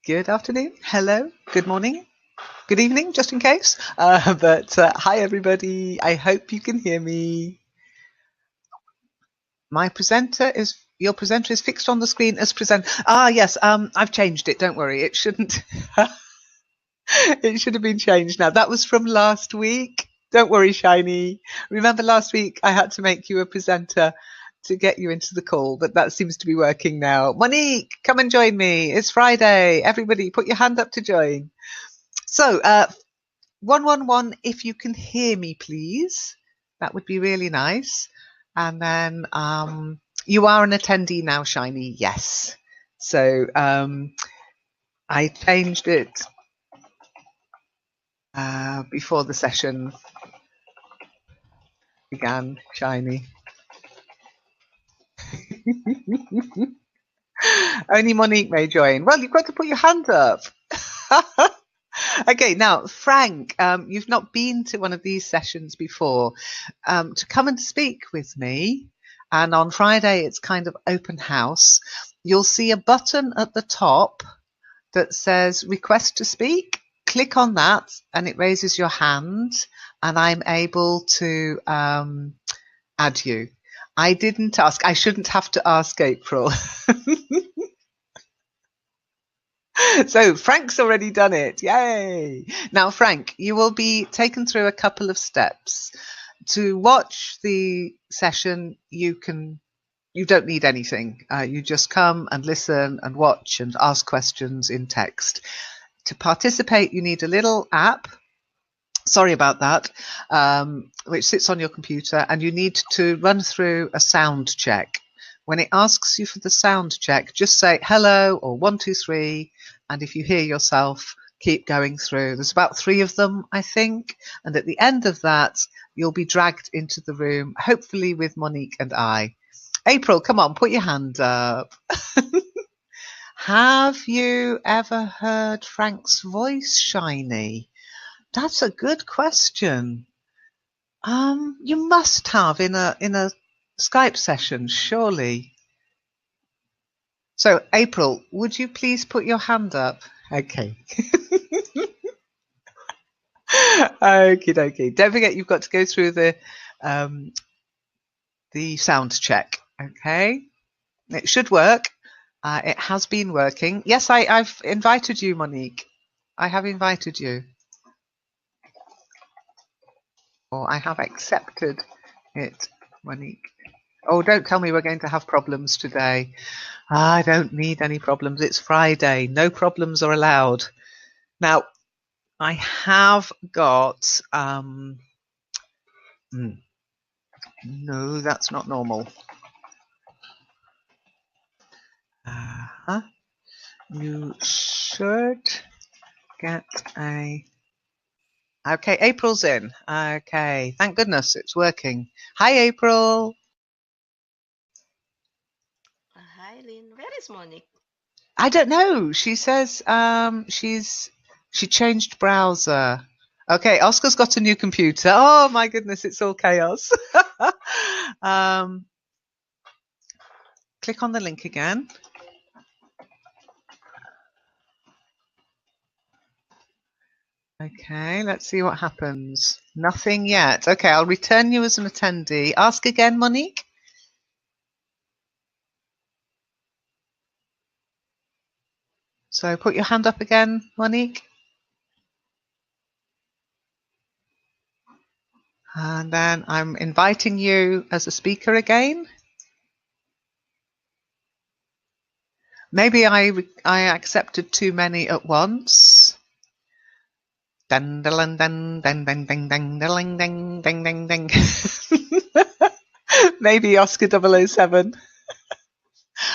Good afternoon, hello, good morning, good evening, just in case. Hi, everybody. I hope you can hear me. Your presenter is fixed on the screen as present. Yes, I've changed it. Don't worry. It shouldn't. It should have been changed now. That was from last week. Don't worry, Shiny. Remember last week I had to make you a presenter to get you into the call, but that seems to be working now. Monique, come and join me. It's Friday. Everybody, put your hand up to join. So, 111, if you can hear me, please. That would be really nice. And then you are an attendee now, Shiny. Yes. So I changed it before the session began, Shiny. Only Monique may join. Well, you've got to put your hand up. Okay, now, Frank, you've not been to one of these sessions before. To come and speak with me, and on Friday it's kind of open house, you'll see a button at the top that says request to speak. Click on that and it raises your hand and I'm able to add you. I didn't ask. I shouldn't have to ask, April. So Frank's already done it. Yay! Now, Frank, you will be taken through a couple of steps. To watch the session, you don't need anything. You just come and listen and watch and ask questions in text. To participate, you need a little app. Sorry about that, which sits on your computer, and you need to run through a sound check. When it asks you for the sound check, just say hello or 1, 2, 3, and if you hear yourself, keep going through. There's about 3 of them, I think, and at the end of that, you'll be dragged into the room, hopefully with Monique and I. April, come on, put your hand up. Have you ever heard Frank's voice, Shiny? That's a good question. You must have in a Skype session, surely. So, April, would you please put your hand up? Okay. Okie dokie. Don't forget you've got to go through the sound check. Okay. It should work. It has been working. Yes, I've invited you, Monique. I have invited you. Or I have accepted it, Monique. Oh, don't tell me we're going to have problems today. I don't need any problems. It's Friday. No problems are allowed. Now, I have got... no, that's not normal. You should get a... Okay, April's in. Okay, thank goodness it's working. Hi, April. Hi, Lynn. Where is Monique? I don't know. She says she changed browser. Okay, Oscar's got a new computer. Oh my goodness, it's all chaos. Click on the link again. Okay, let's see what happens. Nothing yet. Okay, I'll return you as an attendee. Ask again, Monique. So put your hand up again, Monique. And then I'm inviting you as a speaker again. Maybe I accepted too many at once. Dun dun dun dun dun dun dun dun dun dun dun dun. Maybe Oscar 007.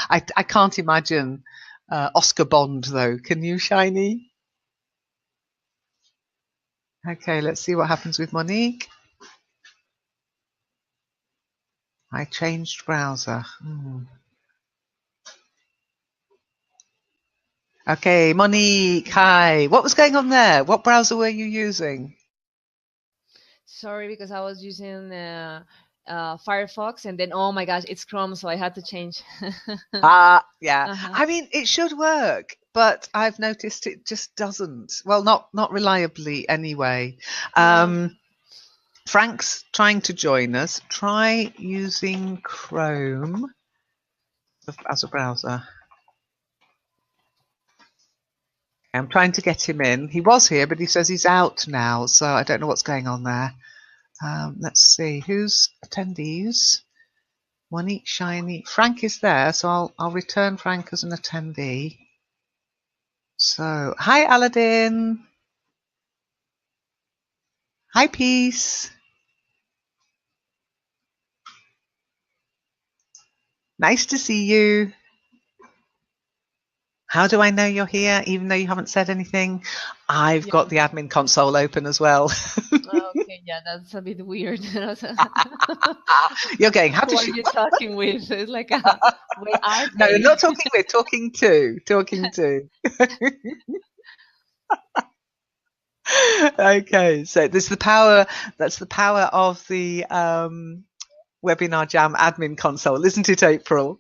I can't imagine Oscar Bond though. Can you, Shiny? Okay, let's see what happens with Monique. I changed browser. Okay, Monique, hi. What was going on there? What browser were you using? Sorry, because I was using Firefox, and then oh my gosh, it's Chrome, so I had to change. Yeah. Uh-huh. I mean, it should work, but I've noticed it just doesn't. Well, not reliably anyway. Yeah. Frank's trying to join us. Try using Chrome as a browser. I'm trying to get him in. He was here, but he says he's out now, so I don't know what's going on there. Let's see who's attendees. Monique, Shiny, Frank is there, so I'll return Frank as an attendee. So, hi Aladdin. Hi Peace. Nice to see you. How do I know you're here, even though you haven't said anything? I've got the admin console open as well. Okay, yeah, that's a bit weird. You're going, how Who does are she? you talking with? It's like, where are No, they? not talking with, talking to. Talking to. Okay, so there's the power. That's the power of the Webinar Jam admin console, isn't it, April?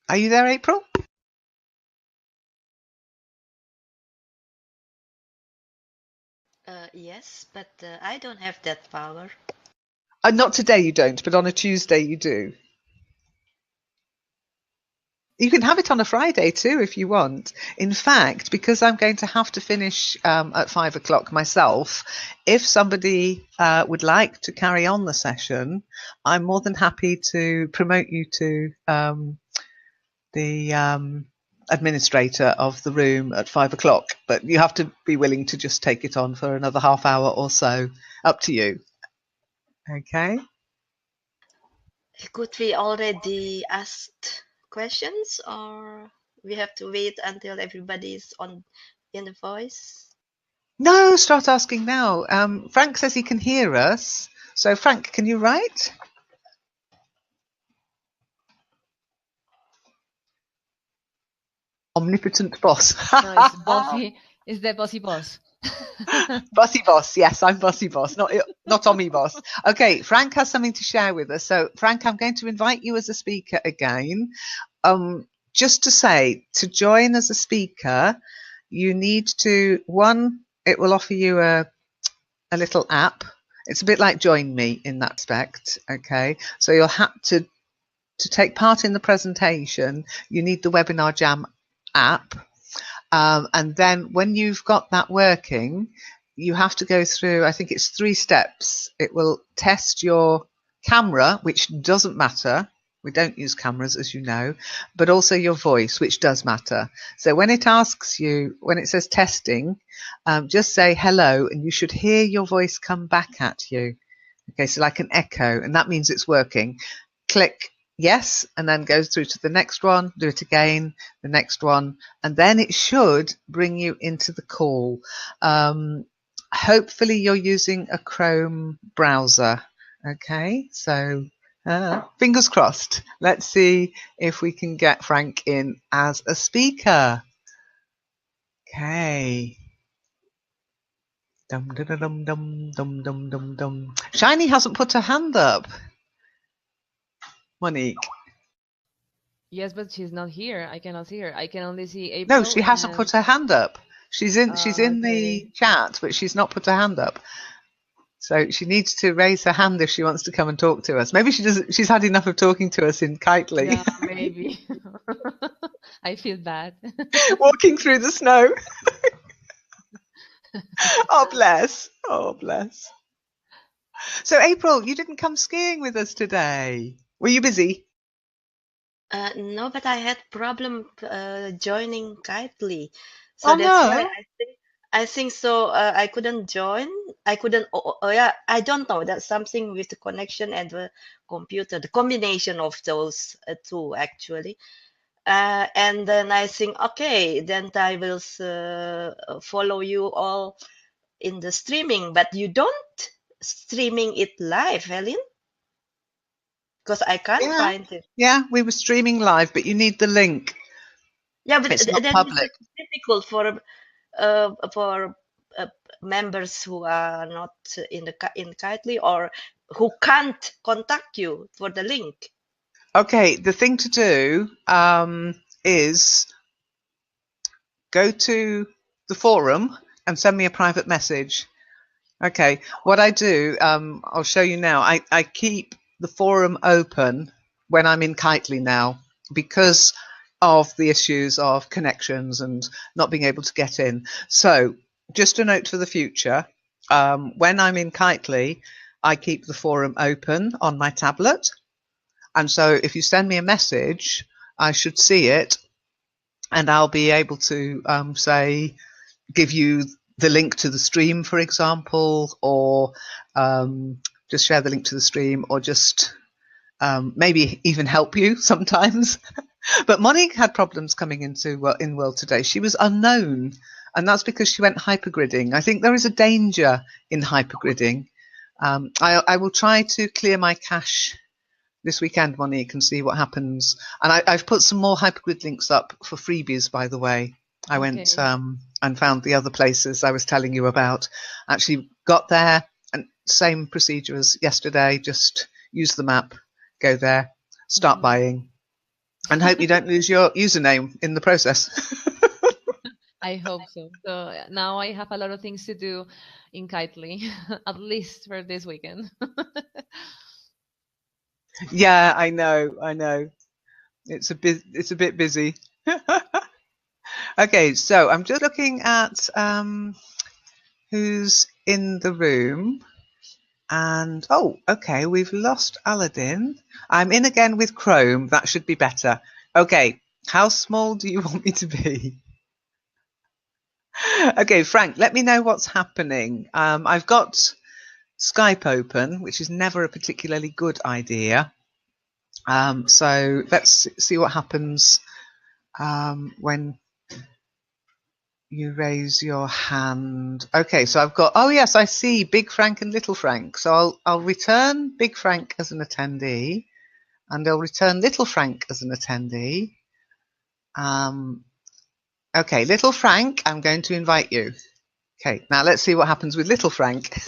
Are you there, April? Yes, but I don't have that power. Not today, you don't, but on a Tuesday, you do. You can have it on a Friday too if you want. In fact, because I'm going to have to finish at 5 o'clock myself, if somebody would like to carry on the session, I'm more than happy to promote you to the administrator of the room at 5 o'clock. But you have to be willing to just take it on for another half hour or so. Up to you. Okay. Could we already asked questions, or we have to wait until everybody's on in the voice? No, start asking now. Frank says he can hear us. So, Frank, can you write? Omnipotent boss. No, it's bossy. It's the bossy boss. Bossy boss. Yes, I'm bossy boss, not Omni boss. Okay, Frank has something to share with us. So, Frank, I'm going to invite you as a speaker again. Just to say, to join as a speaker, you need to it will offer you a little app. It's a bit like Join Me in that respect. Okay, so you'll have to take part in the presentation. You need the Webinar Jam app. And then when you've got that working, you have to go through, I think it's 3 steps. It will test your camera, which doesn't matter. We don't use cameras, as you know, but also your voice, which does matter. So when it asks you, when it says testing, just say hello, and you should hear your voice come back at you. Okay, so like an echo, and that means it's working. Click yes, and then go through to the next one, do it again, the next one, and then it should bring you into the call. Hopefully you're using a Chrome browser. Okay, so fingers crossed. Let's see if we can get Frank in as a speaker. Okay. Dum dum dum dum dum dum dum dum. Shiny hasn't put her hand up. Monique. Yes, but she's not here. I cannot see her. I can only see April. No, she hasn't put her hand up. She's in Okay. the chat, but she's not put her hand up. So she needs to raise her hand if she wants to come and talk to us. Maybe she doesn't. She's had enough of talking to us in Kitely. Yeah, maybe. I feel bad. Walking through the snow. Oh bless. Oh bless. So April, you didn't come skiing with us today. Were you busy? No, but I had problem joining Kitely, Oh so that's why no. I think so. I couldn't join. I couldn't. Yeah, I don't know. That's something with the connection and the computer, the combination of those two actually. And then I think, okay, then I will follow you all in the streaming, but you don't streaming it live, Helen, because I can't Yeah. find it. Yeah, we were streaming live, but you need the link. Yeah, but It's not then it's public. difficult for. for members who are not in Kitely or who can't contact you for the link? Okay, the thing to do is go to the forum and send me a private message. Okay, what I do, I'll show you now. I keep the forum open when I'm in Kitely now because of the issues of connections and not being able to get in. So just a note for the future, when I'm in Kitely, I keep the forum open on my tablet. And so if you send me a message, I should see it and I'll be able to say, give you the link to the stream, for example, or just share the link to the stream, or just maybe even help you sometimes. But Monique had problems coming into in World Today. She was unknown, and that's because she went hypergridding. I think there is a danger in hypergridding. I will try to clear my cache this weekend, Monique, and see what happens. And I've put some more hypergrid links up for freebies, by the way. I went and found the other places I was telling you about. Actually got there, and same procedure as yesterday, just use the map, go there, start buying, and hope you don't lose your username in the process. I hope so. So now I have a lot of things to do in Kitely, at least for this weekend. Yeah, I know. It's a bit busy. Okay, so I'm just looking at who's in the room. And oh, okay, we've lost Aladdin. I'm in again with Chrome. That should be better. Okay, how small do you want me to be? Okay, Frank, let me know what's happening. I've got Skype open, which is never a particularly good idea. So let's see what happens when you raise your hand. Okay, so I've got, oh yes, I see Big Frank and Little Frank. So I'll return Big Frank as an attendee, and I'll return Little Frank as an attendee. Okay, Little Frank, I'm going to invite you. Okay, now let's see what happens with Little Frank.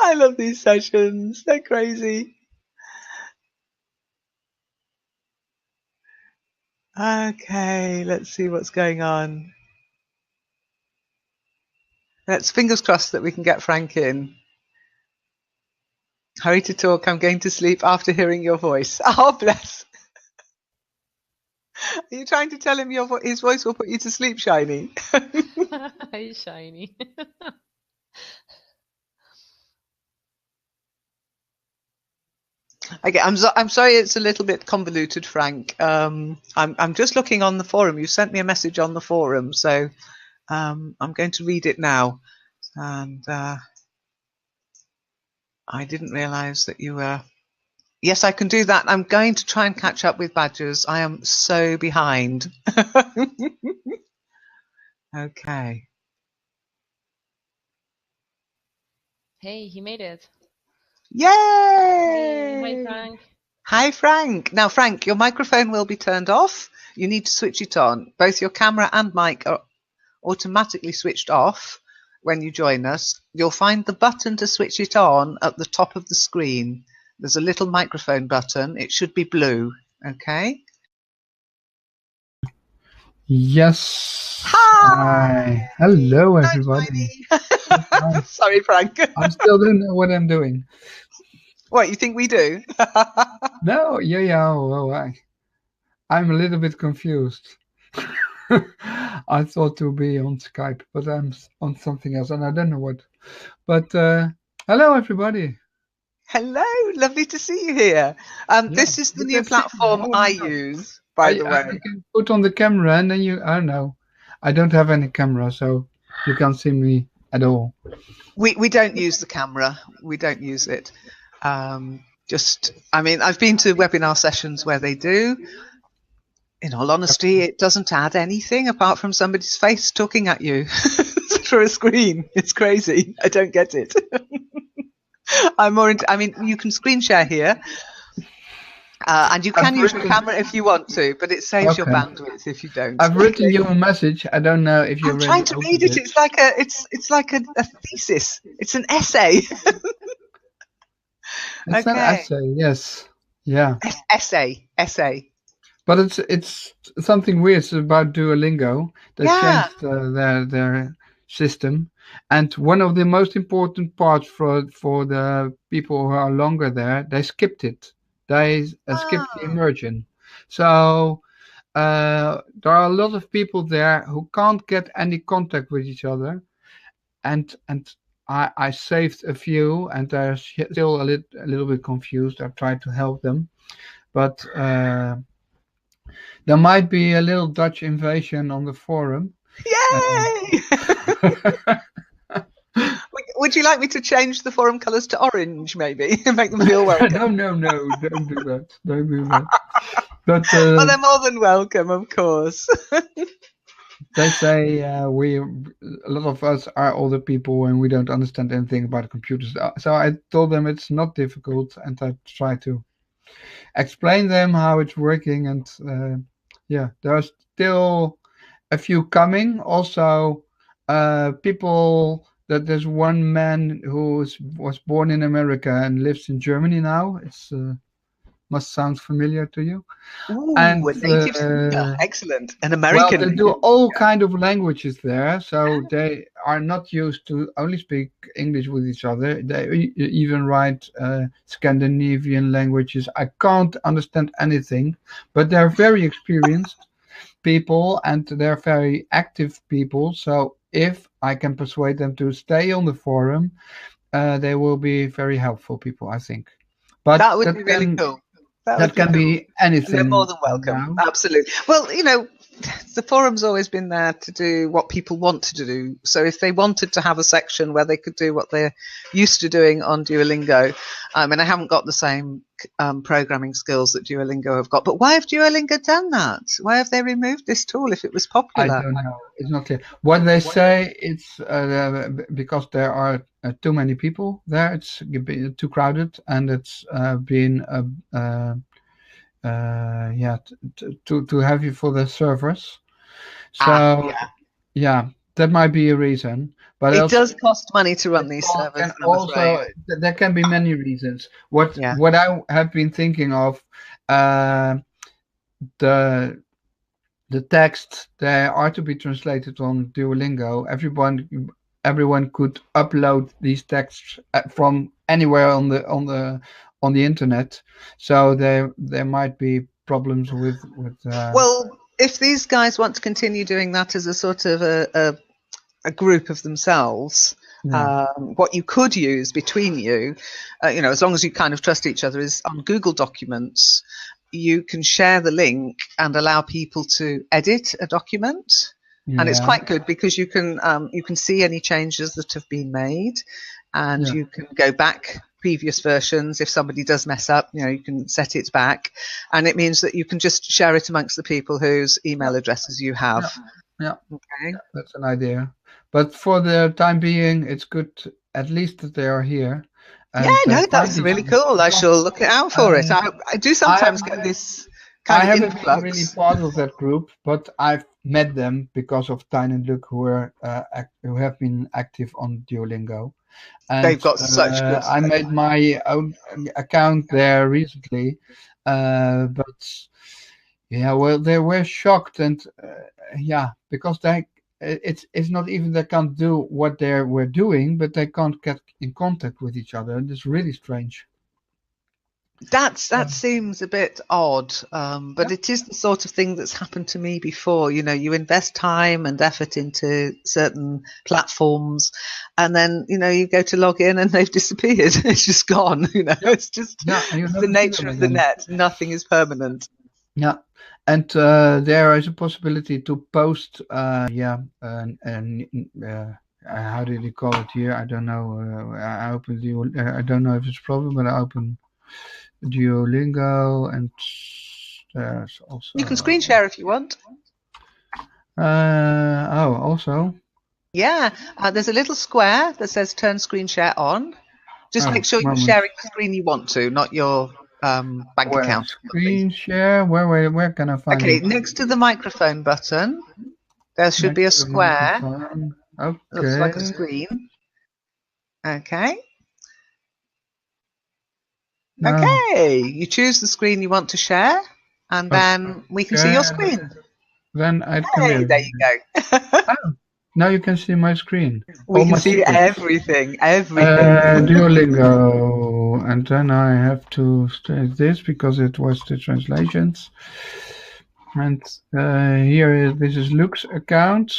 I love these sessions. They're crazy. Okay, let's see what's going on. Let's fingers crossed that we can get Frank in. Hurry to talk. I'm going to sleep after hearing your voice. Oh, bless. Are you trying to tell him his voice will put you to sleep, Shiny? Hi, Shiny. Okay, I'm sorry it's a little bit convoluted, Frank. I'm just looking on the forum. You sent me a message on the forum, so I'm going to read it now. And I didn't realise that you were. Yes, I can do that. I'm going to try and catch up with Badgers. I am so behind. Okay. Hey, he made it. Yay! Hey, hi, Frank. Hi, Frank. Now, Frank, your microphone will be turned off. You need to switch it on. Both your camera and mic are automatically switched off when you join us. You'll find the button to switch it on at the top of the screen. There's a little microphone button. It should be blue. Okay? Yes. Hi. Hello, everybody. Sorry, Frank. I'm still doing what I'm doing. What, you think we do? No, yeah. Well, I'm a little bit confused. I thought to be on Skype, but I'm on something else, and I don't know what. But hello, everybody. Hello, lovely to see you here. This is the new platform I use, by the way. I can put on the camera, and then I don't know. I don't have any camera, so you can't see me at all. We don't use the camera. We don't use it. I mean, I've been to webinar sessions where they do. In all honesty, it doesn't add anything apart from somebody's face talking at you through a screen. It's crazy. I don't get it. I'm more into, I mean, you can screen share here. And you can use your written- camera if you want to, but it saves your Okay. bandwidth if you don't. I've written you a message. I don't know if you I'm already trying to read opened it. It's like a thesis. It's an essay. It's an Okay. essay, yes. Yeah. Essay. But it's something weird about Duolingo. They Yeah. changed their system, and one of the most important parts for the people who are longer there, they skipped it. They skipped the Ah. immersion. So there are a lot of people there who can't get any contact with each other, and I saved a few, and they're still a little bit confused. I tried to help them, but. There might be a little Dutch invasion on the forum. Yay! Would you like me to change the forum colours to orange, maybe, and make them feel welcome? No, don't do that. Don't do that. But Well, they're more than welcome, of course. they say a lot of us are older people and we don't understand anything about computers. So I told them it's not difficult, and I try to explain them how it's working. And yeah, there are still a few coming. Also, people that there's one man who was born in America and lives in Germany now. It's must sound familiar to you. Ooh, And a native speaker. Excellent. An American. well, they do all kind of languages there, so they are not used to only speak English with each other. They even write Scandinavian languages. I can't understand anything, but they're very experienced people and they're very active people. So if I can persuade them to stay on the forum, they will be very helpful people, I think. But that would be really cool. That can be anything. They're more than welcome. Now. Absolutely. Well, the forum's always been there to do what people want to do. So if they wanted to have a section where they could do what they're used to doing on Duolingo, and I haven't got the same programming skills that Duolingo have got, but why have Duolingo done that? Why have they removed this tool if it was popular? I don't know. It's not clear. What they say, it's because there are too many people there. It's too crowded, and it's been too heavy for the servers. So yeah, that might be a reason. But it does cost money to run these servers. And also, there can be many reasons. What I have been thinking of, the texts, they are to be translated on Duolingo. Everyone could upload these texts from anywhere on the internet. So there might be problems with. Well, if these guys want to continue doing that as a sort of a group of themselves, what you could use between you, as long as you kind of trust each other, is on Google Documents. You can share the link and allow people to edit a document, and it's quite good because you can see any changes that have been made, and you can go back previous versions. If somebody does mess up, you can set it back, and it means that you can just share it amongst the people whose email addresses you have. Yeah. Okay. That's an idea. But for the time being, it's good at least that they are here. And that's really cool. I shall look out for it. I do sometimes get this kind of influx. I haven't been really part of that group, but I've met them because of Tyne and Luke, who have been active on Duolingo. And, they've got such good. I made my own account there recently, but they were shocked, and because it's not even they can't do what they were doing, but they can't get in contact with each other, and it's really strange. That seems a bit odd, but it is the sort of thing that's happened to me before. You invest time and effort into certain platforms, and then you go to log in and they've disappeared. It's just gone. It's just the nature of the net. Nothing is permanent. Yeah. And there is a possibility to post, how did you call it here? I don't know. I opened I don't know if it's a problem, but I open Duolingo, and there's also. You can screen share if you want. Also. Yeah, there's a little square that says "Turn screen share on." Just make sure you're sharing the screen you want to, not your bank Where account. screen share? Where can I find Okay, it? next to the microphone button, there should be a Next to the square. microphone. Looks like a Okay. screen. Okay. No. Okay. You choose the screen you want to share, and then we can see your Okay. screen. Then I can Hey, be. there you go. Oh, now you can see my screen. We All can my see secrets. everything. Everything. Duolingo, and then I have to state this because it was the translations. And here, this is Luke's account,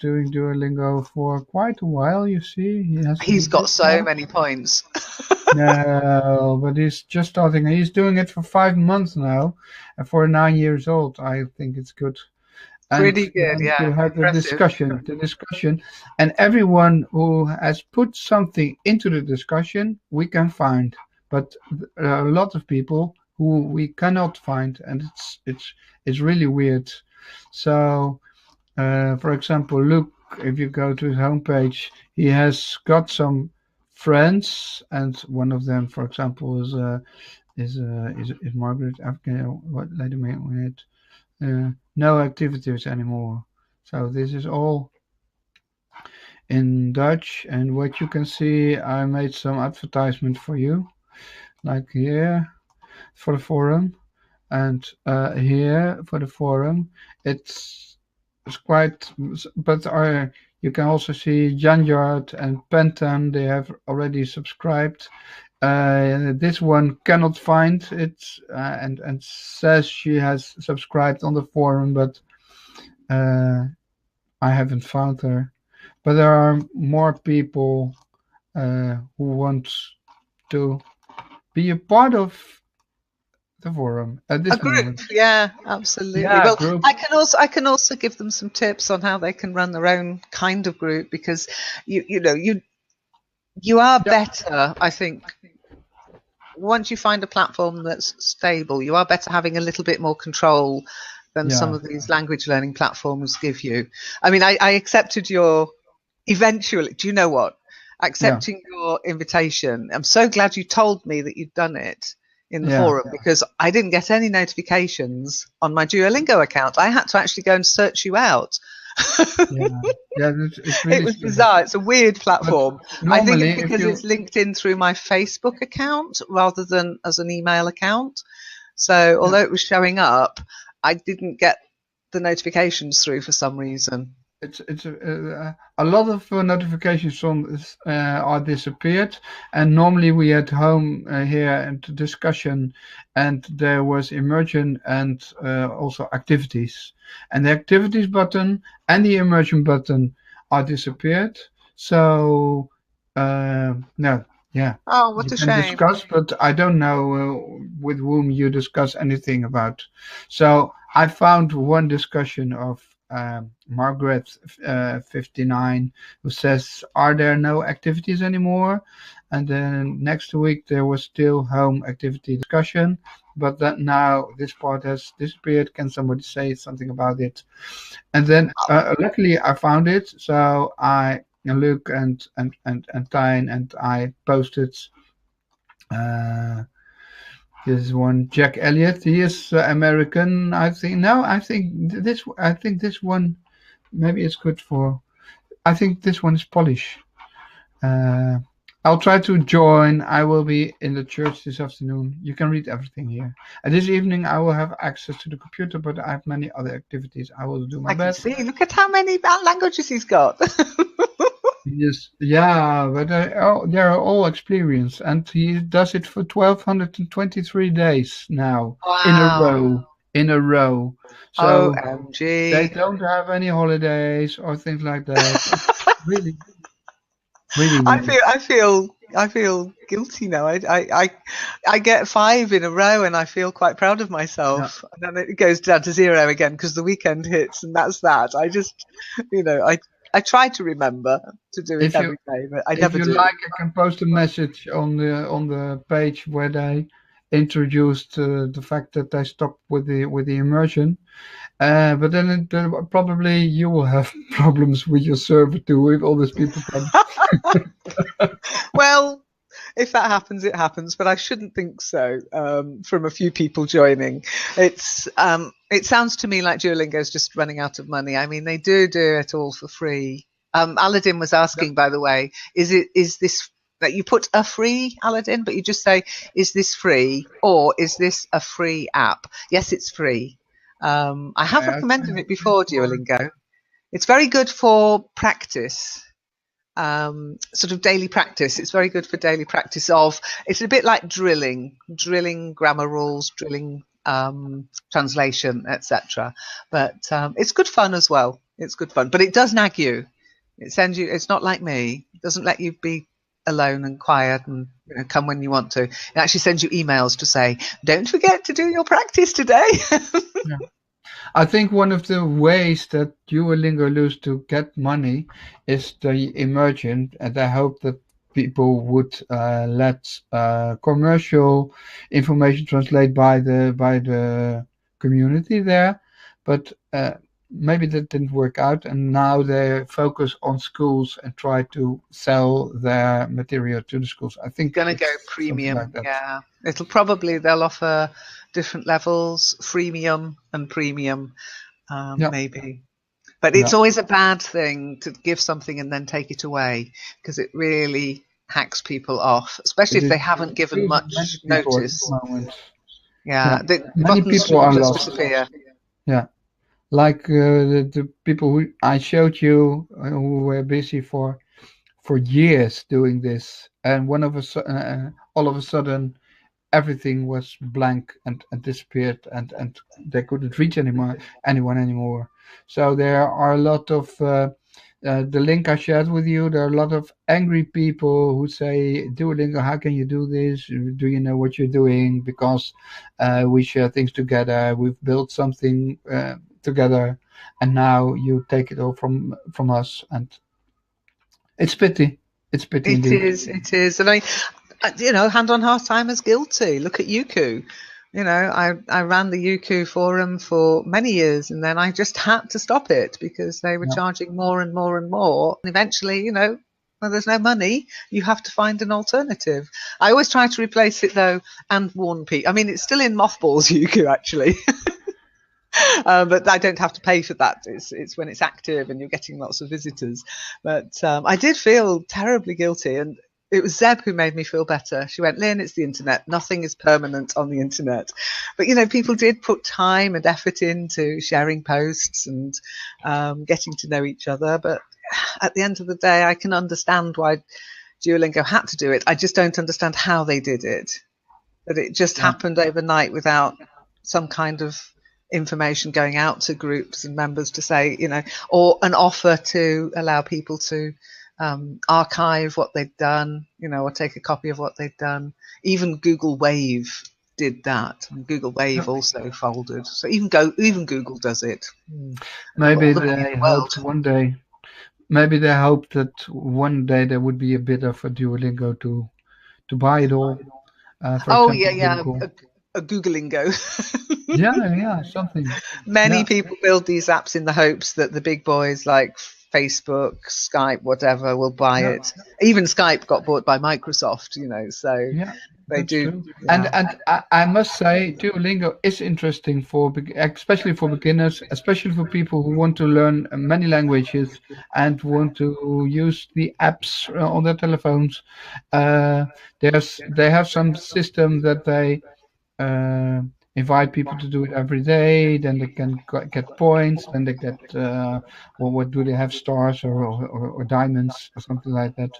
doing Duolingo for quite a while. You see, he has to He's do got this so now. many points. No, but he's just starting. He's doing it for 5 months now, and for 9 years old, I think it's good. And Pretty good, then yeah. to have Impressive. the discussion, and everyone who has put something into the discussion, we can find. But a lot of people who we cannot find, and it's really weird. So, for example, look, if you go to his homepage, he has got some friends, and one of them, for example, is Margaret. Okay, what? Let me wait. No activities anymore. So this is all in Dutch, and what you can see, I made some advertisement for you, like here for the forum, and here for the forum. It's quite, but you can also see Janjard and Pentan. They have already subscribed. This one cannot find it, and says she has subscribed on the forum, but I haven't found her. But there are more people who want to be a part of the forum at A this group, moment. yeah, absolutely. Yeah, Well, group. I can also give them some tips on how they can run their own kind of group, because you are better, I think, once you find a platform that's stable. You are better having a little bit more control than some Yeah. of these language learning platforms give you. I mean, I accepted your eventually. Do you know what? Yeah. Accepting your invitation. I'm so glad you told me that you'd done it in the Yeah. forum, because I didn't get any notifications on my Duolingo account. I had to actually go and search you out. Yeah. Yeah. It's It really was strange. bizarre. It's a weird But platform. I think normally, it's if because you, it's linked in through my Facebook account rather than as an email account. So yeah, although it was showing up, I didn't get the notifications through for some reason. it's a lot of notifications from are disappeared, and normally we had home here and discussion, and there was immersion and also activities, and the activities button and the immersion button are disappeared. So no, yeah, Oh, what you a can shame. discuss, but I don't know with whom you discuss anything about. So I found one discussion of Margaret 59, who says, "Are there no activities anymore?" And then next week there was still home activity discussion, but that now this part has disappeared. Can somebody say something about it? And then luckily I found it, so I look and Tyne and I posted. Uh, this is one Jack Elliott. He is American, I think. No, I think this. I think this one. Maybe it's good for. I think this one is Polish. Uh, I'll try to join. I will be in the church this afternoon. You can read everything here. And this evening I will have access to the computer, but I have many other activities. I will do my I can best. see. Look at how many languages he's got. Yes, yeah, but they are all experienced, and he does it for 1,223 days now in a Wow. row. In a row. So they OMG. don't have any holidays or things like that. It's really, really I weird. feel I feel I feel guilty now. I get 5 in a row and I feel quite proud of Yeah. myself. And then it goes down to 0 again because the weekend hits, and that's that. I just, I try to remember to do it If you every day, but I if never you do. like, I can post a message on the page where they introduced the fact that they stopped with the immersion. But then probably you will have problems with your server too, with all these people. Well, if that happens, it happens, but I shouldn't think so. From a few people joining, it sounds to me like Duolingo is just running out of money. I mean, they do it all for free. Aladdin was asking, by the way, is this that you put a free, Aladdin, but you just say, is this free or is this a free app? Yes, it's free. I have Yeah, recommended it before, Duolingo. It's very good for practice, sort of daily practice. It's very good for daily practice of, it's a bit like drilling grammar rules, drilling translation, etc. But it's good fun as well. It's good fun, but it does nag you. It sends you. It's not like me. It doesn't let you be alone and quiet and come when you want to. It actually sends you emails to say, "Don't forget to do your practice today." yeah. I think one of the ways that Duolingo lose to get money is the emergent, and I hope that people would let commercial information translate by the community there, but maybe that didn't work out, and now they focus on schools and try to sell their material to the schools. I think Gonna go it's something premium. like that. Yeah, they'll offer different levels, freemium and premium, Yeah, maybe. But yeah. it's always a bad thing to give something and then take it away because it really hacks people off, especially It if is they haven't given confusing many much people at notice. the moment. Yeah, Yeah, the many buttons people shouldn't are just lost. disappear. Yeah, like the people who I showed you who were busy for years doing this, and all of a sudden everything was blank and disappeared, and they couldn't reach anyone anymore. So there are a lot of the link I shared with you. There are a lot of angry people who say, "Duolingo, how can you do this? Do you know what you're doing? Because we share things together. We've built something together, and now you take it all from us." And it's pity. It's pity It indeed. is, it is. And hand on heart, I'm as guilty. Look at Yuku. I ran the Yuku forum for many years and then I just had to stop it because they were Yeah. charging more and more and more. And eventually, when there's no money, you have to find an alternative. I always try to replace it though and warn people. I mean, it's still in mothballs, Yuku, actually. But I don't have to pay for that. It's when it's active and you're getting lots of visitors. But I did feel terribly guilty, and it was Zeb who made me feel better. She went, "Lynne, it's the internet. Nothing is permanent on the internet." But people did put time and effort into sharing posts and getting to know each other. But at the end of the day, I can understand why Duolingo had to do it. I just don't understand how they did it. That it just Yeah. happened overnight without some kind of information going out to groups and members to say, or an offer to allow people to archive what they'd done, or take a copy of what they'd done. Even Google Wave did that, and Google Yeah. Wave also folded. So even Google does it. Maybe Look at they the world. hoped one day. Maybe they hoped that one day there would be a bidder for Duolingo to buy it all. For Oh example, yeah, yeah, Google. a Googlingo. Yeah, yeah, something. Many Yeah, people build these apps in the hopes that the big boys like Facebook, Skype, whatever, will buy yeah, it. Even Skype got bought by Microsoft, so yeah. they That's do. true. And Yeah. and I must say, Duolingo is interesting especially for beginners, especially for people who want to learn many languages and want to use the apps on their telephones. Uh, they have some system that they uh, invite people to do it every day. Then they can get points. Then they get what do they have, stars or diamonds or something like that.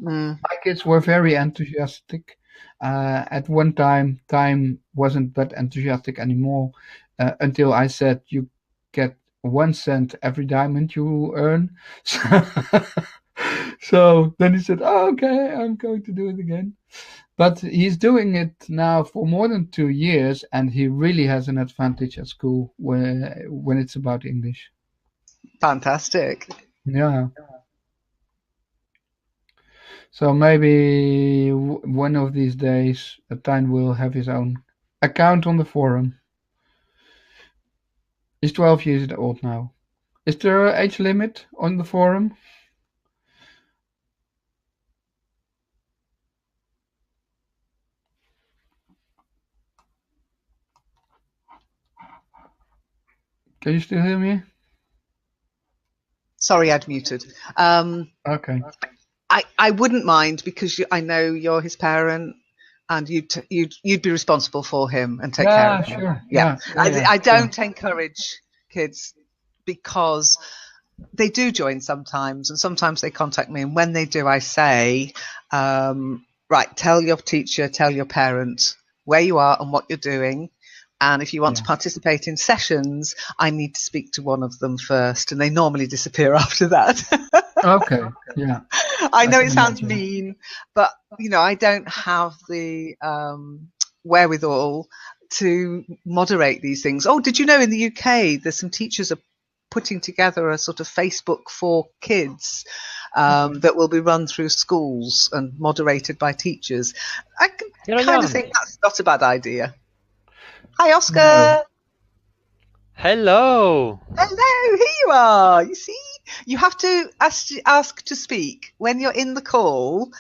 Mm. My kids were very enthusiastic. At one time wasn't that enthusiastic anymore until I said you get 1 cent every diamond you earn. So then he said, oh, okay, I'm going to do it again. But he's doing it now for more than 2 years, and he really has an advantage at school when it's about English. Fantastic. Yeah. So maybe one of these days, Tijn will have his own account on the forum. He's 12 years old now. Is there an age limit on the forum? Can you still hear me? Sorry, I'd muted. Okay. I wouldn't mind because I know you're his parent, and you'd be responsible for him and take care Yeah, of him. sure. Yeah, Yeah, I sure. don't encourage kids because they do join sometimes, and sometimes they contact me, and when they do, I say, right, tell your teacher, tell your parent where you are and what you're doing. And if you want to Yeah. participate in sessions, I need to speak to one of them first, and they normally disappear after that. Okay. Yeah. I know can it sounds imagine. mean, but I don't have the wherewithal to moderate these things. Oh, did you know in the UK there's some teachers are putting together a sort of Facebook for kids that will be run through schools and moderated by teachers. I can kind of think that's not a bad idea. Hi, Oscar. No. Hello. Hello, here you are. You see, you have to ask to speak when you're in the call.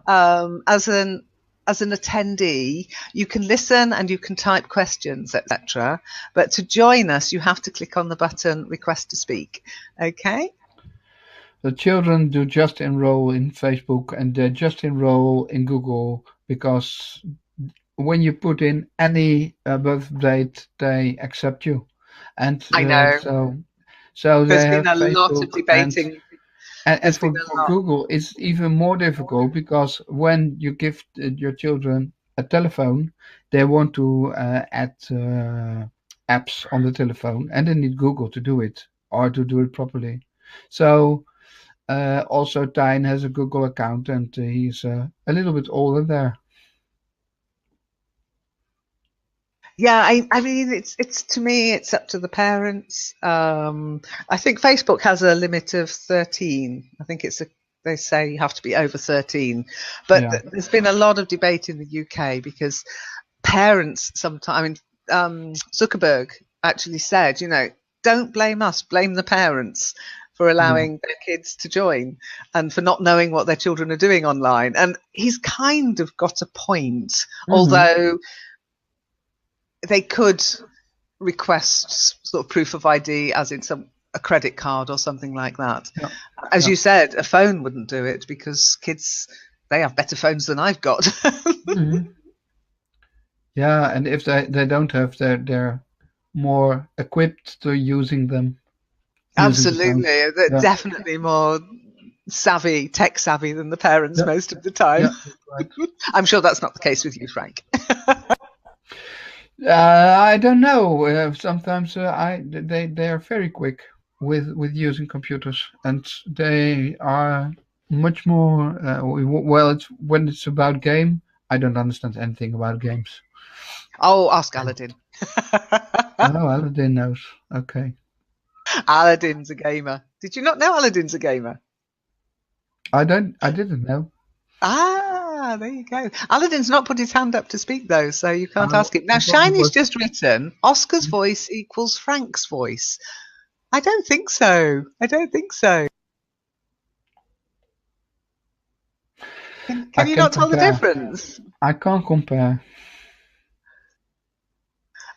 As an attendee, you can listen and you can type questions, etc. But to join us, you have to click on the button "Request to Speak." Okay. The children do just enroll in Facebook and they just enroll in Google because when you put in any birth date, they accept you. And I know. so There's they been have a lot of Facebook debating. and There's for been a lot. Google, it's even more difficult because when you give your children a telephone, they want to add apps on the telephone and they need Google to do it or to do it properly. So also Tyne has a Google account and he's a little bit older there. Yeah, I mean, it's to me, it's up to the parents. I think Facebook has a limit of 13. I think they say you have to be over 13. But Yeah. there's been a lot of debate in the UK because parents sometimes, I mean, Zuckerberg actually said, don't blame us, blame the parents for allowing their kids to join and for not knowing what their children are doing online. And he's kind of got a point, although they could request sort of proof of ID, as in a credit card or something like that. Yeah. As you said, a phone wouldn't do it because kids, they have better phones than I've got. Yeah, and if they don't have, they're more equipped to using them. Absolutely, they're definitely more tech savvy than the parents most of the time. Right. I'm sure that's not the case with you, Frank. I don't know. Sometimes they are very quick with using computers, and they are much more. Well, when it's about game, I don't understand anything about games. Oh, ask Aladdin. Oh, Aladdin knows. Okay. Aladdin's a gamer. Did you not know Aladdin's a gamer? I didn't know. Ah, there you go. Aladdin's not put his hand up to speak though, so you can't ask him. Now, Shiny's just written Oscar's voice equals Frank's voice. I don't think so. Can you not tell the difference? I can't compare.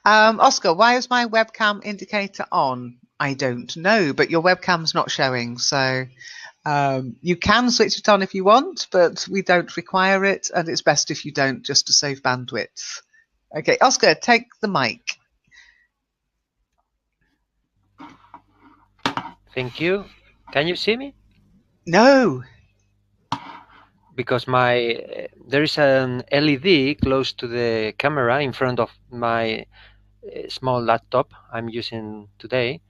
Oscar, why is my webcam indicator on? I don't know, but your webcam's not showing, so you can switch it on if you want, but we don't require it, and it's best if you don't, just to save bandwidth. Okay, Oscar, take the mic. Thank you. Can you see me? No. Because there is an LED close to the camera in front of my small laptop I'm using today,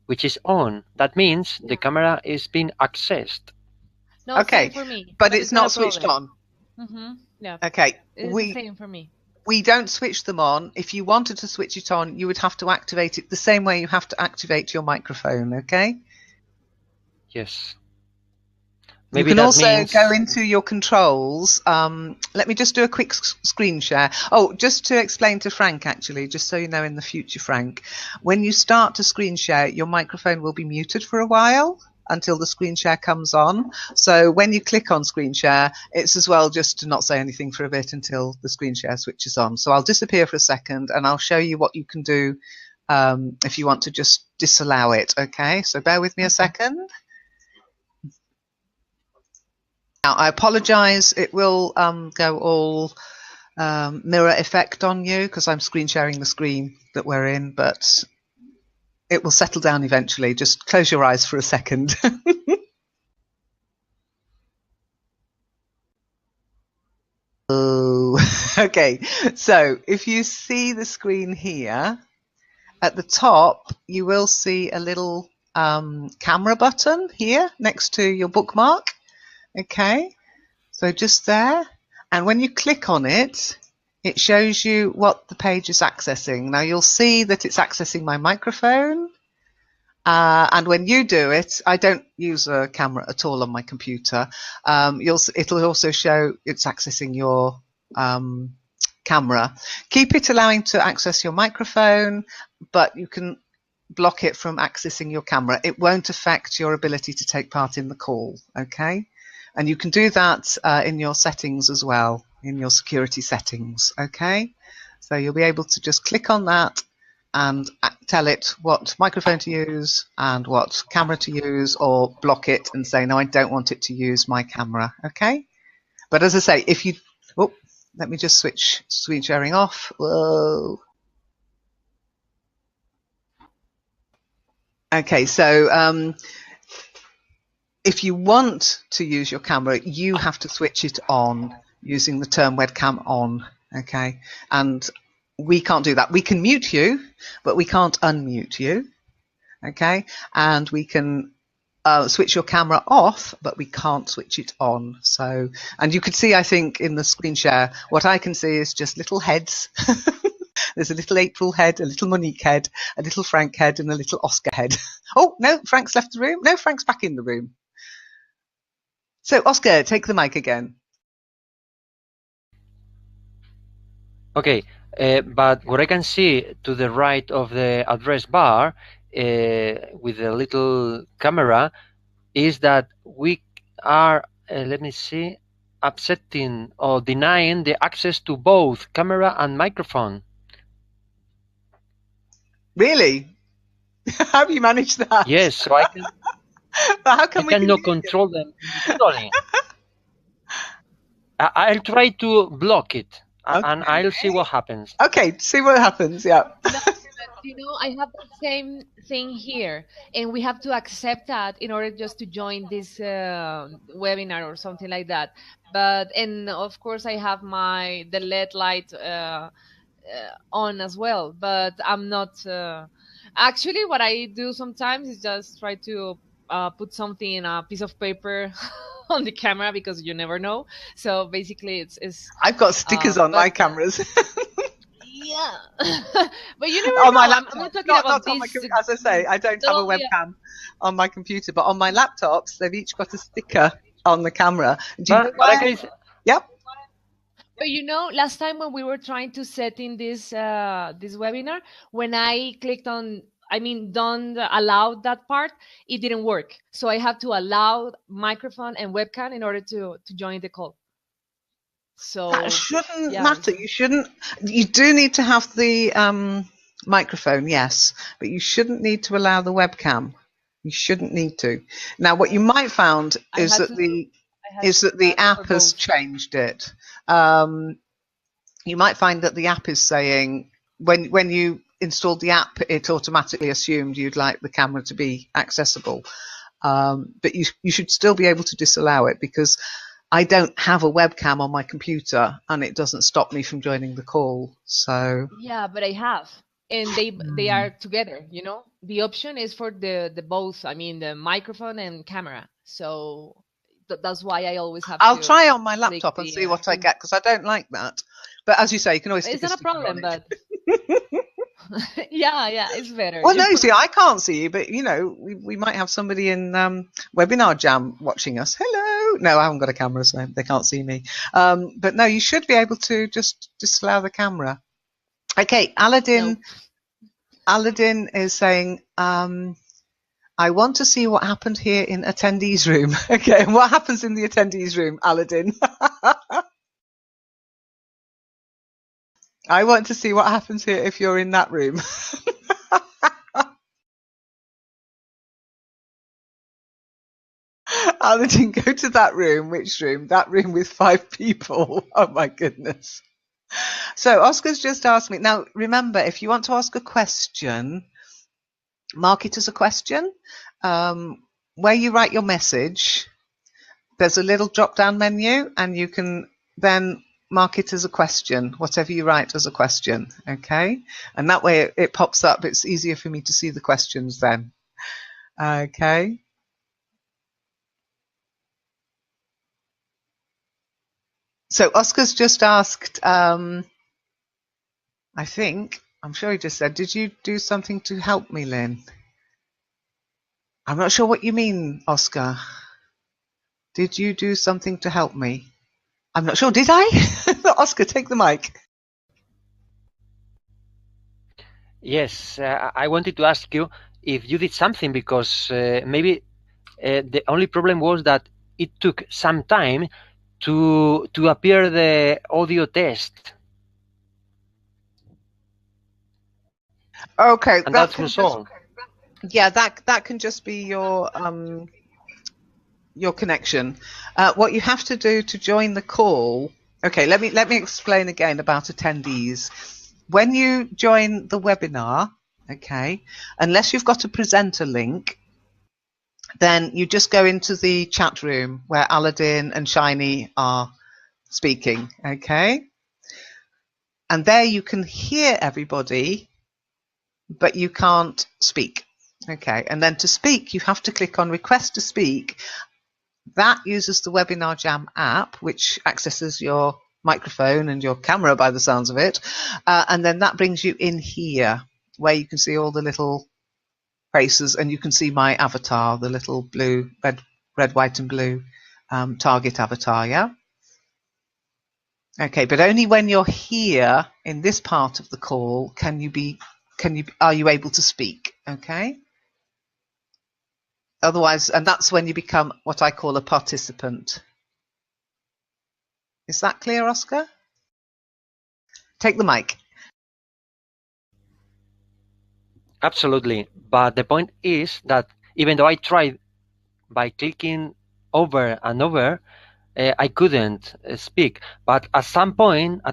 which is on. That means the camera is being accessed. No, okay, same for me, but it's not switched on. Yeah. Okay, it's the same for me. We don't switch them on. If you wanted to switch it on, you would have to activate it the same way you have to activate your microphone. Okay. Yes. Maybe you can also go into your controls. Let me just do a quick screen share. Oh, just to explain to Frank, actually, just so you know in the future, Frank, when you start to screen share, your microphone will be muted for a while until the screen share comes on. So when you click on screen share, it's as well just to not say anything for a bit until the screen share switches on. So I'll disappear for a second and I'll show you what you can do if you want to just disallow it. Okay, so bear with me a second. Now, I apologize. It will go all mirror effect on you because I'm screen sharing the screen that we're in, but it will settle down eventually. Just close your eyes for a second. Oh, okay. So if you see the screen here, at the top, you will see a little camera button here next to your bookmark. Okay, so just there. And when you click on it, it shows you what the page is accessing. Now you'll see that it's accessing my microphone. And when you do it, I don't use a camera at all on my computer. It'll also show it's accessing your camera. Keep it allowing to access your microphone, but you can block it from accessing your camera. It won't affect your ability to take part in the call, okay? And you can do that in your settings as well, in your security settings, okay? So you'll be able to just click on that and tell it what microphone to use and what camera to use, or block it and say, no, I don't want it to use my camera, okay? But as I say, if you, oh, let me just switch screen sharing off. Whoa. Okay, so if you want to use your camera, you have to switch it on using the term webcam on, okay? And we can't do that. We can mute you, but we can't unmute you, okay? And we can switch your camera off, but we can't switch it on. So, and you could see, I think, in the screen share, what I can see is just little heads. There's a little April head, a little Monique head, a little Frank head, and a little Oscar head. Oh, no, Frank's left the room. No, Frank's back in the room. So, Oscar, take the mic again. Okay, but what I can see to the right of the address bar with the little camera is that we are, let me see, upsetting or denying the access to both camera and microphone. Really? How have you managed that? Yes, so I can. But how come I we cannot control them individually. I'll try to block it, and Okay. I'll see what happens. Okay, see what happens. Yeah. No, but, I have the same thing here, and we have to accept that in order just to join this webinar or something like that. But and of course, I have the LED light on as well. But I'm not. Actually, what I do sometimes is just try to put something in a piece of paper on the camera, because you never know. So basically, it's I've got stickers on my cameras. Yeah, but you never On know. my I'm laptop. not talking Not about on my this. computer. As I say, I don't have a webcam on my computer, but on my laptops, they've each got a sticker on the camera. Do you know why? Yep. But last time when we were trying to set in this this webinar, when I clicked on, don't allow that part, it didn't work. So I have to allow microphone and webcam in order to join the call. So that shouldn't matter. You do need to have the microphone, yes, but you shouldn't need to allow the webcam. You shouldn't need to. Now, what you might find is that the app has changed it. You might find that the app is saying when you installed the app, it automatically assumed you'd like the camera to be accessible, but you should still be able to disallow it, because I don't have a webcam on my computer and it doesn't stop me from joining the call. So yeah, but I have, and they are together. The option is for the both. The microphone and camera. So that's why I always have. I'll try on my laptop and see what I get, because I don't like that. But as you say, you can always. It's not a problem, but yeah, it's better. Well, no, see, I can't see you, but we might have somebody in Webinar Jam watching us. Hello. No, I haven't got a camera, so they can't see me. But no, you should be able to just disallow the camera. Okay, Aladdin. No. Aladdin is saying, I want to see what happened here in attendees room. Okay, what happens in the attendees room, Aladdin? I want to see what happens here if you're in that room. Aladdin, go to that room. Which room? That room with 5 people. Oh my goodness. So Oscar's just asked me. Now, remember, if you want to ask a question, mark it as a question. Where you write your message, there's a little drop-down menu, and you can then mark it as a question, whatever you write as a question, okay? And that way it pops up. It's easier for me to see the questions then. Okay. So Oscar's just asked, I think, I'm sure he just said, did you do something to help me, Lynne? I'm not sure what you mean, Oscar. Did you do something to help me? I'm not sure. Did I? Oscar, take the mic. Yes, I wanted to ask you if you did something, because maybe the only problem was that it took some time to appear the audio test, Okay, and that that can was just all. that can just be your connection. What you have to do to join the call. Okay, let me explain again about attendees. When you join the webinar, okay, unless you've got a presenter link, then you just go into the chat room where Aladdin and Shiny are speaking, okay? And there you can hear everybody, but you can't speak. Okay, and then to speak, you have to click on Request to Speak. That uses the Webinar Jam app, which accesses your microphone and your camera by the sounds of it. And then that brings you in here, where you can see all the little faces, and you can see my avatar, the little blue, red, white, and blue target avatar, yeah? Okay, but only when you're here in this part of the call are you able to speak, okay? Otherwise, and that's when you become what I call a participant. Is that clear, Oscar? Take the mic. Absolutely. But the point is that even though I tried by clicking over and over, I couldn't speak. But at some point,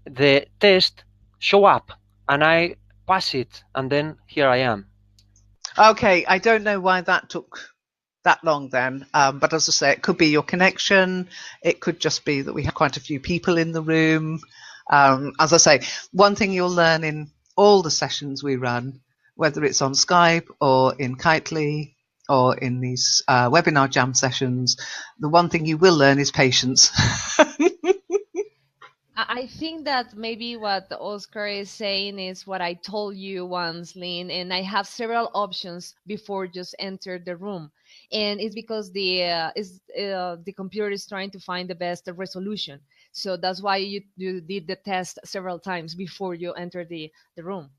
the test show up and I pass it, and then here I am. Okay, I don't know why that took that long then, but as I say, it could be your connection. It could just be that we have quite a few people in the room. As I say, one thing you'll learn in all the sessions we run, whether it's on Skype or in Kitely or in these webinar jam sessions, the one thing you will learn is patience. I think that maybe what Oscar is saying is what I told you once, Lynn, and I have several options before just enter the room, and it's because the computer is trying to find the best resolution. So that's why you did the test several times before you enter the room.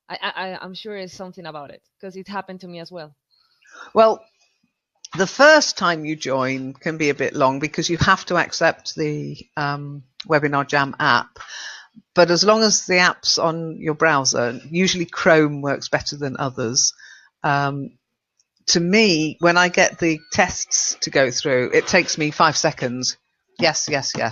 I'm sure it's something about it because it happened to me as well. Well, the first time you join can be a bit long because you have to accept the Webinar Jam app. But as long as the app's on your browser, usually Chrome works better than others. To me, when I get the tests to go through, it takes me 5 seconds. Yes.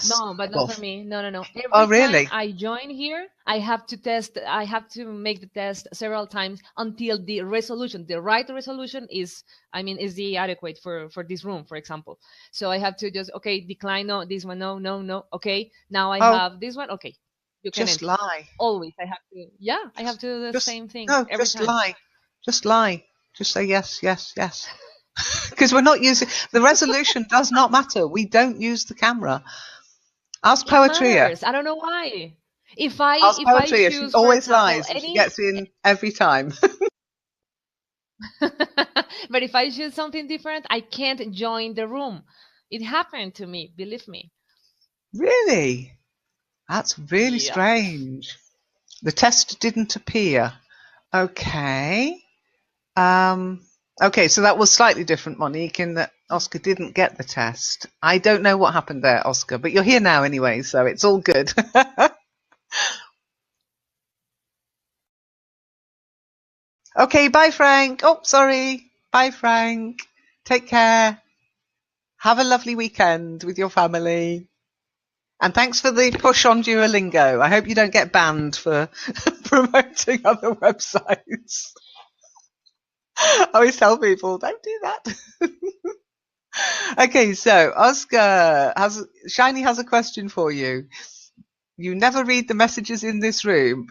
No, but not for me. No. Every Oh, really? time I join here, I have to make the test several times until the resolution, the right resolution is the adequate for this room, for example. So I have to just, okay, decline, no, this one, no. Okay, now I have this one. Okay, you can Just enter. lie. Always, I have to do the same thing every just time. lie. Just lie. Just say yes. Because we're not using the resolution does not matter. We don't use the camera. Ask It Poetria. matters. I don't know why. If I Ask Poetria. She choose, for always example, lies and she gets in every time. but if I choose something different, I can't join the room. It happened to me, believe me. Really? That's really Yeah. strange. The test didn't appear. Okay. Okay, so that was slightly different, Monique, in that Oscar didn't get the test. I don't know what happened there, Oscar, but you're here now anyway, so it's all good. Okay, bye, Frank. Oh, sorry. Bye, Frank. Take care. Have a lovely weekend with your family. And thanks for the push on Duolingo. I hope you don't get banned for promoting other websites. I always tell people, don't do that. Okay, so Shiny has a question for you. You never read the messages in this room.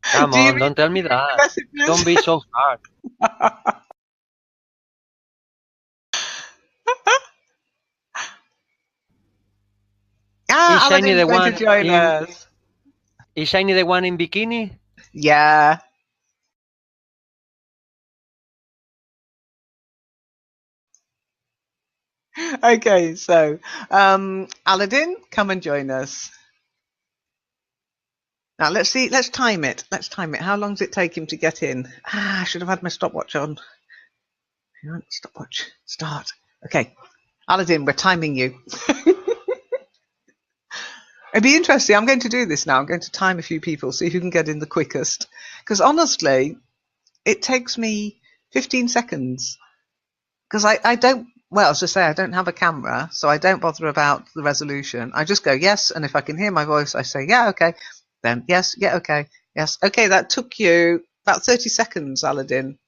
Come Do you on, don't tell me that. messages? Don't be so hard. Is Shiny Aladdin's the going to one join in? us. Is Shiny the one in bikini? Yeah. Okay, so Aladdin, come and join us. Now let's see, let's time it. How long does it take him to get in? I should have had my stopwatch on. Stopwatch, start. Okay, Aladdin, we're timing you. It'd be interesting. I'm going to do this now. I'm going to time a few people, see who can get in the quickest. Because honestly, it takes me 15 seconds. Because I don't, well, as I say, I don't have a camera, so I don't bother about the resolution. I just go, yes, and if I can hear my voice, I say, yeah, okay. Then, yes, yeah, okay, yes. Okay, that took you about 30 seconds, Aladdin.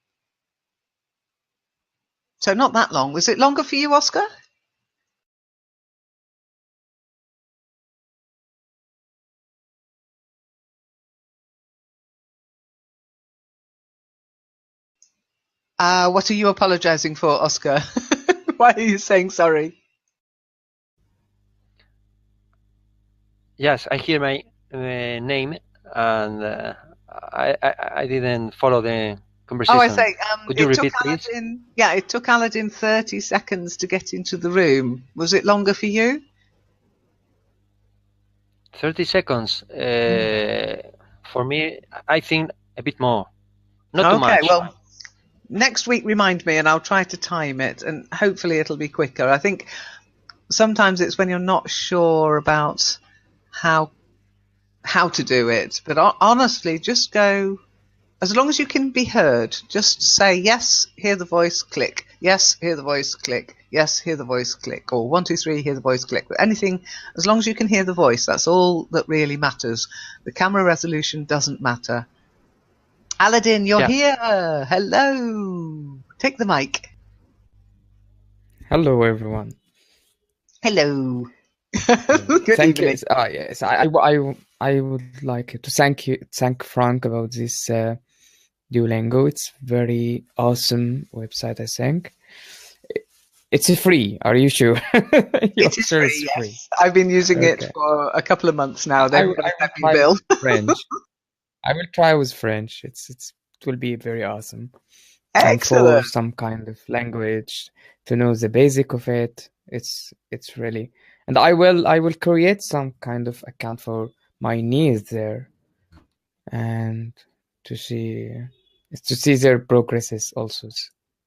So not that long. Was it longer for you, Oscar? What are you apologizing for, Oscar? Why are you saying sorry? Yes, I hear my name, and I didn't follow the conversation. Oh, I say, Could you repeat, please? It took Aladdin 30 seconds to get into the room. Was it longer for you? 30 seconds. For me, I think a bit more. Not too much. Well, next week remind me and I'll try to time it and hopefully it'll be quicker. I think sometimes it's when you're not sure about how to do it, but honestly, just go. As long as you can be heard, just say yes, hear the voice, click. Yes, hear the voice, click. Yes, hear the voice, click. Or 1, 2, 3, hear the voice, click. But anything, as long as you can hear the voice, that's all that really matters. The camera resolution doesn't matter. Aladdin, you're here. Hello. Take the mic. Hello, everyone. Hello. Good Thank evening. you. Yes, I would like to thank Frank about this Duolingo. It's very awesome website. I think it's free. Are you sure? It is sure free, it's free. yes. I've been using it for a couple of months now. They haven't sent me a bill. French. I will try with French. It will be very awesome. Excellent. And for some kind of language to know the basic of it, it's really. And I will create some kind of account for my niece there, and to see their progresses also.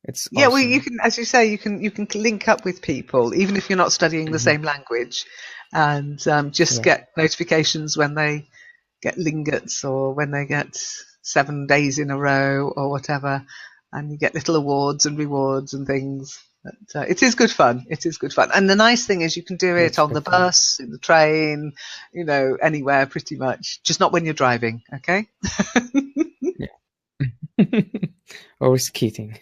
It's yeah, awesome. well, you can, as you say, you can link up with people even if you're not studying the same language, and just get notifications when they get lingets or when they get 7 days in a row or whatever, and you get little awards and rewards and things. But, it is good fun. It is good fun, and the nice thing is you can do it on the bus, in the train, anywhere pretty much. Just not when you're driving, okay? Or skating.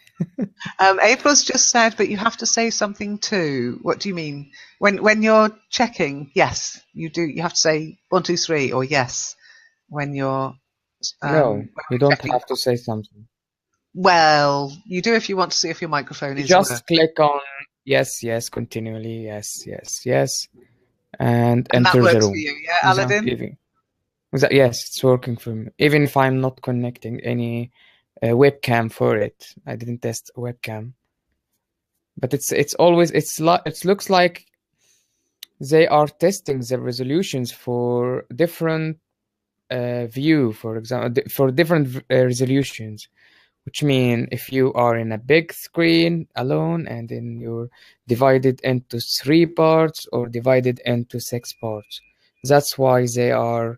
April's just said, but you have to say something too. What do you mean? When you're checking, yes, you do. You have to say 1, 2, 3 or yes when you're. No, you don't checking. Have to say something. Well, you do if you want to see if your microphone is. Just click on yes, continually, yes, and enter that works the room. For you, yeah, Aladdin? Yes, it's working for me. Even if I'm not connecting any webcam for it, I didn't test a webcam. But it looks like they are testing the resolutions for different view, for example, for different resolutions. Which means if you are in a big screen alone and then you're divided into 3 parts or divided into 6 parts. That's why they are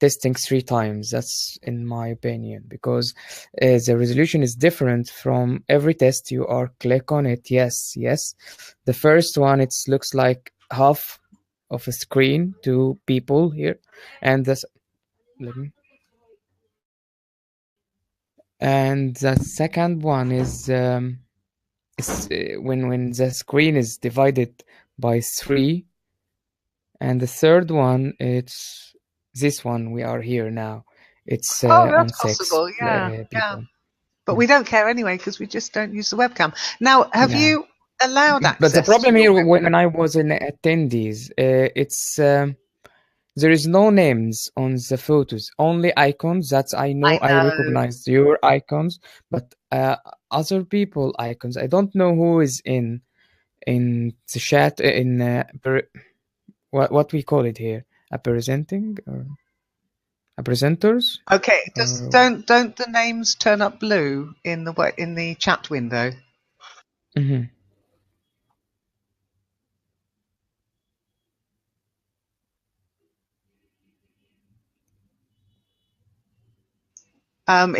testing 3 times. That's in my opinion, because the resolution is different from every test. You are click on it, yes. The first one, it looks like half of a screen to people here, and and the second one is when the screen is divided by 3, and the third one, it's this one we are here now. It's Oh, on that's 6 possible. Yeah. people. But we don't care anyway because we just don't use the webcam. Now, have Yeah. you allowed access? But the problem to here, your when I was in attendees, it's there is no names on the photos, only icons. That I know, I recognize your icons, but other people icons, I don't know who is in the chat, what we call it here, a presenting or a presenters. Okay, just don't the names turn up blue in the chat window? Mhm.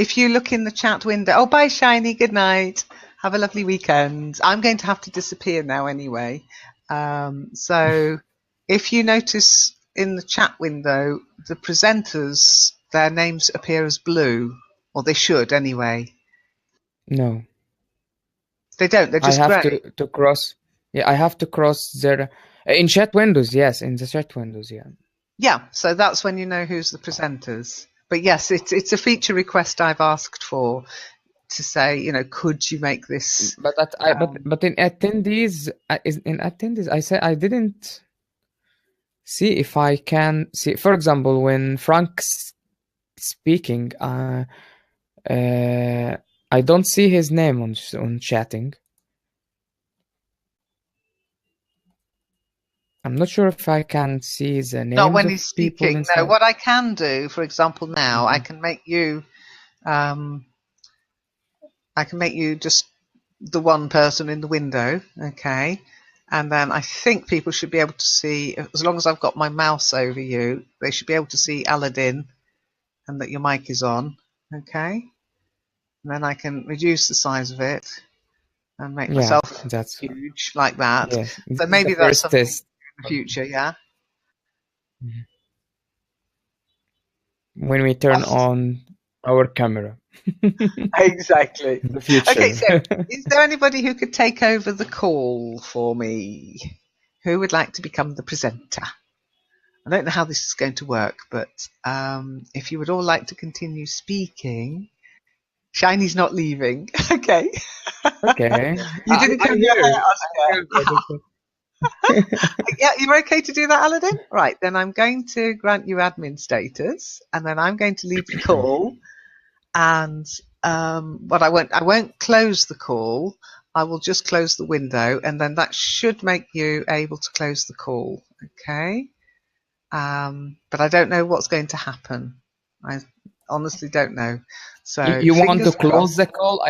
If you look in the chat window, oh, bye, Shiny. Good night. Have a lovely weekend. I'm going to have to disappear now anyway. So if you notice in the chat window, the presenters, their names appear as blue, or they should anyway. No, They don't. They're just I have grey. to cross. Yeah, I have to cross their in chat windows. Yes, in the chat windows. Yeah. Yeah, so that's when you know who's the presenters. But yes, it's a feature request I've asked for to say, could you make this? But but in attendees, I said I didn't see if I can see. For example, when Frank's speaking, I don't see his name on chatting. I'm not sure if I can see the names Not when of he's people speaking. inside. No, what I can do, for example, now I can make you, just the one person in the window, okay? And then I think people should be able to see, as long as I've got my mouse over you, they should be able to see Aladdin and that your mic is on, okay? And then I can reduce the size of it and make myself that's huge like that. yes. So maybe that's something test in the future, yeah? when we turn on our camera. Exactly. The future. Okay, so is there anybody who could take over the call for me? Who would like to become the presenter? I don't know how this is going to work, but if you would all like to continue speaking, Shiny's not leaving. Okay. Okay. You didn't comb your hair, Oscar. Yeah, you're okay to do that, Aladdin? Right, then I'm going to grant you admin status, and then I'm going to leave the call. And but I won't close the call. I will just close the window, and then that should make you able to close the call. Okay. But I don't know what's going to happen. I honestly don't know. So you want to fingers close crossed. the call?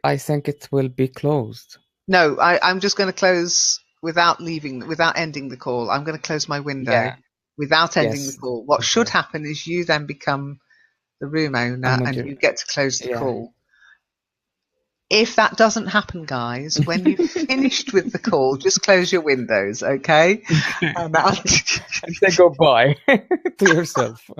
I think it will be closed. No, I'm just going to close without ending the call. I'm going to close my window without ending the call. What should happen is you then become the room owner and you get to close the call. If that doesn't happen, guys, when you've finished with the call, just close your windows, okay? And say goodbye to yourself.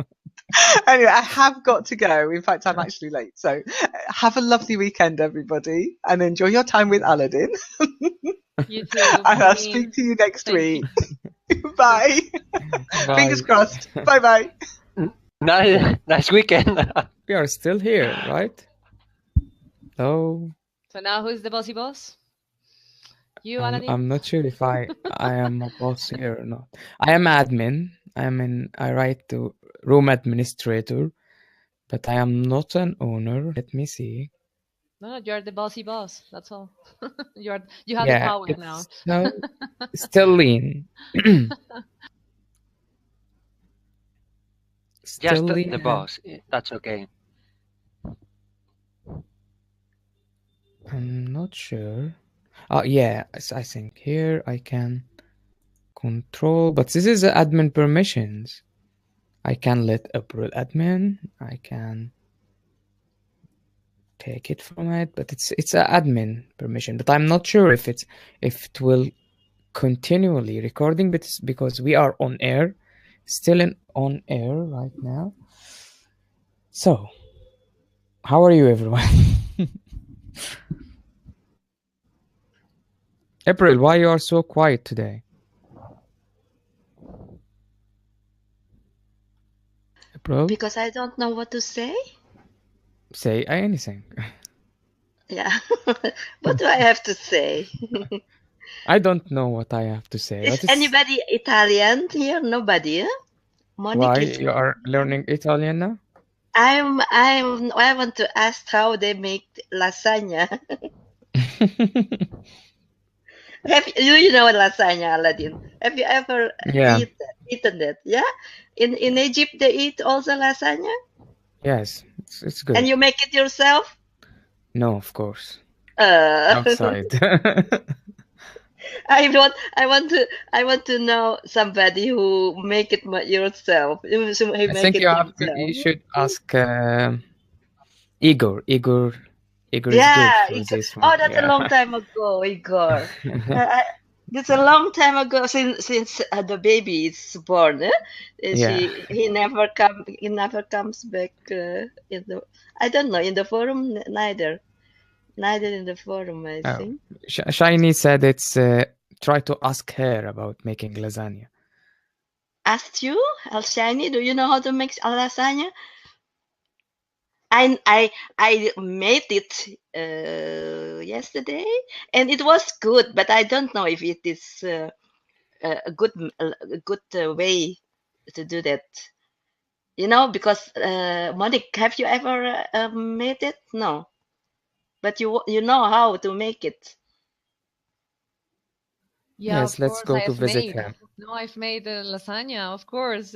Anyway, I have got to go. In fact, I'm actually late. So have a lovely weekend, everybody, and enjoy your time with Aladdin. You too. And I'll speak to you next week. Bye. Fingers crossed. Bye-bye. Nice weekend. We are still here, right? Hello. So now who's the bossy boss? You, Aladdin? I'm not sure if I am a boss here or not. I am admin. I write to room administrator, but I am not an owner. Let me see. No, you're the bossy boss. That's all. You have the power now. No, still Lynne. Just the boss. That's okay. I'm not sure. Oh yeah, I think here I can control, but this is the admin permissions. I can let April admin. I can take it from it, but it's a admin permission. But I'm not sure if it will continually recording, but it's because we are on air, still on air right now. So, how are you, everyone? April, why you are so quiet today? April, Because I don't know what to say. say anything. Yeah. What do I have to say? I don't know what I have to say. Is But it's anybody Italian here? Nobody, huh? Monique why is you are learning Italian now? I want to ask how they make lasagna. Do you know lasagna, Aladdin? Have you ever Yeah. eaten it? Yeah? In Egypt they eat also lasagna? Yes, it's good. And you make it yourself? No, of course. Uh, Outside. I want to know somebody who make it yourself. Who I make think it you himself. should ask Igor. Igor is good Yeah, for Igor. this Oh, one. that's a Yeah. long time ago, Igor. That's a long time ago since the baby is born. Yeah. He never comes back in the I don't know in the forum neither in the forum I Oh. think. Shiny said it's try to ask her about making lasagna. Asked you, Alshani, do you know how to make a lasagna? I made it yesterday and it was good, but I don't know if it is a good way to do that. You know, because Monique, have you ever made it? No, but you know how to make it. Yeah, Yes, of let's course, go I to have visit made. her. No, I've made lasagna, of course,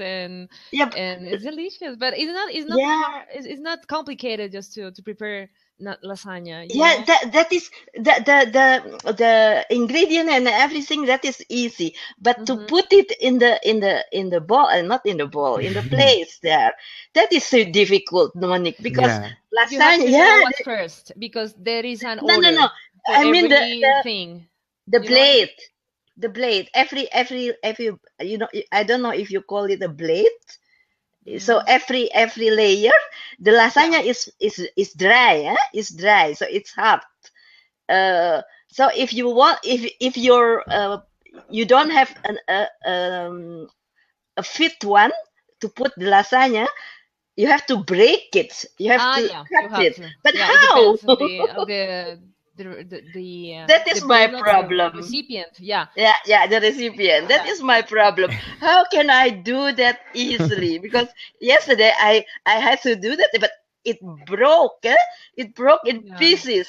Yeah, and it's delicious. But it's not yeah, hard. It's not complicated just to prepare not lasagna. You yeah. know. That is the ingredient and everything. That is easy, but to Hmm. put it in the bowl and not in the bowl in the place there, that is so difficult, Monique. Because Yeah. You have lasagna, to know yeah, what's first because there is an no. order for I mean everything. the You know what I mean? blade. The blade every you know I don't know if you call it a blade, so Mm, every layer the yeah. lasagna is dry, it's dry, so it's hard. So if you want if you're you don't have a fit one to put the lasagna, you have to break it, you have Ah, to yeah. You cut have it, to. but Yeah, it how? depends on That the is my person of the problem. recipient. Yeah. Yeah, the recipient. That Yeah. is my problem. How can I do that easily? Because yesterday I had to do that, but it broke. It broke in Yeah. pieces.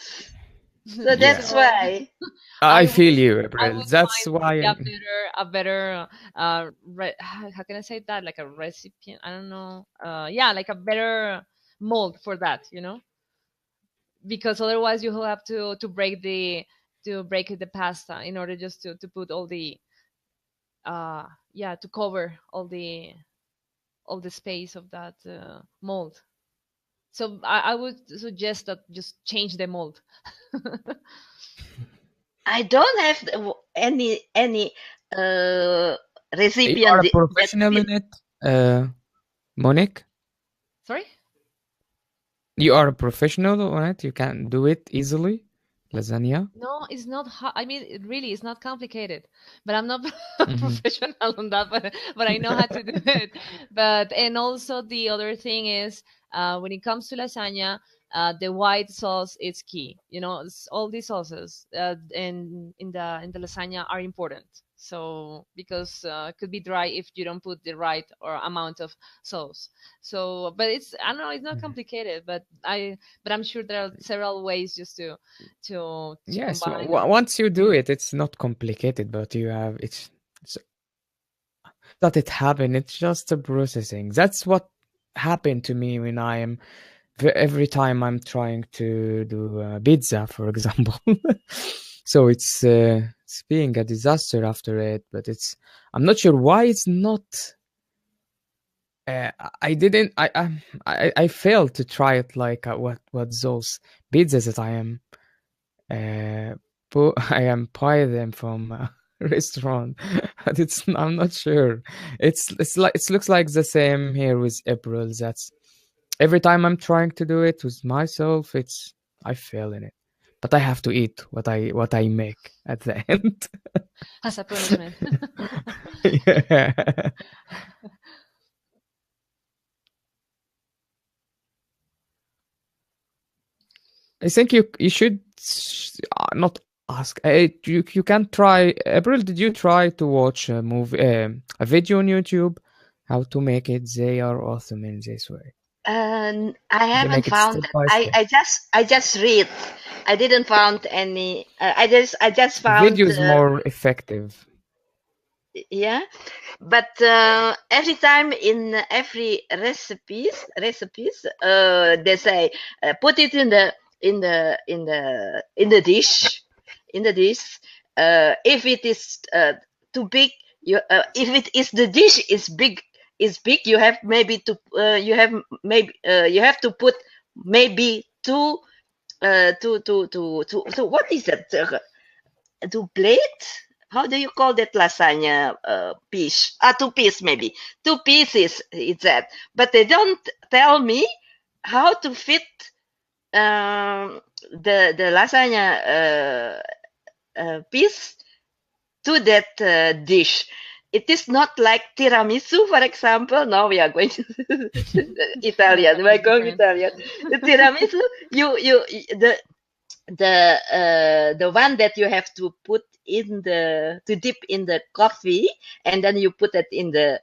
So Yeah. that's So why. I I feel would you, I April. would That's find why maybe a better how can I say that, like a recipient, I don't know, yeah, like a better mold for that, because otherwise you will have to break the pasta in order just to put all the yeah, to cover all the space of that mold. So I would suggest that just change the mold. I don't have any you are recipient a that professional fit. in it, Monique. Sorry. You are a professional on it. You can do it easily. Lasagna. No, it's not hard. I mean, it really is not complicated. But I'm not Hmm. professional on that, but I know how to do it. But and also the other thing is, when it comes to lasagna, the white sauce is key. All these sauces in the lasagna are important. So because it could be dry if you don't put the right or amount of sauce. So, but I don't know, it's not complicated. But I'm sure there are several ways just to Yes. combine. Once you do it, it's not complicated, but it's that it happened. It's just a processing. That's what happened to me when I am every time I'm trying to do pizza, for example. So it's being a disaster after it, but I'm not sure why it's not I didn't. I failed to try it. Like what those pizzas that I am I am buy them from a restaurant, but I'm not sure. It's like it looks like the same here with April. That's every time I'm trying to do it with myself, I fail in it. But I have to eat what I make at the end. As a punishment. Yeah. I think you should not ask. You can try. April, did you try to watch a movie, a video on YouTube, how to make it? They are awesome in this way. I They haven't make it found step that. by step. I just read. I didn't found any. I just The found video is more effective. yeah, but every time in every recipes they say put it in the dish if it is too big, if it is the dish is big, you have maybe to you have to put maybe two what is that, two plate, how do you call that lasagna piece? Two piece maybe. Two pieces it's that. But they don't tell me how to fit the lasagna piece to that dish. It is not like tiramisu, for example. Now we are going to Italian. We are going Italian. The tiramisu, the one that you have to put to dip in the coffee, and then you put it in the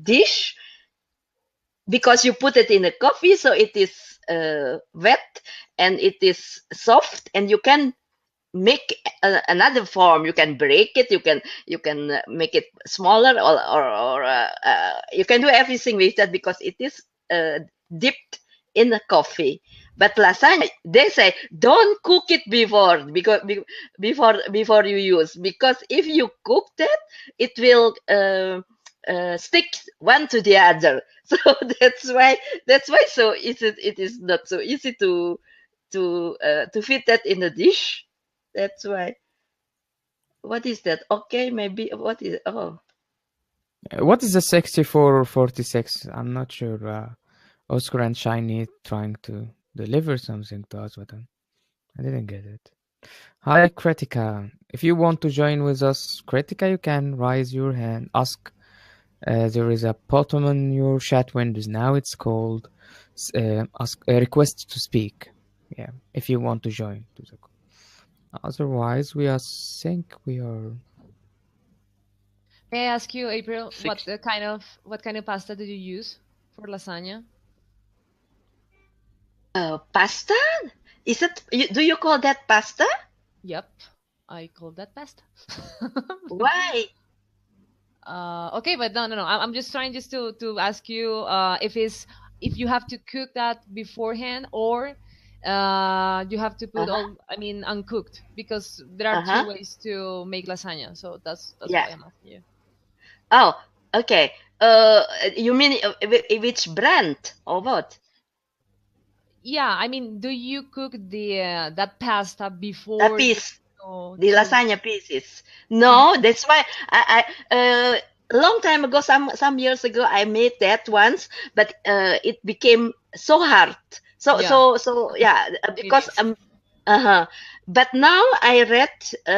dish, because you put it in the coffee, so it is wet and it is soft, and you can make another form. You can break it, you can make it smaller, or you can do everything with that, because it is dipped in the coffee. But lasagna, they say don't cook it before you use, because if you cook that, it will stick one to the other. So that's why so it is not so easy to fit that in a dish. That's why. What is that? Okay, maybe what is What is the 6446? I'm not sure. Oscar and Shiny trying to deliver something to us, but I didn't get it. Hi, Kritika. If you want to join with us, Kritika, you can raise your hand. Ask. There is a button on your chat windows now. It's called ask request to speak. Yeah, if you want to join. Otherwise, think we are. May I ask you, April, Six. what kind of pasta do you use for lasagna? pasta? Is it? Do you call that pasta? Yep, I call that pasta. Why? Okay, but no. I'm just trying to ask you if you have to cook that beforehand, or you have to put uncooked, because there are two ways to make lasagna. So that's Yeah. why I'm asking you. Oh, okay. You mean which brand or what? Yeah, I mean, do you cook the that pasta before The piece, the lasagna pieces? No, that's why I long time ago, some years ago, I made that once, but it became so hard. So yeah, because But now I read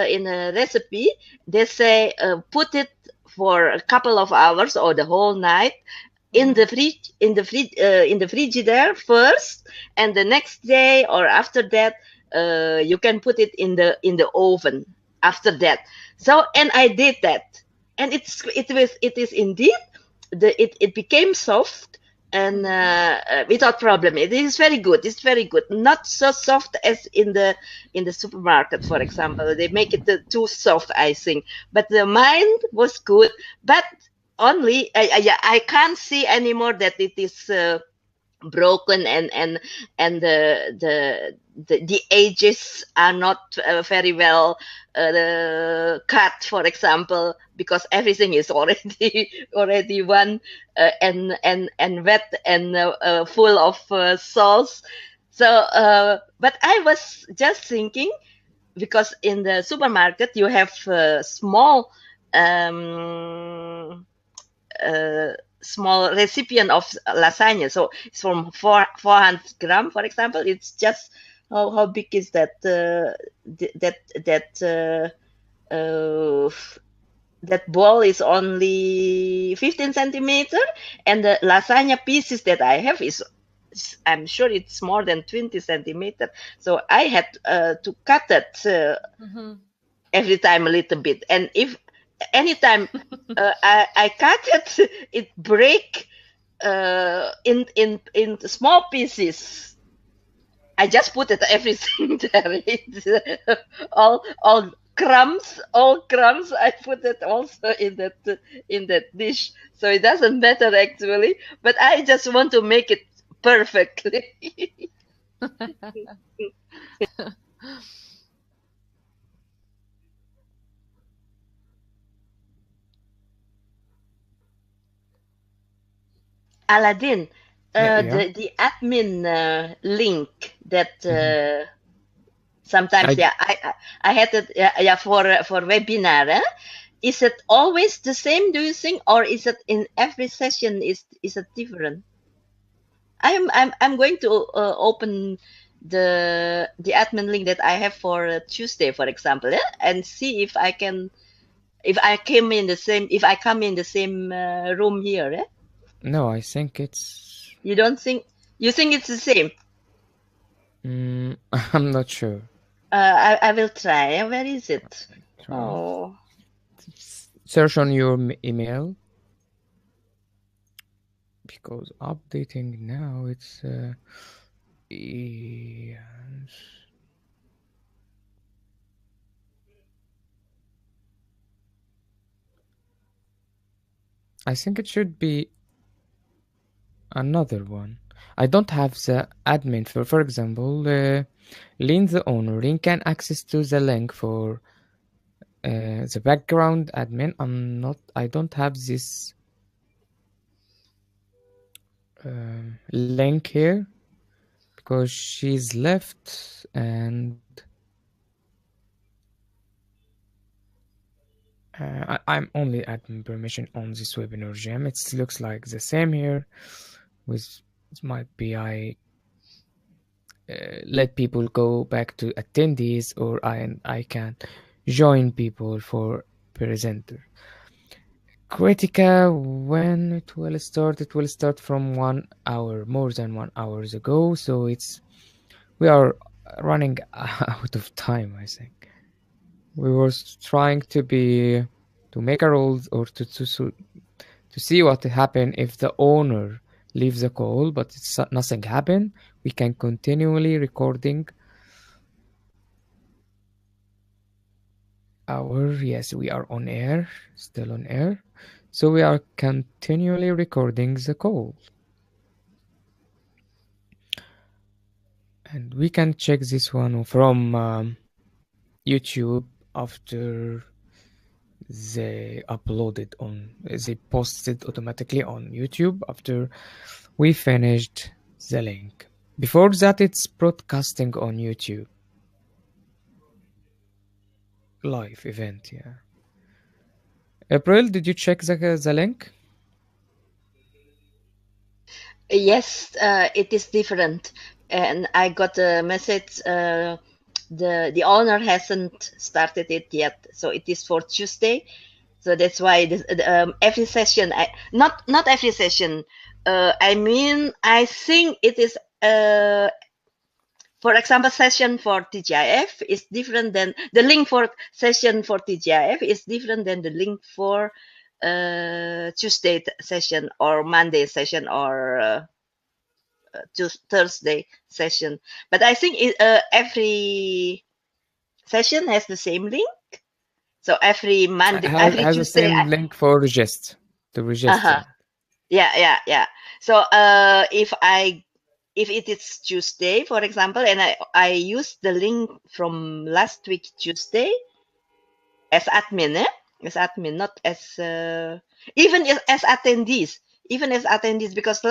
in a recipe, they say put it for a couple of hours or the whole night in the fridge, in the frigidaire first, and the next day or after that you can put it in the oven after that. So, and I did that, and it is indeed it became soft, and without problem. It is very good. It's very good. Not so soft as in the supermarket, for example. They make it too soft, I think. But the mine was good. But only I can't see anymore that it is broken, and the edges are not very well cut, for example, because everything is already already one and wet and full of sauce. So but I was just thinking, because in the supermarket you have small um, small recipient of lasagna. So it's from 400 gram, for example. It's just how big is that? Uh, that ball is only 15 centimeter, and the lasagna pieces that I have is, I'm sure it's more than 20 centimeter. So I had to cut it Mhm. every time a little bit, and if anytime I cut it, it break in small pieces. I just put it everything there. It's, all crumbs. I put it also in that dish, so it doesn't matter actually. But I just want to make it perfectly. Aladdin, Yeah. the admin link that Mhm. sometimes, I yeah, I had it, yeah, for webinar. Is it always the same, do you think, or is it in every session is it different? I'm going to open the admin link that I have for Tuesday, for example, yeah, and see if I come in the same room here. Yeah? no, I think it's. You don't think you think it's the same? I'm not sure. I will try. Where is it? Try Oh, search on your email, because updating now it's yes. I think it should be another one. I don't have the admin for example, Lynne the owner. Lynne can access to the link for the background admin. I don't have this link here because she's left, and I'm only admin permission on this webinar jam. It looks like the same here. With it might be I let people go back to attendees, or I can join people for presenter. Critica, when it will start? It will start from 1 hour, more than 1 hours ago. So we are running out of time. I think we were trying to make a rules, or to see what happen if the owner leaves the call, but nothing happened. We can continually recording yes, we are on air, still on air. So we are continually recording the call. And we can check this one from YouTube after they posted automatically on YouTube after we finished the link. Before that, it's broadcasting on YouTube. Live event, yeah. April, did you check the link? yes, it is different, and I got a message. The owner hasn't started it yet, so it is for Tuesday. So that's why every session, not every session. I mean, I think it is. For example, session for TGIF is different than the link for session for TGIF is different than the link for Tuesday session or Monday session or Thursday session. But I think every session has the same link. So every Monday, every Has the Tuesday, same link to register. yeah. So if I if it is Tuesday, for example, and I use the link from last week Tuesday as admin, as admin, not as even as attendees, because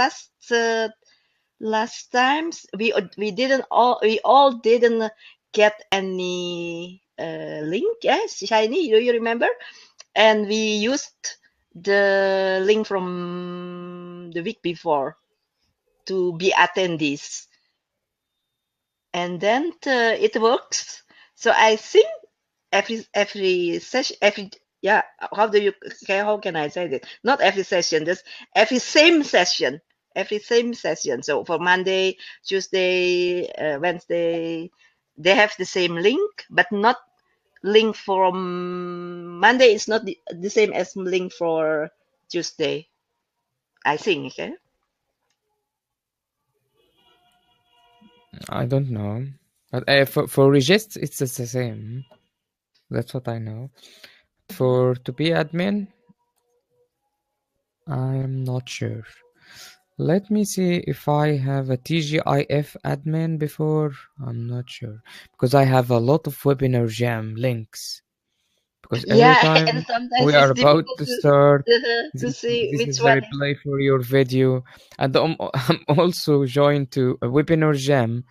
last times we all didn't get any link. Yes, Shiny, do you remember? And we used the link from the week before to be attendees, and then it works. So I think every session, yeah, how can I say this? Not every session, just every same session, so for Monday, Tuesday, Wednesday, they have the same link, but not link from Monday is not the same as link for Tuesday, I think. Okay. I don't know, but for Regist, it's the same. That's what I know. For to be admin, I'm not sure. Let me see if I have a TGIF admin before. I'm not sure because I have a lot of webinar jam links. Because every Yeah, time and sometimes we it's are about difficult to start, to see this which is the one is. replay for your video, and I'm also joined to a webinar jam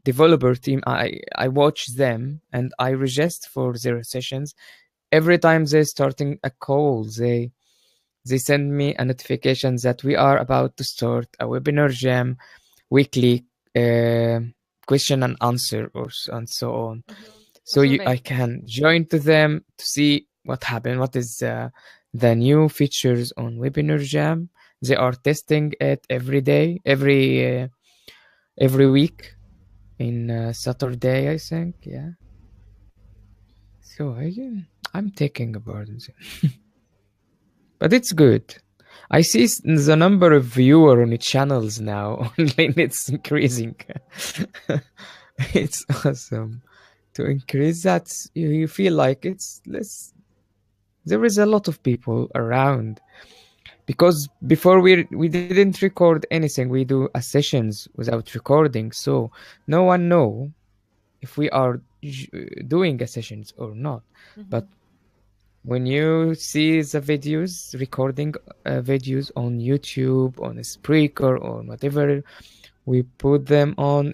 developer team. I watch them and I register for their sessions. Every time they're starting a call, they send me a notification that we are about to start a webinar jam weekly question and answer and so on. So I can join to them to see what happened, what is the new features on webinar jam. They are testing it every day, every week in Saturday, I think. Yeah. So I'm taking a part in it. But it's good. I see the number of viewer on the channels now online. It's increasing. It's awesome. To increase that, you feel like it's less. There is a lot of people around because before we didn't record anything. We do a sessions without recording, so no one know if we are doing a sessions or not. But when you see the videos, recording videos on YouTube, on a Spreaker, or whatever, we put them on.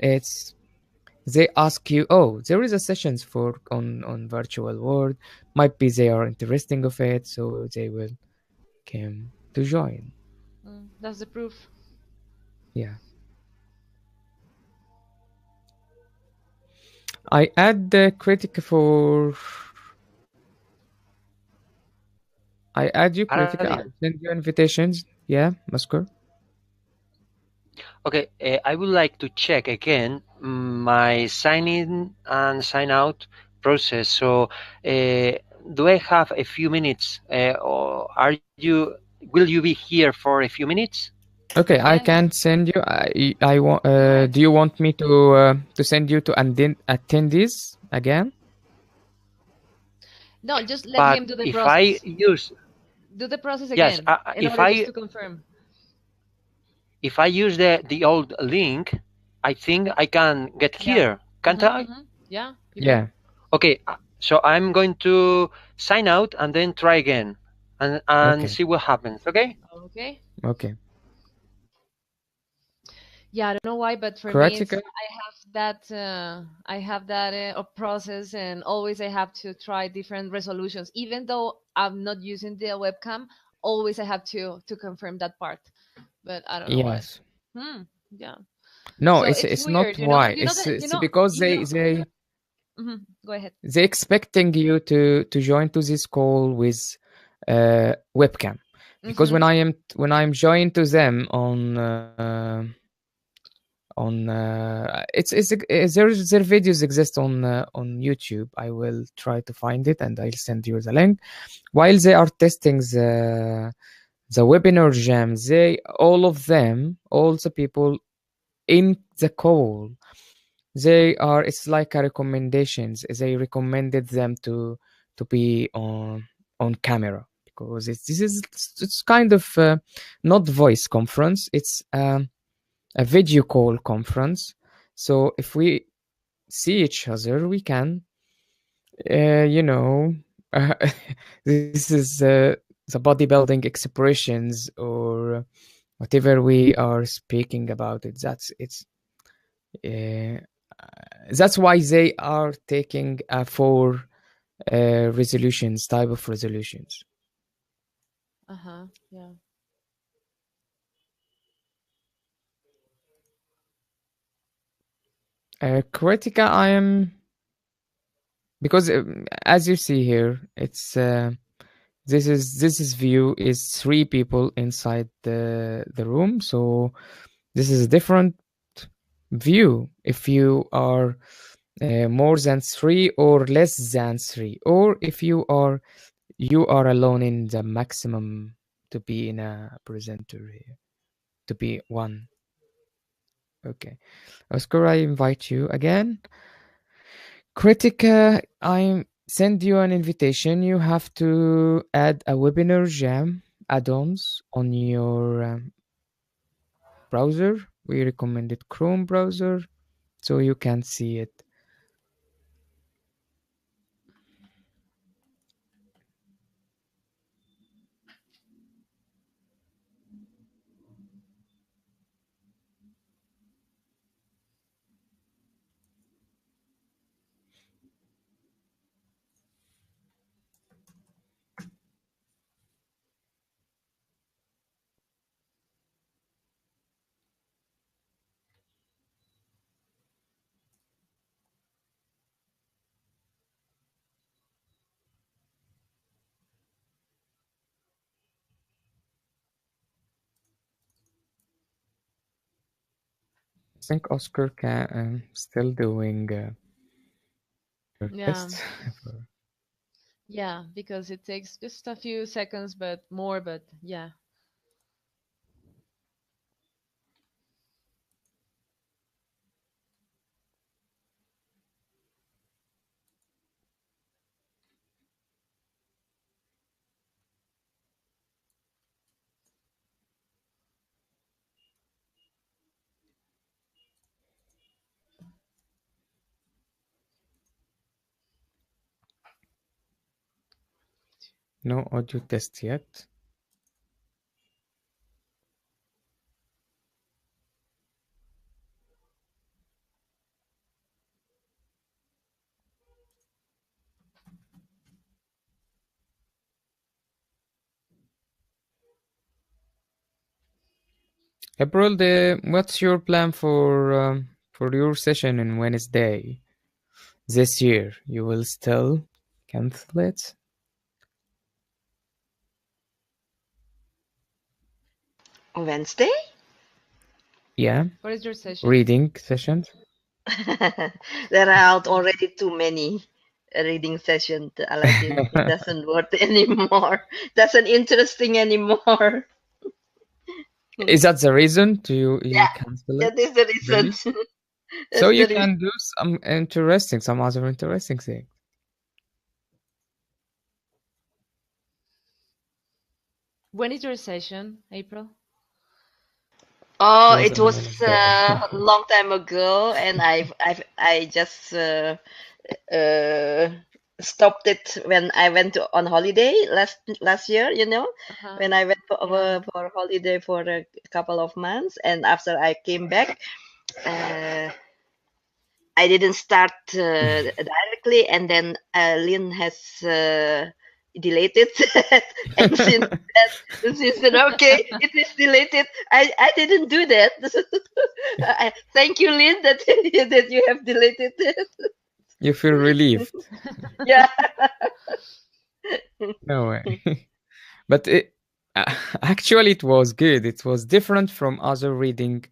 They ask you, oh, there is a sessions for on virtual world. Might be they are interesting of it, so they will come to join. That's the proof. Yeah. I add the critic for. I add you critic. I Adding. send you invitations. Yeah, Maskor. Okay, I would like to check again my sign in and sign out process. So, do I have a few minutes, or will you be here for a few minutes? Okay, I Yes. can send you. I want. Do you want me to send you to attendees again? No, just let But him do the if I process. use Do the process yes, again in order just to confirm. if I use the old link, I think I can get here, can't I? Yeah, you Yeah. can. Okay, so I'm going to sign out and then try again and Okay. see what happens. Okay. Okay. Okay. Yeah, I don't know why, but for me, Critica. I have that process, and always I have to try different resolutions. Even though I'm not using the webcam, always I have to confirm that part. But I don't know why. Yes. Yeah. No, So it's it's not weird, you know. why. You know that It's because Go ahead. they expecting you to join to this call with webcam. Because when I'm joined to them on their videos exist on YouTube. I will try to find it and I'll send you the link. While they are testing the webinar jam, all of them, all the people in the call, it's like a recommendations. They recommended them to be on camera because it's kind of not voice conference. It's a video call conference. So if we see each other, we can, you know, this is the bodybuilding expressions or whatever we are speaking about it. That's why they are taking four resolutions, type of resolutions. Yeah. Critica, I am, because as you see here, it's this is view is three people inside the room, so this is a different view if you are more than three or less than three, or if you are alone in the maximum to be in a presenter here, to be one. Okay, Oscar, I invite you again. Critica, I send you an invitation. You have to add a webinar jam add-ons on your browser. We recommended Chrome browser, so you can see it. I think Oscar can still doing her Yeah. test. Yeah, because it takes just a few seconds, but more, but yeah. No audio test yet. April, what's your plan for your session on Wednesday this year? You will still cancel it? Wednesday? Yeah. What is your session? Reading sessions? There are already too many reading sessions, Aladdin. It doesn't worth anymore. Doesn't interesting anymore. Is that the reason you Yeah, cancel that it? is the reason. Really? That's So you the reason. can do some other interesting thing. When is your session, April? Oh, Was it on was Wednesday. a long time ago, and I just stopped it when I went on holiday last year. When I went Yeah. for holiday for a couple of months, and after I came back, uh, I didn't start directly, and then Lynn has deleted it, and since then, she said, "Okay, it is deleted." I didn't do that. Thank you, Lynn, that that you have deleted it. You feel relieved. Yeah. No way. But actually it was good. It was different from other reading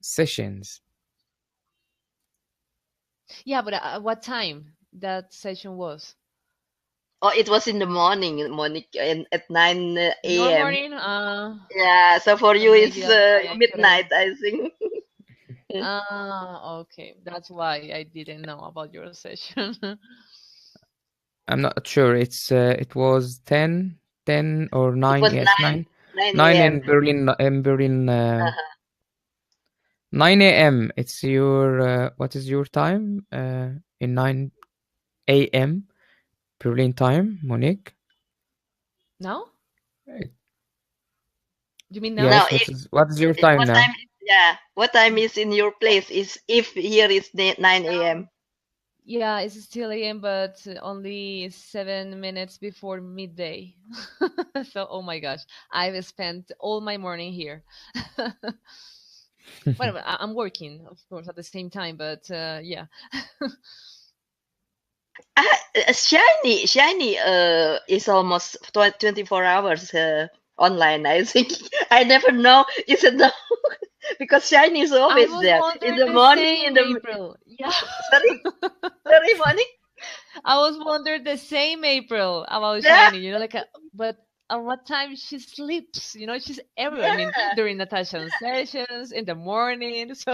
sessions. Yeah, but what time that session was? Oh, it was in the morning, and at 9 Your a.m. morning? Yeah, so for So you maybe it's that's why I midnight, couldn't. I think. Okay. That's why I didn't know about your session. I'm not sure. It was 10 or It 9. was Yes, 9 9 a.m. in Berlin. In Berlin. Uh-huh. 9 a.m. It's your what is your time? In 9 a.m. Berlin time, Monique. Now? You mean now? Yes. Now, What is your time what now? time? Yeah, what time is in your place? Is if here is 9 a.m. Yeah, it's still AM, but only 7 minutes before midday. So, oh my gosh, I've spent all my morning here. Well, I'm working, of course, at the same time, but yeah. Shiny is almost 24 hours online. I think I never know. Is it no? Because Shiny is I always was there in wondering the the morning. same, April. Yeah. Sorry, sorry, morning. I was wondering the same, April, about Yeah, Shiny. Like, but at what time she sleeps? She's everywhere. I mean, yeah. during Natasha's sessions, in the morning. So,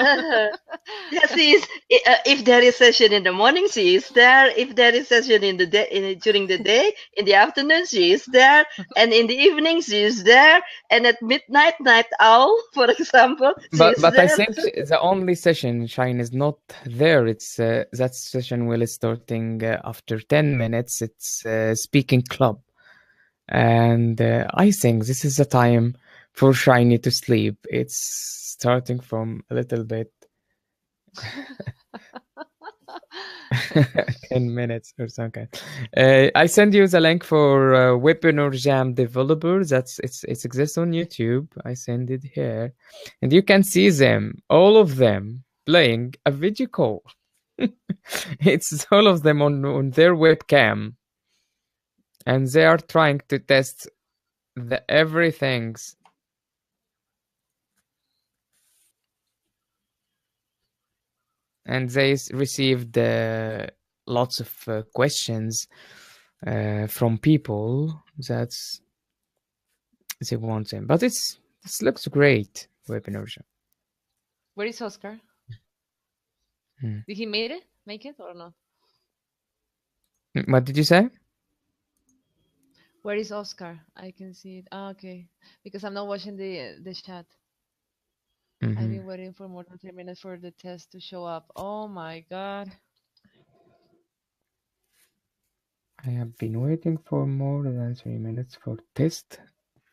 Yeah, she is. If there is session in the morning, she is there. If there is session in the day, during the day, in the afternoon, she is there, and in the evening, she is there. And at midnight, night owl, for example, she is But I there think too. the only session Shine is not there. It's that session will starting after 10 minutes. It's speaking club, and I think this is the time for Shiny to sleep. It's starting from a little bit 10 minutes or something. I send you the link for Webinar Jam Developer. It exists on YouTube. I send it here, and you can see them, all of them, playing a video call. It's all of them on their webcam, and they are trying to test the everything's. And they received lots of questions from people that they want them. But this looks great, webinar. where is Oscar? Hmm. Did he make it or not? What did you say? Where is Oscar? I can see it. Ah, okay. Because I'm not watching the chat. I've Mhm. been waiting for more than 3 minutes for the test to show up. Oh my god. I have been waiting for more than 3 minutes for test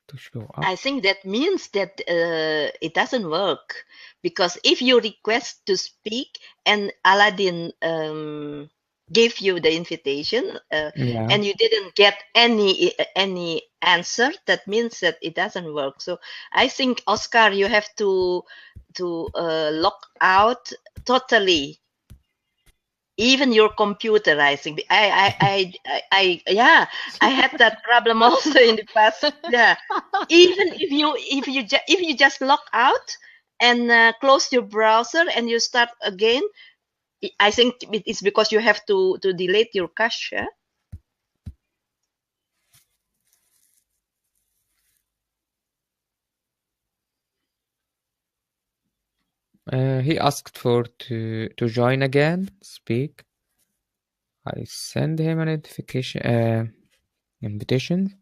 to show up. I think that means that it doesn't work because if you request to speak and Aladdin gave you the invitation Yeah. and you didn't get any answer, that means that it doesn't work. So I think Oscar, you have to log out totally. Even your computer, I think. Yeah, I had that problem also in the past. Yeah, even if you just log out and close your browser and you start again, I think it's because you have to delete your cache. Yeah? He asked for to join again, speak. I send him an invitation.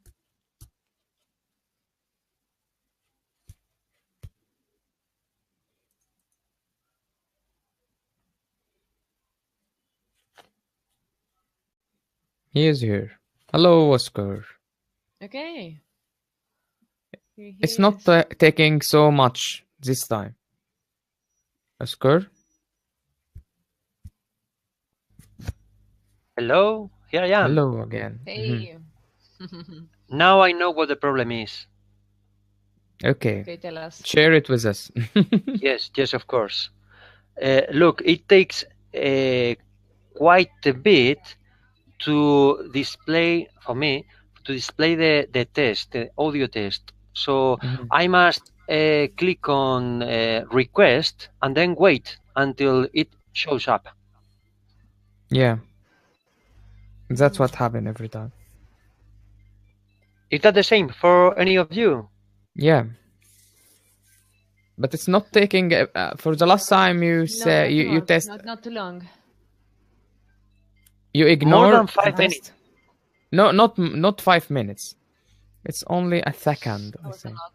He is here. Hello, Oscar. Okay. Here he It's not is. taking so much this time. Oscar? Hello, here I am. Hello again. Hey. Now I know what the problem is. Okay. Okay, tell us. Share it with us. Yes, of course. Look, it takes quite a bit to display, for me, to display the test, the audio test. So Mhm. I must click on request and then wait until it shows up. Yeah. That's what happened every time. Is that the same for any of you? Yeah. But it's not taking for the last time you No, say not too you long. test Not too long. you More ignore than the 5 minutes. test. No, not 5 minutes. It's only a second, I That was a think. lot.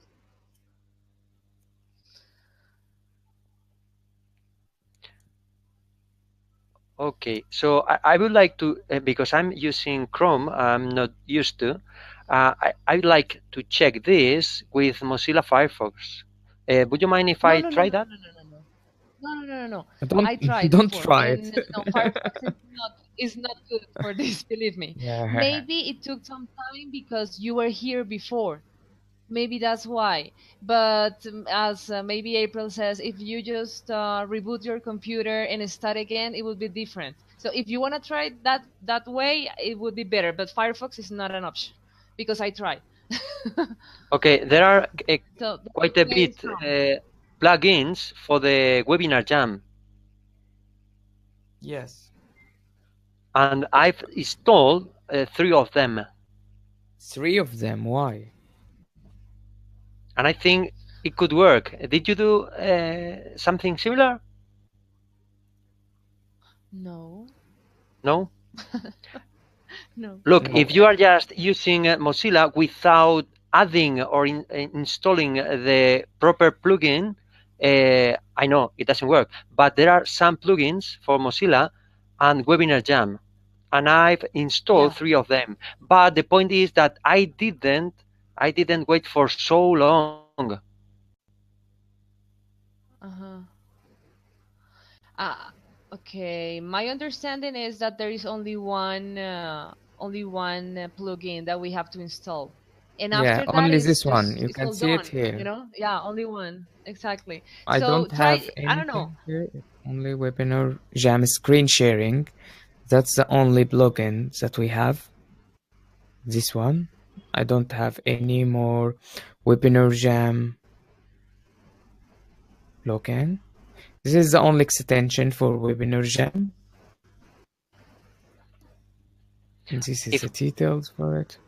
Okay, so I would like to, because I'm using Chrome, I'm not used to, I would like to check this with Mozilla Firefox. Would you mind if No, I no, no, try no, that? no, no, no, no. No, no, no, no, no. Don't I tried don't before, try and it. no, Firefox is not good for this. Believe me. Yeah. Maybe it took some time because you were here before. Maybe that's why. But as maybe April says, if you just reboot your computer and start again, it will be different. So if you want to try it that way, it would be better. But Firefox is not an option because I tried. Okay, there are So the quite best a way is bit Chrome. plugins for the Webinar Jam, Yes. and I've installed 3 of them, 3 of them. Why? and I think it could work. Did you do something similar? No, No? no. Look, No. if you are just using Mozilla without adding or installing the proper plugin, I know it doesn't work, but there are some plugins for Mozilla and Webinar Jam, and I've installed Yeah. 3 of them. But the point is that I didn't wait for so long. Uh-huh. Uh, okay. My understanding is that there is only one plugin that we have to install, and Yeah, after that only is this one. just You it's can all see it done. here. Yeah, only one exactly. I So don't have try. I don't know. anything here. It's only webinar jam screen sharing. That's the only plugin that we have. This one. I don't have any more webinar jam plugin. This is the only extension for webinar jam. And this is If the details for it.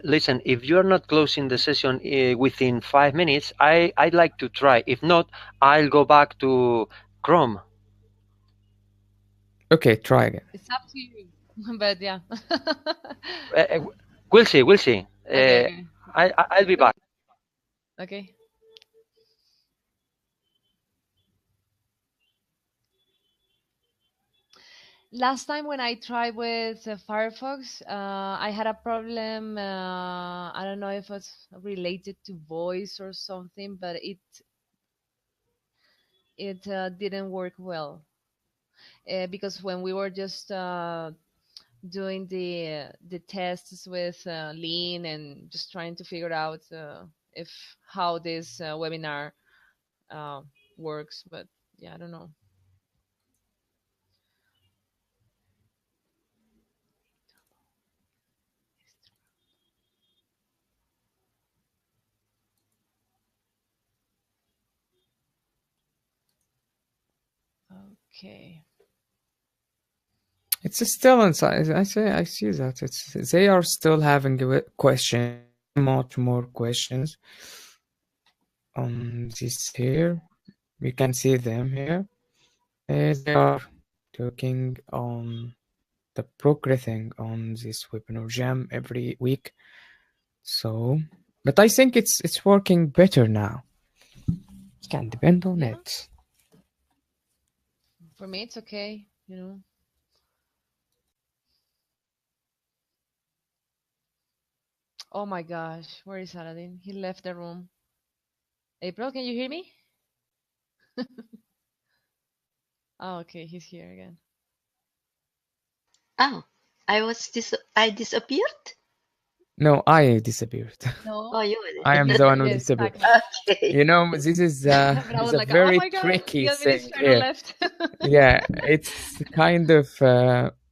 listen, if you are not closing the session within 5 minutes, I'd like to try. If not, I'll go back to Chrome. Okay, try again. It's up to you. But yeah. We'll see. We'll see. Okay. Okay. I'll be back. Okay. Last time when I tried with Firefox, I had a problem. I don't know if it's related to voice or something, but it didn't work well because when we were just doing the tests with Lynne and just trying to figure out if how this webinar uh, works, but yeah, I don't know. Okay. It's still inside. I see that they are still having a question, much more questions on this here. We can see them here. They are talking on the progressing on this webinar jam every week. So, but I think it's working better now. You can depend on Yeah, it. for me it's okay, you know. Oh my gosh, where is Aladdin? He left the room. April, can you hear me? Oh, okay, he's here again. Oh, I disappeared? No, I disappeared. No. Oh, you I am the one who Yes, disappeared. exactly. okay. You know, this is But I is was a like, oh very my god, tricky the thing administrator here. left. Yeah, it's kind of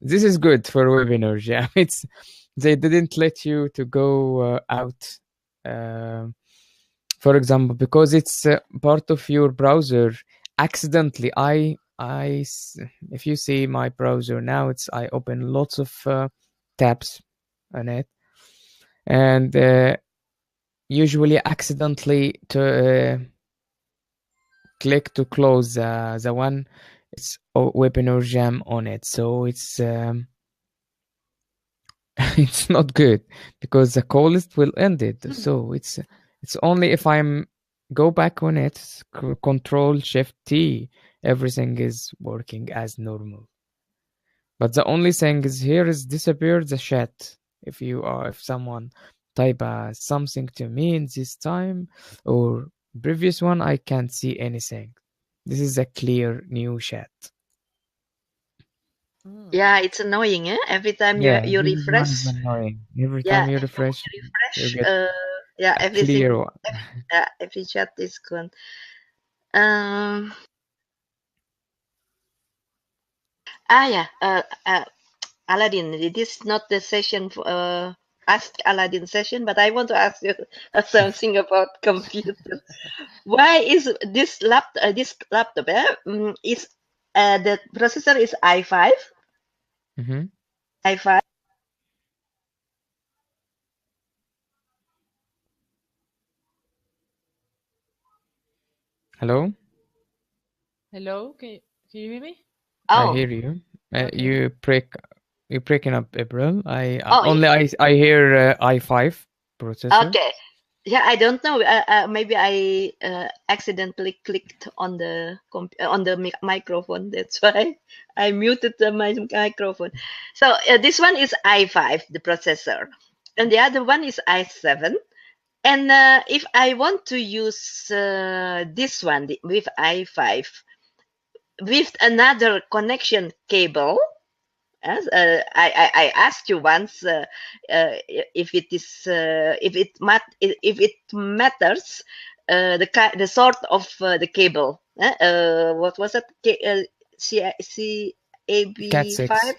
this is good for webinar jam. It's they didn't let you to go out, for example, because it's part of your browser. Accidentally, if you see my browser now, I open lots of tabs on it, and usually accidentally to click to close the one it's webinar jam on it, so it's it's not good because the call list will end it. So it's only if I'm go back on it, control shift T, everything is working as normal. But the only thing is here is disappear the chat. If someone type something to me in this time or previous one, I can't see anything. This is a clear new chat. Yeah, it's annoying, eh? Every time Yeah, you this is one is refresh, annoying. Every yeah, time you if you refresh, you refresh, get yeah, a everything, clear one. every chat is gone. Um, yeah, Aladdin, it is not the session for ask Aladdin session, but I want to ask you something about computer. Why is this laptop is the processor is i5, Mm-hmm. i5. Hello, Hello, can you hear me? I Oh, hear you. Okay. You're breaking up, April. I oh, only I hear i5 processor. okay. Yeah, I don't know. Maybe I accidentally clicked on the on the microphone. That's why I muted my microphone. So this one is i5, the processor, and the other one is i7. And if I want to use this one with i5 with another connection cable, as I asked you once if it is if it matters the sort of the cable. What was it? Cat CAB5? 6,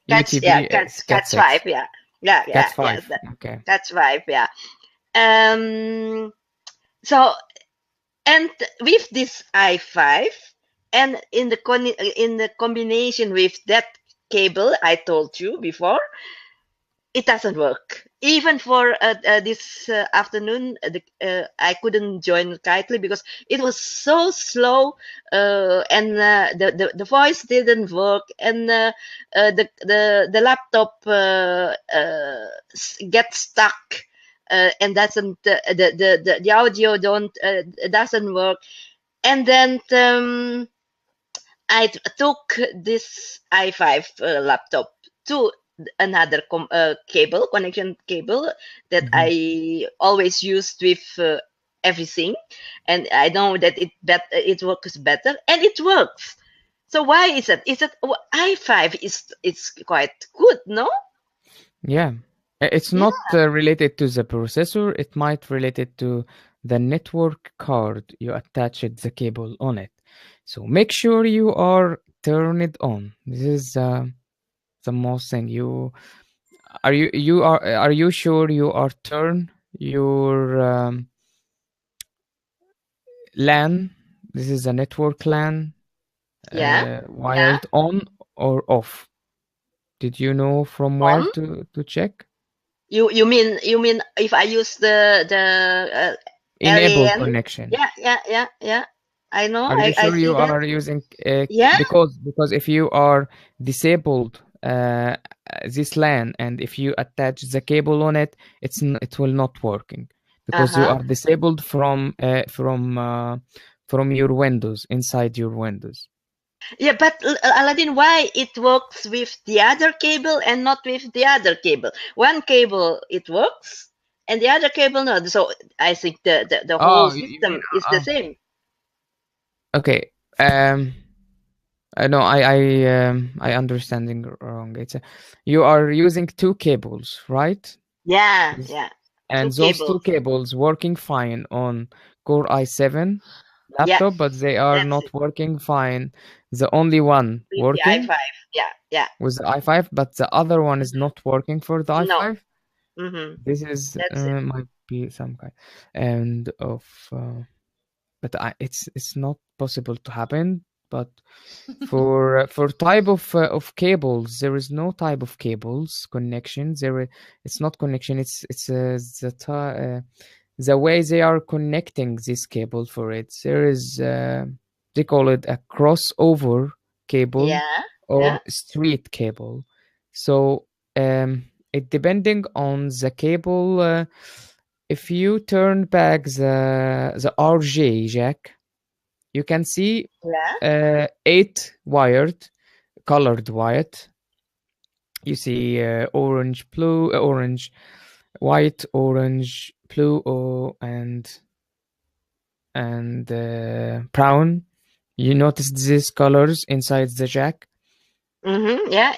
Catch, UTP yeah, is Cat catch 6, five, yeah, yeah, Cat yeah, yeah. 5. Okay. Catch five, yeah. Um. So and with this i5 and in the in the combination with that cable I told you before, it doesn't work. Even for this afternoon, I couldn't join Kitely because it was so slow, and the voice didn't work, and the laptop gets stuck, and doesn't the audio don't doesn't work. And then I took this i5 laptop to another cable connection cable that Mm-hmm. I always used with everything, and I know that it works better, and it works. So why is it? Is it i5 is it's quite good, no? Yeah. It's Yeah. not related to the processor. It might related to the network card you attached the cable on it. So make sure you are turn it on. This is the most thing. Are you sure you are turn your LAN? This is a network LAN Yeah. Yeah. wired on or off. Did you know from where On. to check? You mean if I use the Enable LAN? connection. Yeah, yeah, yeah, yeah. I know. Are you I sure see you that. are using Yeah. because if you are disabled this LAN and if you attach the cable on it, it will not working because you Uh-huh. are disabled from your Windows inside your Windows. Yeah, but Aladdin, why it works with the other cable and not with the other cable? One cable it works, and the other cable not. So I think the whole Oh, you mean system is the same. okay. No, I understanding wrong. It's you are using two cables, right? Yeah, Is- yeah. Two And those two cables. cables working fine on Core i7 Yes, laptop, but they are that's not it. working fine. The only one With the working i5. Yeah, yeah. was the i5, but the other one is Hmm. not working for the No. i5. Mm-hmm. This is That's it. might be some kind and of, but it's not possible to happen. But for type of cables, there is no type of cables connection. It's not connection. The way they are connecting this cable for it. There is they call it a crossover cable Yeah, yeah, or street cable. So it depending on the cable. If you turn back the RJ jack, you can see yeah. 8 wired, colored wired, You see orange, blue, orange, white, orange, blue, and brown. You notice these colors inside the jack? Yeah,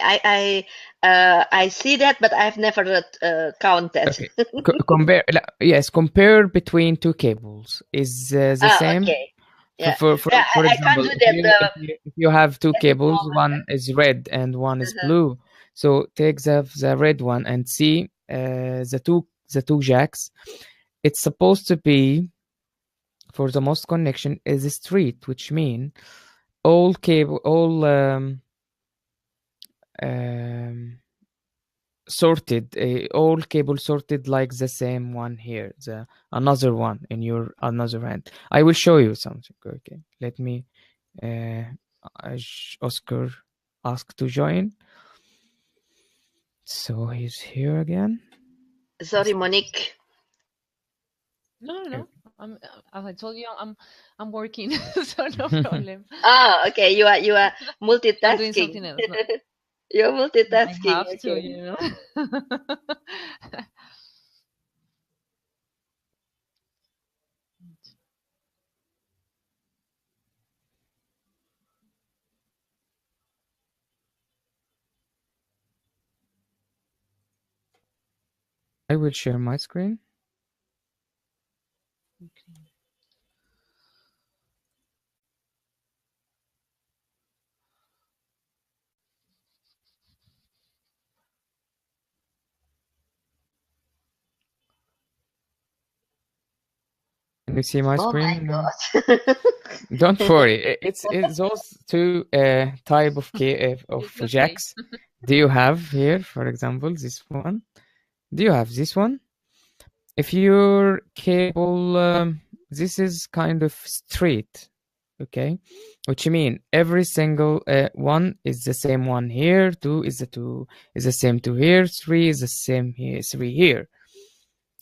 I see that, but I've never counted. Okay. Compare between two cables. Is the same? Okay. Yeah. For Yeah, I can't example, do that if you have two at this cables, moment. one is red and one is Uh-huh. blue. So take the red one and see the two jacks. It's supposed to be, for the most connection, is a street, which mean all sorted, all cable sorted like the same one here, the another one in your another hand. I will show you something. Okay, let me Oscar asked to join, so he's here again. Sorry, Monique. No. As I told you, I'm working, so no problem. Okay. You are multitasking. I'm doing something else. No, You're I multitasking. have to, Okay. you know. I will share my screen. Okay. Can you see my Oh my screen? God. Don't worry. It's those two type of It's okay. jacks. Do you have here, for example, this one? Do you have this one? If your cable, this is kind of straight, okay? Which mean every single one is the same one here, two is the same two here, three is the same here, three here.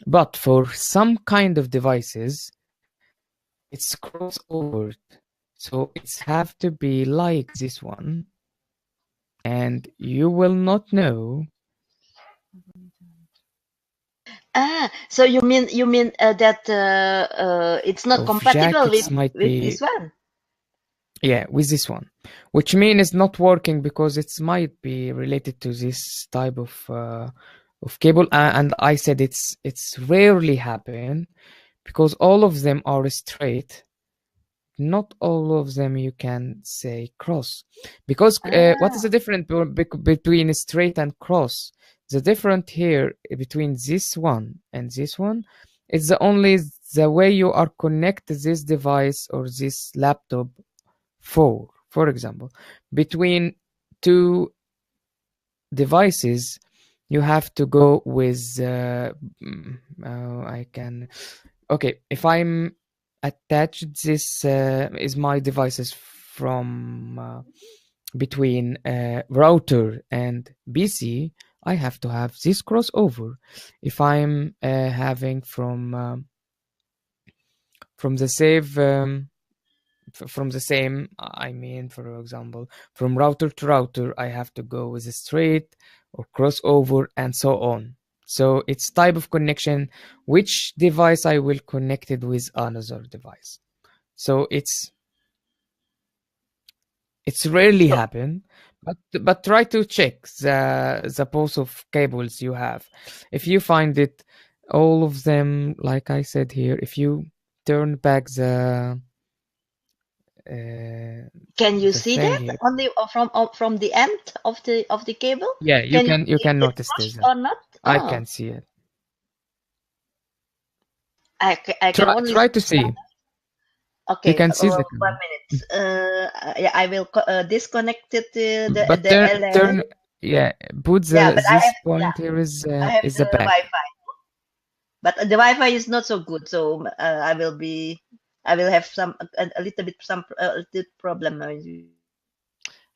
But for some kind of devices, it's crossover, so it's have to be like this one, and you will not know. So you mean that it's not Of compatible jackets might with be, this one? yeah, with this one, which mean it's not working because it might be related to this type of cable. And I said it's rarely happen because all of them are straight. Not all of them you can say cross, because what is the difference between straight and cross? The difference here between this one and this one is the way you are connected this device or this laptop. For example, between two devices, you have to go with I can, okay, if I'm attached, this is my devices from between router and PC, I have to have this crossover. If I'm having from the save from the same, I mean, for example, from router to router, I have to go with a straight or crossover and so on. So it's type of connection, which device I will connect it with another device. So it's rarely So, happen, but try to check the both of cables you have. If you find it, all of them, like I said here, if you turn back the can you the see thing that here, from the end of the cable? yeah, Can you you see if can it's notice this. crushed or not? I Oh, can see it. I can only Try to see. Okay, You can see the 1 cable. minute. Yeah, I will disconnect it, But the LN. yeah, put Yeah, but this point here I have is the the back. Wi-Fi, but the Wi-Fi is not so good, so I will have a little bit a little problem.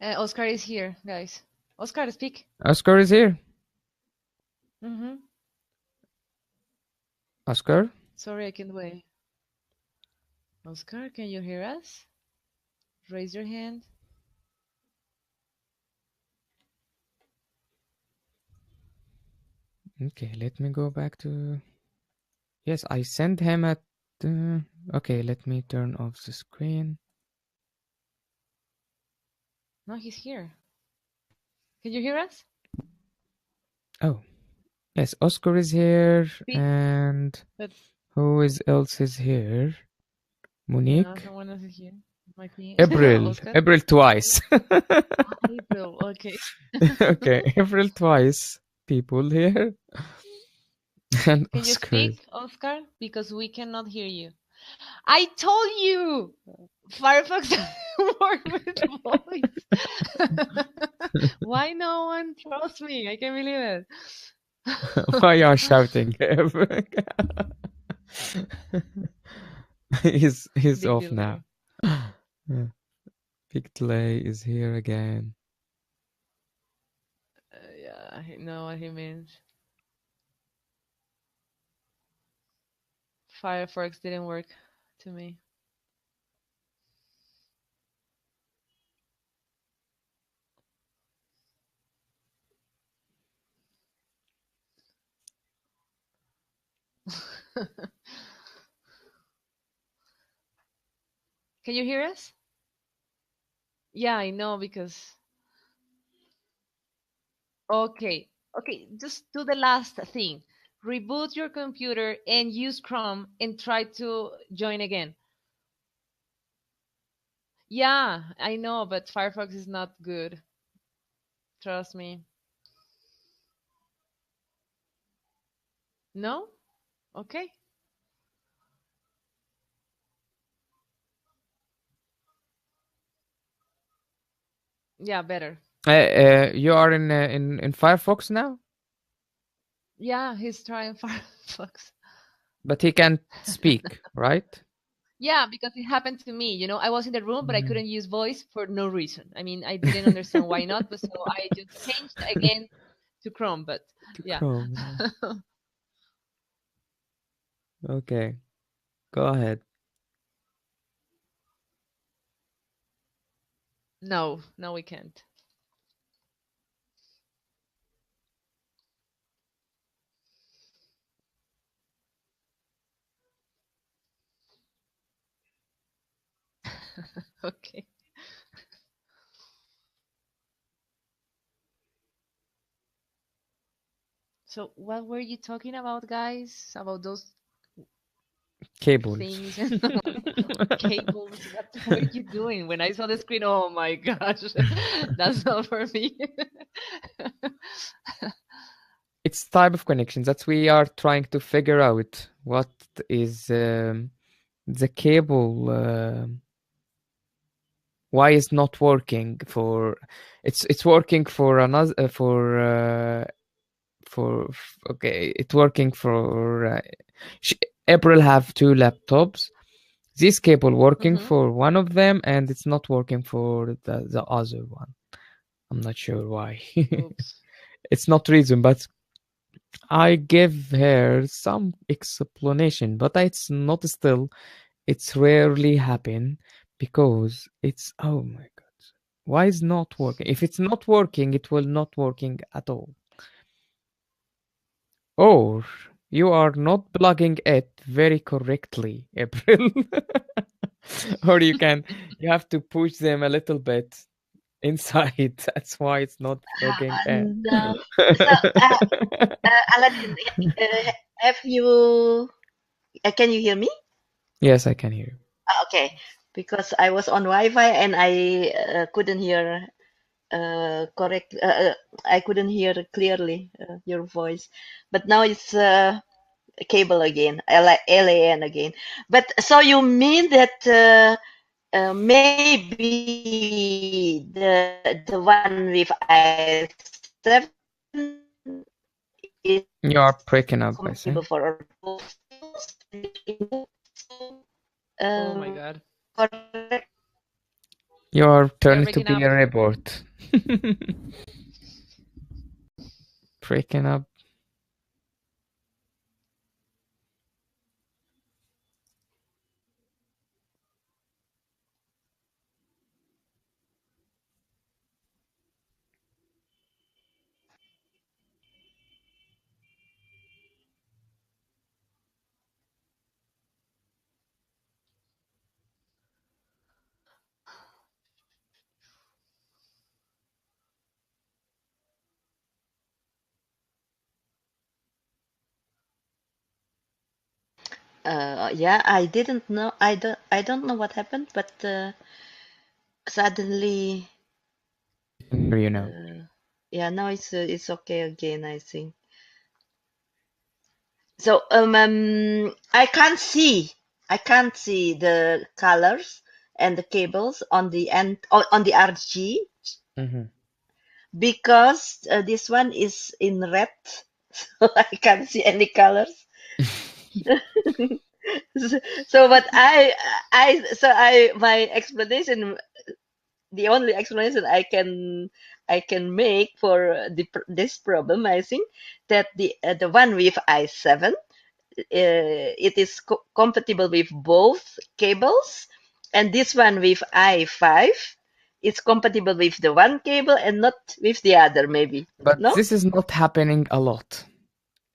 Oscar is here, guys. Oscar, speak. Oscar is here. Mm-hmm. Oscar? Sorry, I can't wait. Oscar, can you hear us? Raise your hand. Okay, let me go back to. Yes, I sent him at. Okay, let me turn off the screen. No, he's here. Can you hear us? Oh, yes, Oscar is here, Speak. and But who else is here? yeah, Monique, someone else is here. My team. April, Oscar. April twice. April. Okay. Okay, April twice. People here, and Can you Oscar. speak, Oscar? Because we cannot hear you. I told you, Firefox doesn't work with voice. Why no one trusts me? I can't believe it. Why are you shouting? He's Big off delay. now. Big delay is here again. Yeah, I know what he means. Firefox didn't work to me. Can you hear us? Yeah, I know because. Okay, okay, just do the last thing. Reboot your computer and use Chrome and try to join again. Yeah, I know, but Firefox is not good. Trust me. No? Okay. Yeah, better. You are in Firefox now, Yeah, he's trying Firefox. but he can't speak, right? Yeah, because it happened to me. You know, I was in the room, but I couldn't use voice for no reason. I mean, I didn't understand why not, but so I just changed again to Chrome. But yeah. Chrome. Okay, go ahead. No, no, we can't. Okay. So, what were you talking about, guys? About those Cables. things and cables? What were you doing when I saw the screen? Oh my gosh, that's not for me. It's type of connections that we are trying to figure out. What is the cable? Why is not working for? It's working for another okay. It's working for April have two laptops. This cable working for one of them, and it's not working for the other one. I'm not sure why. Oops. It's not reason, but I give her some explanation, but it's not still. It's rarely happen because it's oh my god. Why is not working? If it's not working, it will not working at all. Or you are not plugging it very correctly, April. Or you have to push them a little bit inside. That's why it's not plugging in. No. So, Aladdin, have you? Can you hear me? Yes, I can hear you. Okay, because I was on Wi-Fi and I couldn't hear correct. I couldn't hear clearly your voice, but now it's cable again, LAN again. But so you mean that maybe the one with I7 is You are breaking up, I compatible think. for both. Oh my Um, god. correct. You are turning to breaking be up. a robot. Breaking up. Yeah, I didn't know. I don't know what happened, but suddenly, You know. yeah, now it's okay again, I think. So I can't see. I can't see the colors and the cables on the end on the RG Mm-hmm. because this one is in red, so I can't see any colors. So, but my explanation, the only explanation I can make for this problem, I think that the one with i7, it is compatible with both cables, and this one with i5, it's compatible with the one cable and not with the other, maybe. But No? this is not happening a lot.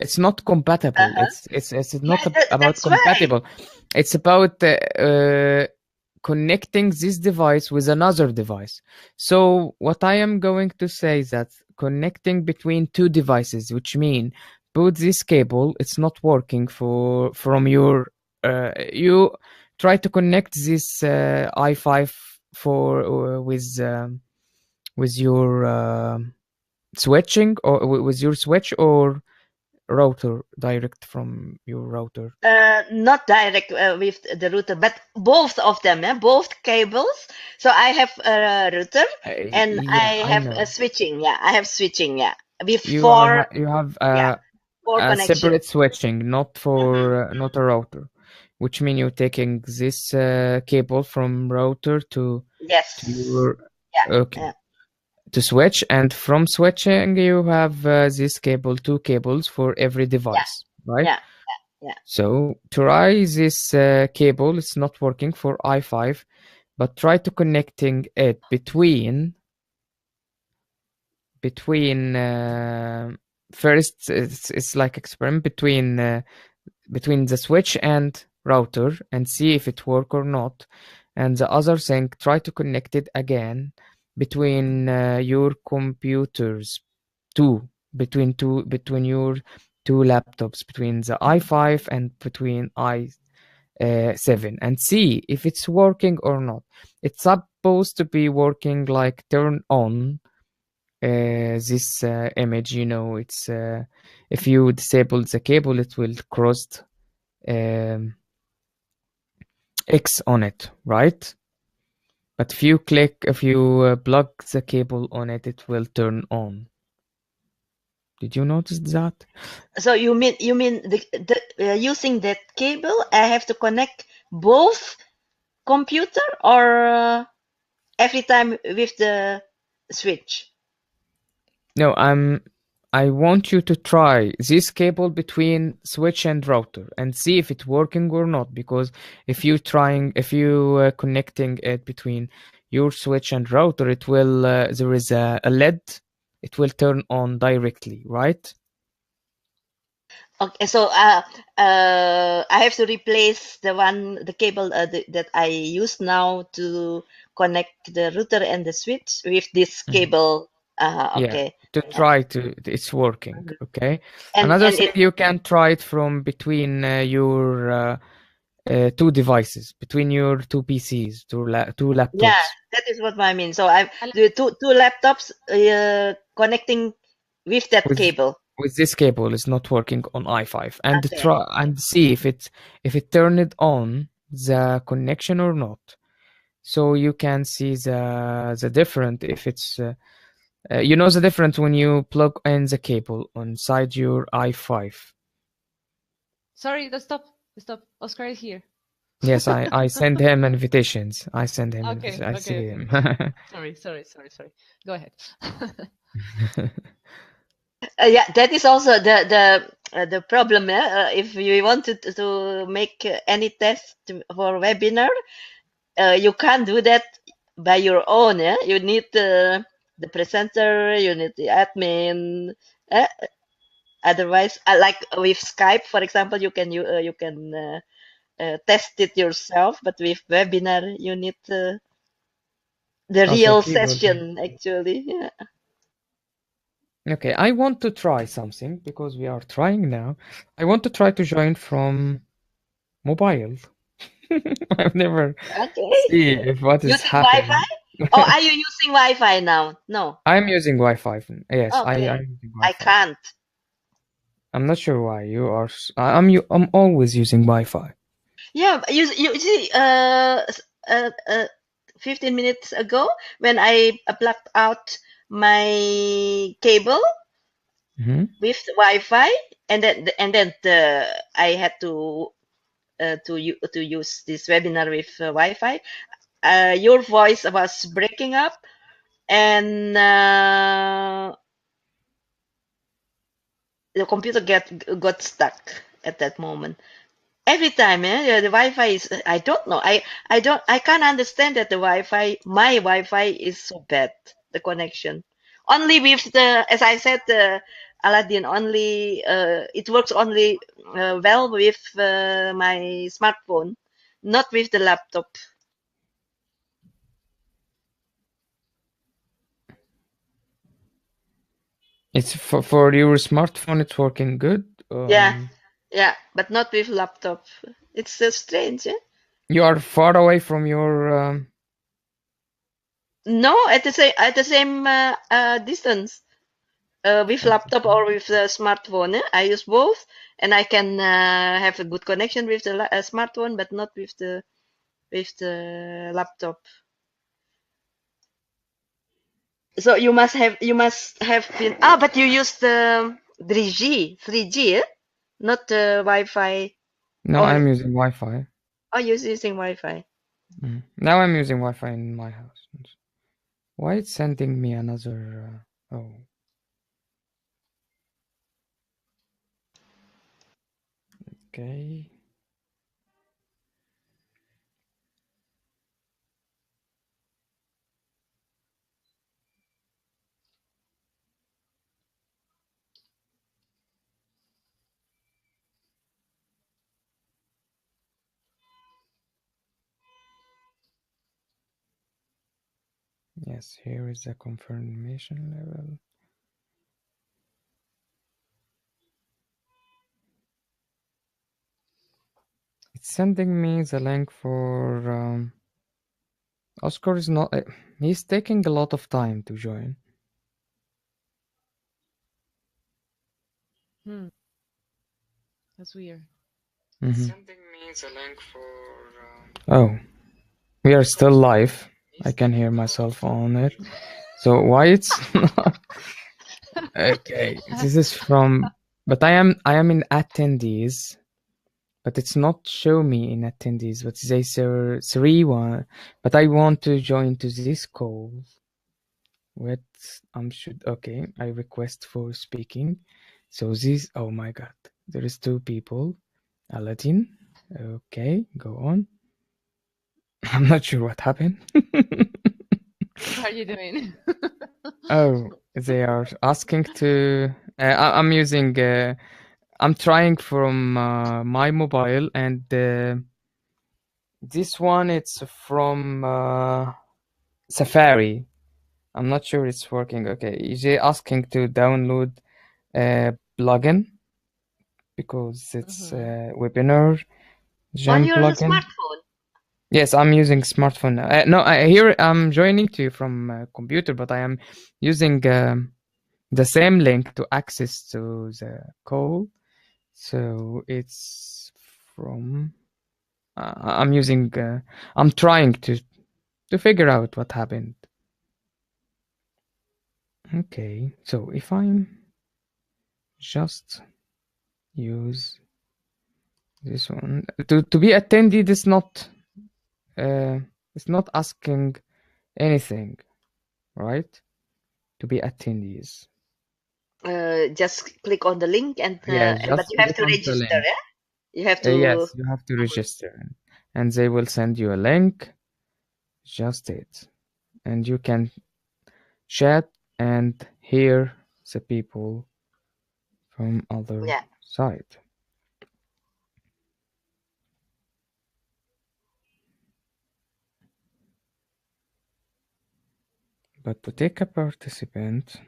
It's not compatible. Uh-huh. It's Yeah, not about that's why. compatible. It's about connecting this device with another device. So what I am going to say is that connecting between two devices, which mean both this cable, it's not working from your you try to connect this i5 with your switching or with your switch or router direct from your router. Not direct with the router, but both of them, both cables. So I have a router and Yeah, I I have know. a switching. Yeah, I have switching. Yeah, with You have yeah, four a connection. separate switching, not Mhm. for not a router, which mean you're taking this cable from router to Yes. your Yeah. okay Yeah. to switch, and from switching you have this cable, two cables for every device, right? Yeah. Yeah. So try this cable. It's not working for i5, but try to connecting it between first it's like experiment between the switch and router and see if it work or not, and the other thing, try to connect it again between your computers between your two laptops, between the i5 and between i7, and see if it's working or not. It's supposed to be working like turn on this image, it's if you disable the cable, it will cross um, X on it, right? But if you plug the cable on it, it will turn on. Did you notice that? So you mean the using that cable, I have to connect both computer or every time with the switch? No, I want you to try this cable between switch and router and see if it's working or not. Because if you connecting it between your switch and router, it will there is a LED. It will turn on directly, right? Okay, so I have to replace the cable that I use now to connect the router and the switch with this Mhm. cable. Yeah, Okay. to Yeah. try it's working. Mhm. Okay. And Another and thing, it you can try it from between your two devices, between your two PCs, two yeah, laptops. that is what I mean. So I I the two laptops connecting with that with cable. with this cable is not working on i5, and Okay. try and see if it turned on the connection or not, so you can see the difference. If it's the difference when you plug in the cable inside your i5. sorry, stop. Oscar is here. Yes, I send him invitations. Okay, I okay, see okay. him. Sorry. Go ahead. Yeah, that is also the problem. If you want to make any test for webinar, you can't do that by your own. Yeah, you need the presenter, you need the admin. Uh, Otherwise, like with Skype, for example, you can test it yourself, but with webinar, you need the Also real keyboard. session actually. Yeah. Okay, I want to try something because we are trying now. I want to try to join from mobile. I've never Okay. see if what is Using Wi-Fi? happening. Or are you using Wi-Fi now? No. I'm using Wi-Fi. Yes, Okay. I'm using I Wi-Fi. can't. I'm not sure why you are. I'm always using Wi-Fi. Yeah, but you see, 15 minutes ago when I plugged out my cable Hmm. with Wi-Fi, and then I had to use this webinar with Wi-Fi. Your voice was breaking up, and the computer got stuck at that moment. Every time, yeah, the Wi-Fi is. I don't know. I can't understand that the Wi-Fi, my Wi-Fi is so bad. The connection, only with the, as I said, Aladdin. Only it works only well with my smartphone, not with the laptop. It's for your smartphone. It's working good. Yeah, but not with laptop. It's so strange. Eh? You are far away from your. No, at the same distance. With laptop or with the smartphone. I use both, and I can have a good connection with the smartphone, but not with the laptop. So you must have been but you use the 3G, eh? Not the Wi-Fi. No, Or I'm using Wi-Fi. you're using Wi-Fi. Now I'm using Wi-Fi in my house. Why it's sending me another? Oh, okay. Yes, here is the confirmation level. It's sending me the link for Oscar is not. He's taking a lot of time to join. That's weird. Sending me the link for. Oh, we are still live. I can hear myself on it. So why it's not okay? This is from, but I am in attendees, but it's not show me in attendees. But they say 3-1. But I want to join to this call. What should okay? I request for speaking. So this, oh my god, there is 2 people. Aladdin. Okay, go on. I'm not sure what happened. What are you doing? Oh, they are asking to. I'm using. I'm trying from my mobile, and this one it's from Safari. I'm not sure it's working. Okay, they're asking to download a plugin because it's a webinar On gem your plugin. smartphone. Yes, I'm using smartphone. No, here I'm joining to you from computer, but I am using the same link to access to the call. So it's from. I'm using. I'm trying to figure out what happened. Okay, so if I'm just use this one to be attended, it's not asking anything, right? To be attendees. Just click on the link and Yes, but just you have click to on the register. link. Yeah, you have Yes, to. you have to register, and they will send you a link. Just it, and you can chat and hear the people from other Yeah. side. But to take a participant,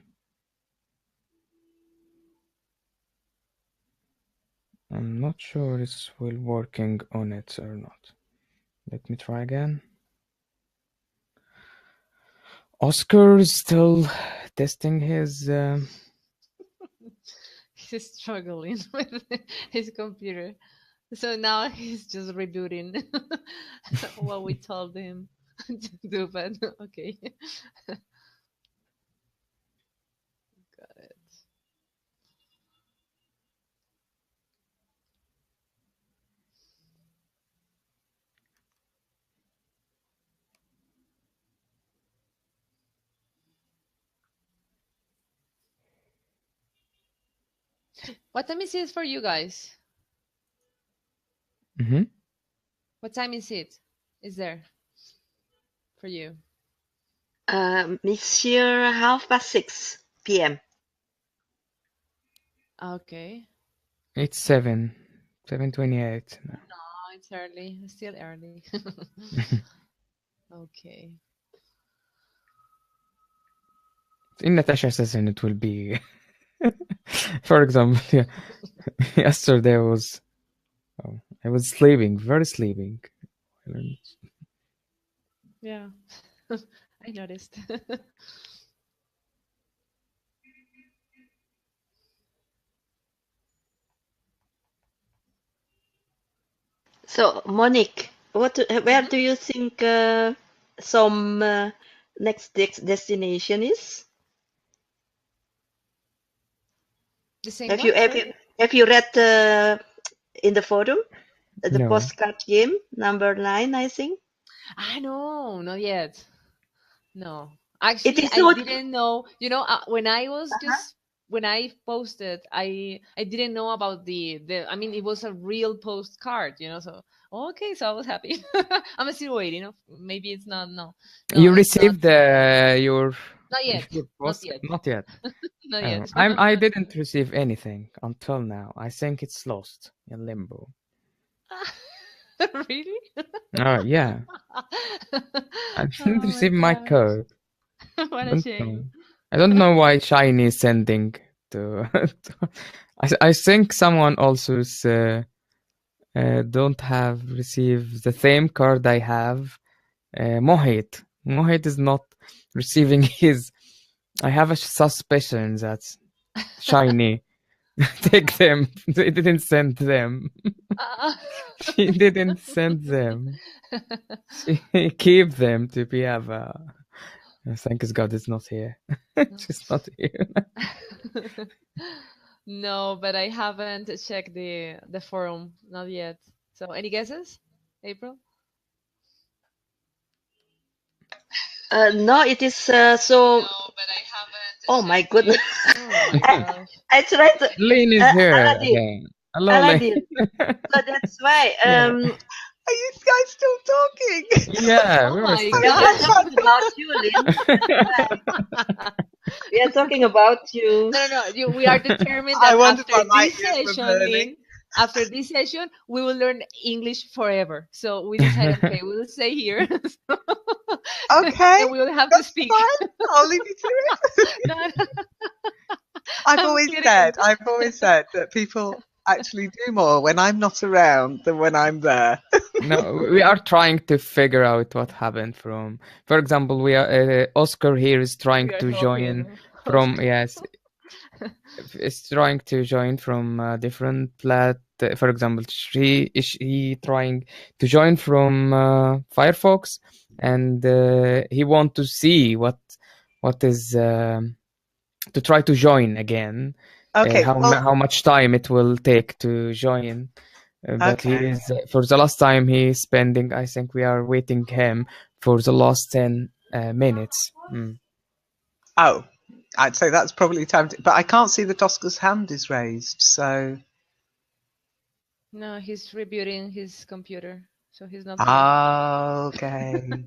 I'm not sure it's will working on it or not. Let me try again. Oscar is still testing his. He's struggling with his computer. So now he's just rebooting what we told him to do, but okay. Got it. What time is it for you guys? Mhm. What time is it? Is there for you? It's here 6:30 p.m. Okay. It's 7:28 now. No, it's early. It's still early. Okay. In Natasha session, it will be. For example, yeah. Yesterday I was sleeping, very sleeping. Yeah. I noticed. So, Monique, where do you think some next destination is? The same Have you one, have sorry? you have you read in the forum the No. postcard game number 9, I think? No, not yet. No. It Actually, is I not. didn't know. When I was Uh-huh. when I posted, I didn't know about I mean, it was a real postcard, so okay, so I was happy. I'm still waiting. Maybe it's not. No, You it's not. received your Not yet. Not post? yet. Not yet. Not yet. I didn't receive anything until now. I think it's lost in limbo. Really? Yeah. I didn't Oh my receive my gosh. code. What a Don't shame. know. I don't know why Shiny is sending to. I think someone also is, don't have received the same card I have. Mohit. Mohit is not receiving his. I have a suspicion that Shiny take them. They didn't send them. She didn't send them. She keep them to be thank God it's not here. She's not here. No, but I haven't checked the forum, not yet. So, any guesses, April? No, it is so. Oh my goodness! Oh my I, gosh. I tried to Lynne is here Aladdin. again. Hello, Lynne. Aladdin. So that's why. Yeah. Are you guys still talking? Yeah, Oh we were my still We are gosh. talking about you, Lynn. We are talking about you. No. We are determined I that wondered after why my this ears were session, burning. Lynn, after this session, we will learn English forever. So we decided, okay, we will stay here. Okay, And we will have to that's speak. fine. I'll leave you to it. No, I've I'm always kidding. said that people actually do more when I'm not around than when I'm there. No, we are trying to figure out what happened from. For example, we are Oscar here is trying We are to join helping. from is trying to join from different for example, she trying to join from Firefox, and he want to see what is to try to join again. Okay, How much time it will take to join. But he okay. is for the last time he's spending. I think we are waiting him for the last 10 minutes. Oh, I'd say that's probably time but I can't see that Oscar's hand is raised, so. No, he's rebooting his computer, so he's not here. Okay.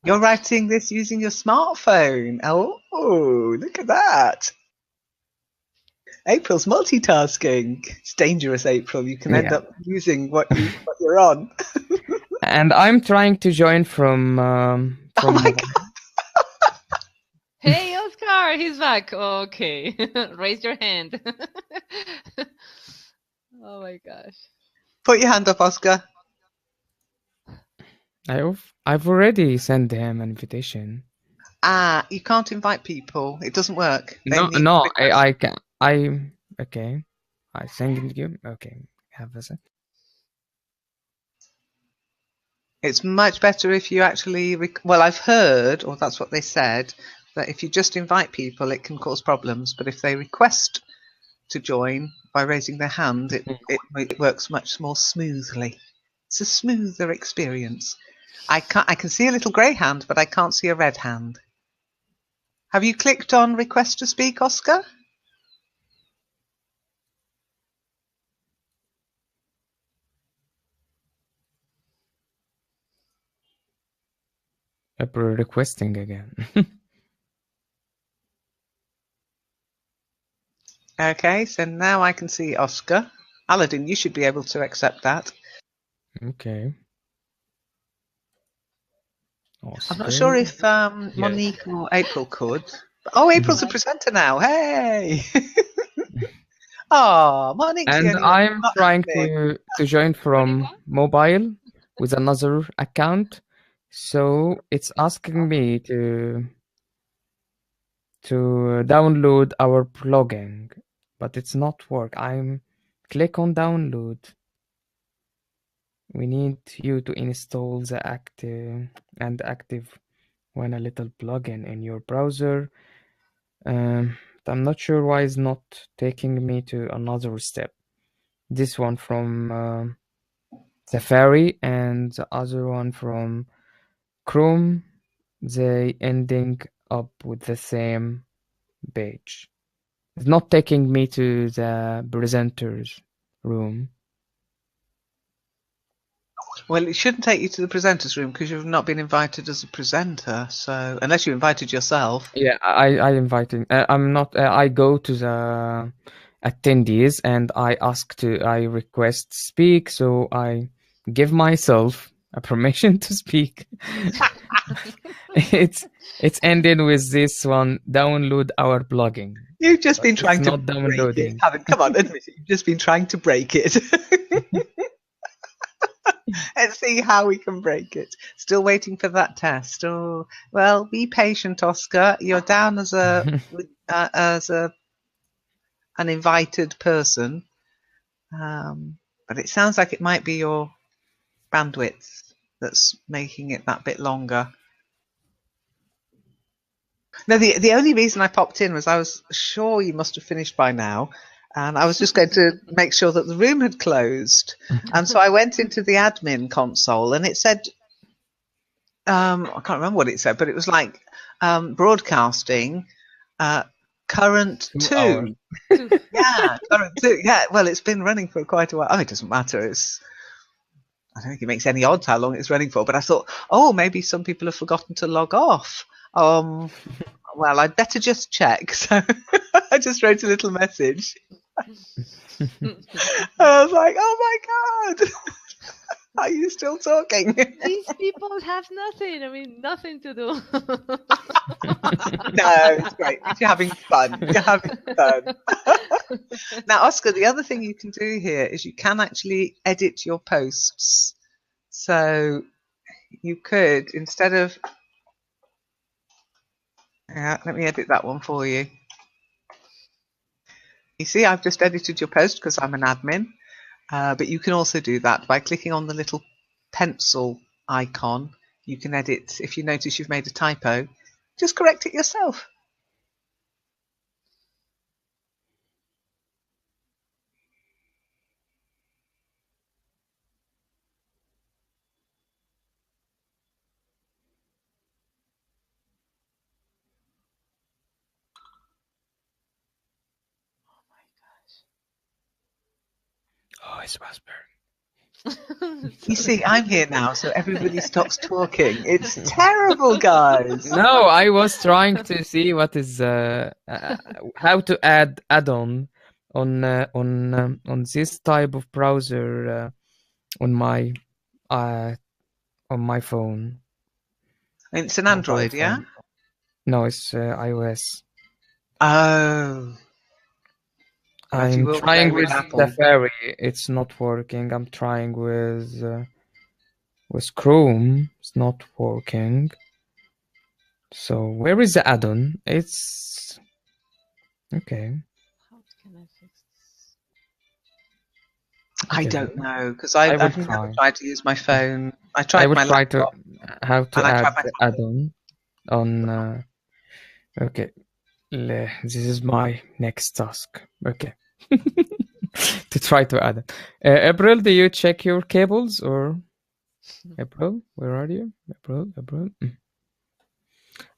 You're writing this using your smartphone. Oh, look at that. April's multitasking. It's dangerous, April. You can end Yeah. up losing what you're on. And I'm trying to join from Oh my mobile. god. Hey, Oscar, he's back. Okay, raise your hand. Oh my gosh. Put your hand up, Oscar. I've already sent him an invitation. Ah, you can't invite people. It doesn't work. They No, need no, request. I can. Okay. I send you. Okay. Have a sec. It's much better if you actually. Well, I've heard, or that's what they said, that if you just invite people, it can cause problems. But if they request to join by raising their hand, it works much more smoothly. It's a smoother experience. I can see a little grey hand, but I can't see a red hand. Have you clicked on request to speak, Oscar? Requesting again. Okay, so now I can see Oscar. Aladdin, you should be able to accept that. Okay. I'm not sure if Monique or April could. Oh, April's a presenter now. Hey! Oh, Monique's the And only one I'm not trying happening. to join from mobile with another account, so it's asking me to download our plugin, but it's not work. I'm click on download. We need you to install the active when a little plugin in your browser. I'm not sure why it's not taking me to another step. This one from Safari and the other one from Chrome, they ending up with the same page. It's not taking me to the presenter's room. Well, it shouldn't take you to the presenter's room because you've not been invited as a presenter. So, unless you invited yourself. Yeah, I invited. I'm not. I go to the attendees and I request speak. So I give myself a permission to speak. it's ended with this one. Download our blogging. You've just But been it's trying to not break it, downloading. haven't? Come on, admit it. You've just been trying to break it. Let's see how we can break it. Still waiting for that test. Oh, well, be patient, Oscar. You're down as an invited person, but it sounds like it might be your bandwidth that's making it that bit longer. No, the only reason I popped in was I was sure you must have finished by now, and I was just going to make sure that the room had closed. And so I went into the admin console, and it said, I can't remember what it said, but it was like broadcasting current 2. Hours. Yeah, current 2. Yeah, well, it's been running for quite a while. Oh, it doesn't matter. I don't think it makes any odds how long it's running for, but I thought, oh, maybe some people have forgotten to log off. Well, I'd better just check. So I just wrote a little message. I was like, oh my God, are you still talking? These people have nothing. I mean, nothing to do. No, it's great. You're having fun. You're having fun. Now, Oscar, the other thing you can do here is you can actually edit your posts. So you could, instead of... Yeah, let me edit that one for you. You see, I've just edited your post because I'm an admin. But you can also do that by clicking on the little pencil icon. You can edit. If you notice you've made a typo, just correct it yourself. Oh, it's whispering. You see, I'm here now, so everybody stops talking. It's terrible, guys. No, I was trying to see what is how to add add-on on this type of browser on my phone. It's an Mobile Android, yeah? phone. No, it's iOS. Oh. But you I'm will trying go with with Apple. Safari. It's not working. I'm trying with Chrome. It's not working. So where is the add-on? It's okay. How can I fix this? I Okay. don't know because I will I've never try. tried to use my phone. I I tried will my try to laptop how to and I add tried my the tablet. add-on on. Okay, this is my next task. Okay, to try to add it. April, do you check your cables or April? Where are you? April.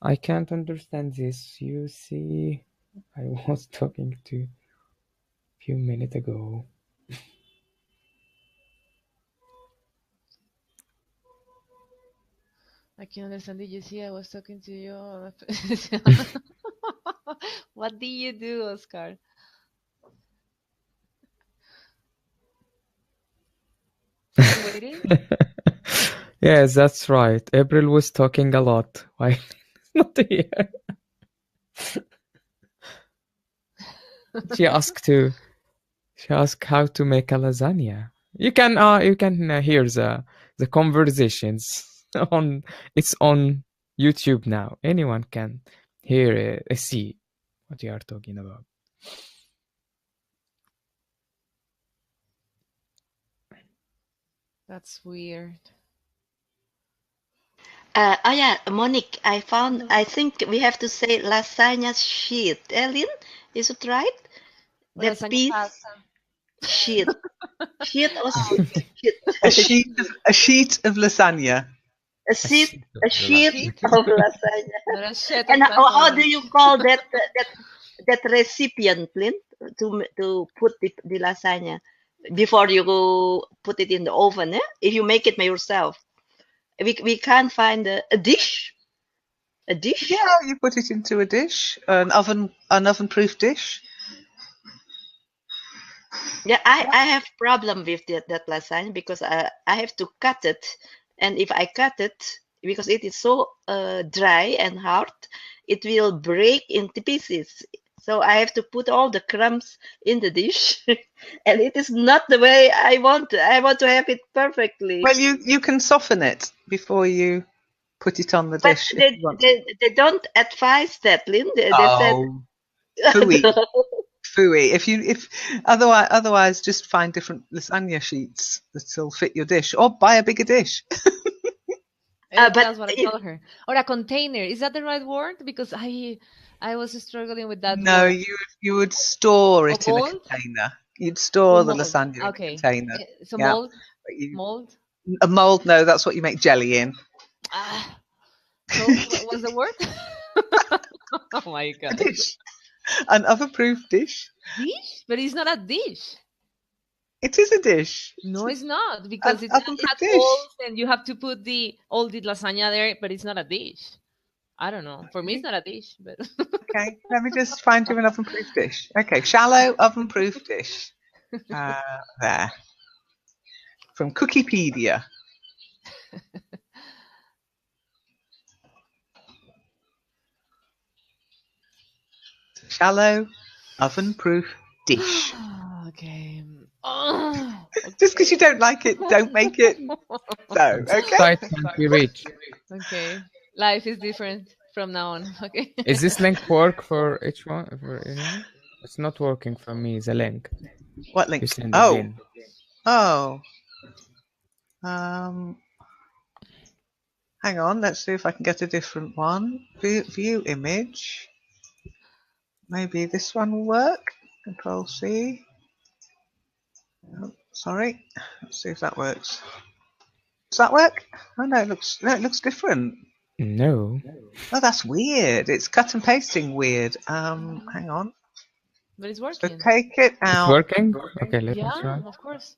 I can't understand this. You see, I was talking to a few minutes ago. I can understand. Did you see I was talking to you? What did you do, Oscar? Still waiting? Yes, that's right. April was talking a lot while not here. She asked how to make a lasagna. You can hear the conversations on it's on YouTube now. Anyone can hear see what you are talking about. That's weird. Oh yeah, Monique, I think we have to say lasagna sheet. Lynn, is it right? That Lasagna piece pasta. sheet. Sheet or Oh, sheet? okay. Sheet. A sheet of lasagna. A A sheet, sheet a of sheet Sheet, of lasagna. not a shed And of how do lasagna. you call that recipient, Lynn, to put the lasagna before you go put it in the oven? Eh? If you make it by yourself, we can't find a dish. A dish? Yeah, you put it into a dish, an oven-proof dish. Yeah, I have problem with that lasagna because I have to cut it, and if I cut it because it is so dry and hard, it will break into pieces. So I have to put all the crumbs in the dish, and it is not the way I want. I want to have it perfectly. Well, you can soften it before you put it on the But dish if you want to. they don't advise that, Lynn. They said Oh, phooey, phooey. If otherwise, just find different lasagna sheets that'll fit your dish, or buy a bigger dish. but That's what I told her. Or a container. Is that the right word? Because I was struggling with that No, word. you would store Or it in a mold? container. You'd Or store the mold. lasagna in a Okay. container. So Yeah, mold? but you Mold? a mold. No, that's what you make jelly in. Ah. So what was the word? Oh my A god. dish, an oven-proof dish. Dish? But it's not a dish. It is a dish. No, it's not An because it oven-proof has dish. holes and you have to put all the lasagna there, but it's not a dish. I don't know. For me, it's not a dish, but Okay, let me just find you an oven-proof dish. Okay, shallow oven-proof dish. There. From Cookiepedia. Shallow oven-proof dish. okay. Oh, Just because you don't like it, don't make it. So, Which okay? site can we reach? okay. Life is different from now on. Okay. Is this link work for each one? For anyone? It's not working for me. The link What you link? send Oh. again. Oh. Hang on, let's see if I can get a different one. View image. Maybe this one will work. Control C. Oh, sorry. Let's see if that works. Does that work? Oh no, it looks different. No. Oh, that's weird. It's cut and pasting weird. Hang on. But it's So working. take it It's out. working? Okay, let me Yeah, try. of course.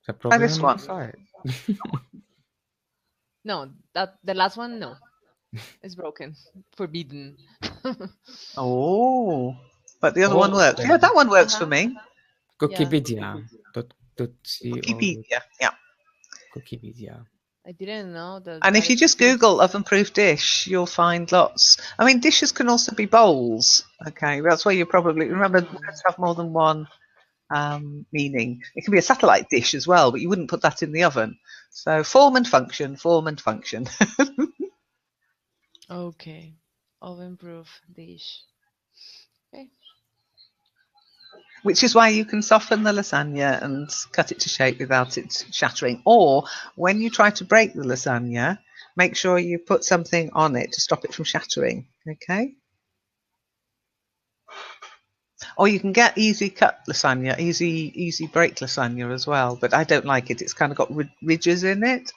The Try this problem one. inside. No, that the last one, no. It's broken. Forbidden. Oh, but the other one works. Okay. Yeah, that one works for me. Cookiepedia. Dot co. Wikipedia. Yeah. Cookiepedia. I didn't know that. And that if you just exists. Google oven-proof dish, you'll find lots. I mean, dishes can also be bowls. Okay, that's where you probably remember words have more than one meaning. It can be a satellite dish as well, but you wouldn't put that in the oven. So form and function, form and function. Okay, oven-proof dish. Okay. Which is why you can soften the lasagna and cut it to shape without it shattering. Or when you try to break the lasagna, make sure you put something on it to stop it from shattering. Okay? Or you can get easy cut lasagna, easy break lasagna as well. But I don't like it. It's kind of got ridges in it.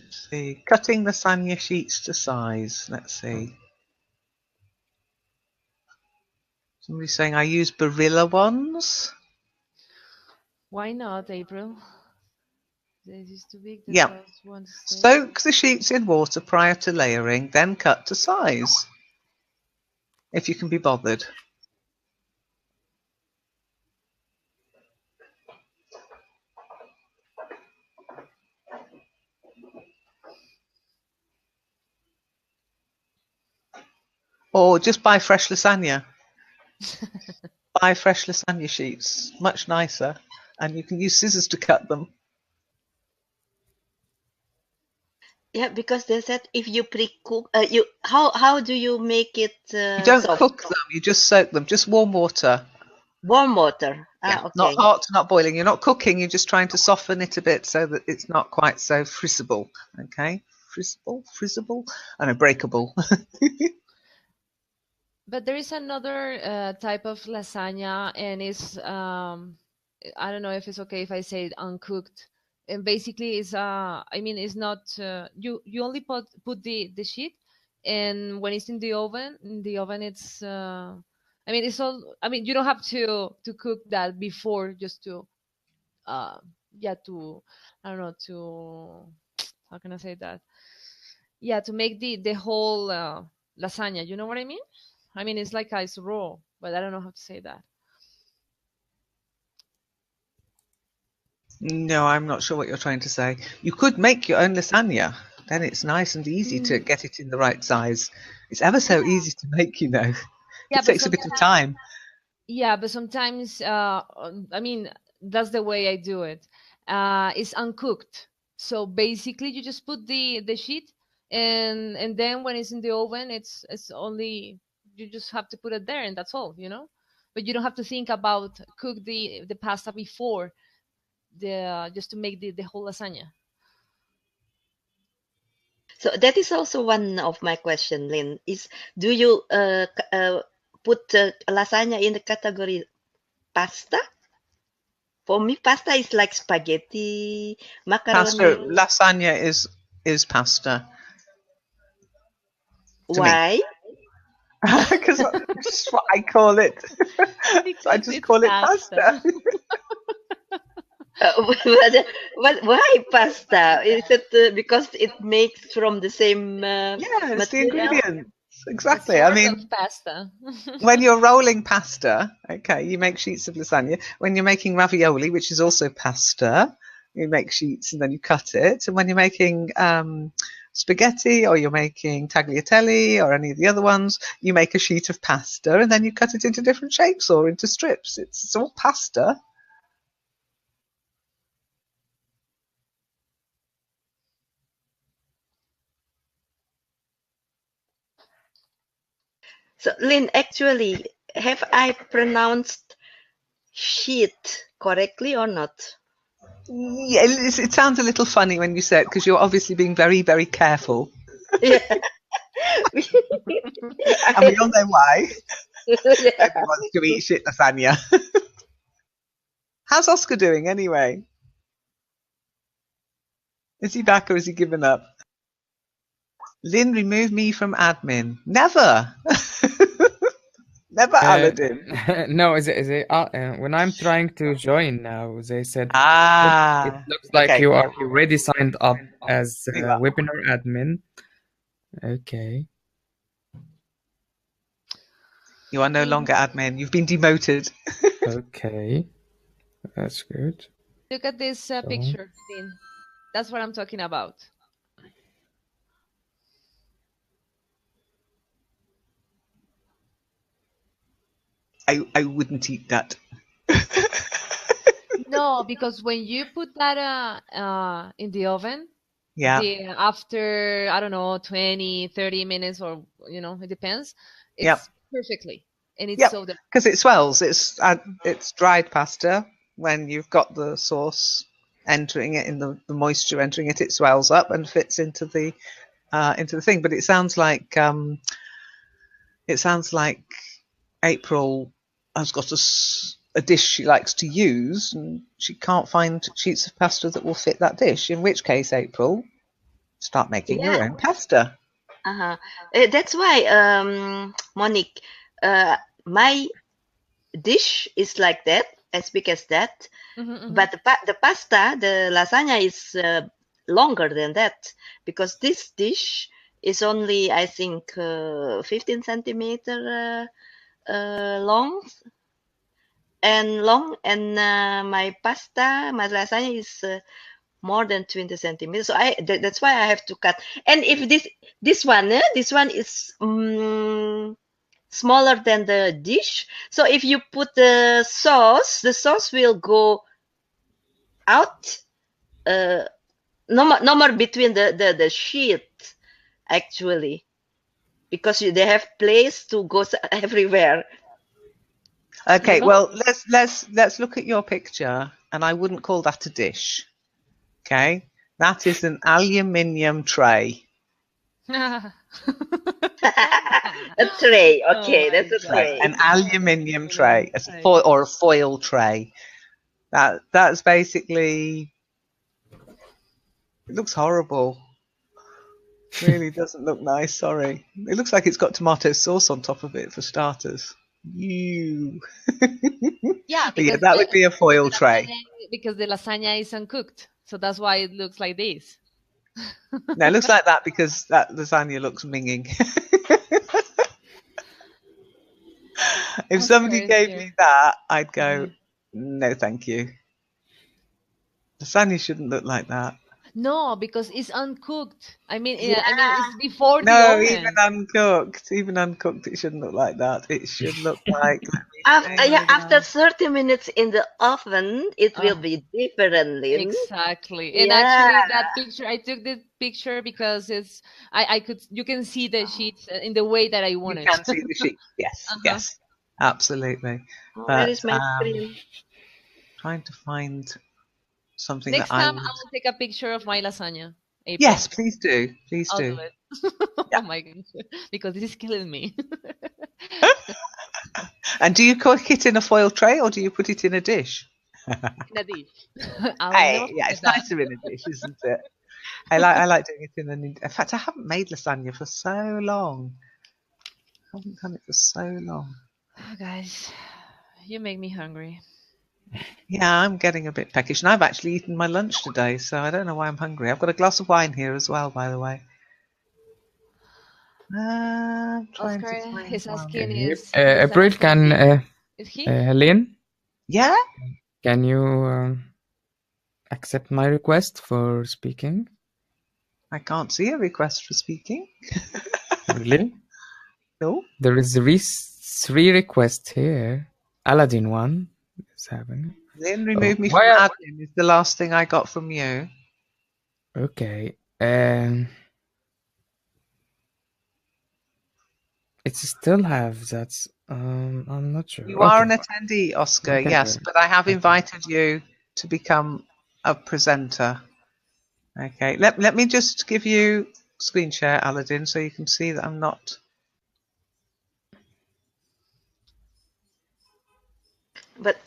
Let's see, cutting lasagna sheets to size. Let's see. Somebody's saying I use Barilla ones. Why not, April? This is too big. The Yeah. sauce won't stay. Soak the sheets in water prior to layering, then cut to size. If you can be bothered. Or just buy fresh lasagna. Buy fresh lasagna sheets. Much nicer. And you can use scissors to cut them. Yeah, because they said if you pre-cook, how do you make it You don't soft? cook them, you just soak them. Just warm water. Warm water. Yeah, Okay. not hot, not boiling. You're not cooking, you're just trying to soften it a bit so that it's not quite so frizzable. Okay? Frizzable? I know, breakable. But there is another type of lasagna, and it's I don't know if it's okay if I say it uncooked. And basically, it's I mean, it's not you only put the sheet, and when it's in the oven, it's I mean, it's all. I mean, you don't have to cook that before, just to yeah, to I don't know, to how can I say that? Yeah, to make the whole lasagna. You know what I mean? I mean, it's like it's raw, but I don't know how to say that. No, I'm not sure what you're trying to say. You could make your own lasagna. Then it's nice and easy to get it in the right size. It's ever so easy to make, you know. Yeah, It but takes a bit of time. yeah, but sometimes I mean, that's the way I do it. It's uncooked. So basically you just put the sheet, and then when it's in the oven, it's only, you just have to put it there, and that's all, you know? But you don't have to think about cook the pasta before the just to make the whole lasagna. So that is also one of my question, Lynn, is do you put lasagna in the category pasta? For me, pasta is like spaghetti, Pasta, macaroni. lasagna is pasta. To me. Why? Because that's what I call it. So I Because just it's call it pasta. pasta. Why pasta? Is it because it makes from the same Yeah, it's the material? ingredients. It's Exactly. I sort mean, of pasta. when you're rolling pasta, okay, you make sheets of lasagna. When you're making ravioli, which is also pasta, you make sheets and then you cut it. And when you're making spaghetti, or you're making tagliatelle or any of the other ones, you make a sheet of pasta and then you cut it into different shapes or into strips. It's all pasta. So, Lynn, actually, have I pronounced sheet correctly or not? Yeah, it sounds a little funny when you say it because you're obviously being very, very careful. Yeah. And we all know why. Yeah. Nobody wants to eat shit lasagna. How's Oscar doing anyway? Is he back or has he given up? Lynn, remove me from admin. Never. Never Aladdin. No, when I'm trying to join now, they said it Ah. looks like Okay. you are already signed up as You are. webinar admin. Okay. You are no longer admin. You've been demoted. Okay, that's good. Look at this picture, Lynne. That's what I'm talking about. I wouldn't eat that. No, because when you put that in the oven, Yeah. after, I don't know, 20, 30 minutes, or, it depends, Yep. it's perfectly. And it's Yep. so delicious. Because it swells. It's dried pasta. When you've got the sauce entering it, in the moisture entering it, it swells up and fits into the thing. But it sounds like April has got a dish she likes to use, and she can't find sheets of pasta that will fit that dish. In which case, April, start making Yeah. your own pasta. That's why, Monique, my dish is like that, as big as that. But the pasta, the lasagna is longer than that, because this dish is only, I think, 15 centimeter long, and my lasagna is more than 20 centimeters. So that's why I have to cut. And if this one is smaller than the dish. So if you put the sauce will go out, no more between the sheet, actually, because they have place to go everywhere. Okay, You know? well, let's look at your picture, and I wouldn't call that a dish. Okay, that is an aluminium tray. A tray, okay, Oh my that's a God. tray. An aluminium tray, or a foil tray. That's basically. It looks horrible. It really doesn't look nice. Sorry, it looks like it's got tomato sauce on top of it for starters. You. Yeah, But yeah, because that would be a foil tray. because the lasagna is uncooked, so that's why it looks like this. No, it looks like that because that lasagna looks minging. If somebody gave me that, I'd go, no, thank you. Lasagna shouldn't look like that. No, because it's uncooked. I mean, it's before the No, oven. even uncooked, it shouldn't look like that. It should look like. After 30 minutes in the oven, it will be different, Lynne. Exactly. And actually, that picture, I took this picture because you can see the sheets in the way that I wanted. You can see the sheets. Yes, yes, absolutely. Where is my screen? Trying to find something Next that I time, would. I will take a picture of my lasagna. April. Yes, please do. Please I'll do. do it. Yeah. Oh my goodness, because this is killing me. And do you cook it in a foil tray or do you put it in a dish? In a dish. It's nicer in a dish, isn't it? I like doing it in fact, I haven't made lasagna for so long. I haven't done it for so long. Oh, guys, you make me hungry. Yeah, I'm getting a bit peckish, and I've actually eaten my lunch today, so I don't know why I'm hungry. I've got a glass of wine here as well, by the way. I'm trying Oscar to find is one. asking April, can is he? Lynne? Yeah? Can you accept my request for speaking? I can't see a request for speaking. Really? No. There is 3 requests here. Aladdin one is having. Then remove me from admin is the last thing I got from you. Okay. It still have that. I'm not sure. You are an attendee, Oscar, Okay. yes, but I have invited you to become a presenter. Okay, let me just give you screen share, Aladdin, so you can see that I'm not. But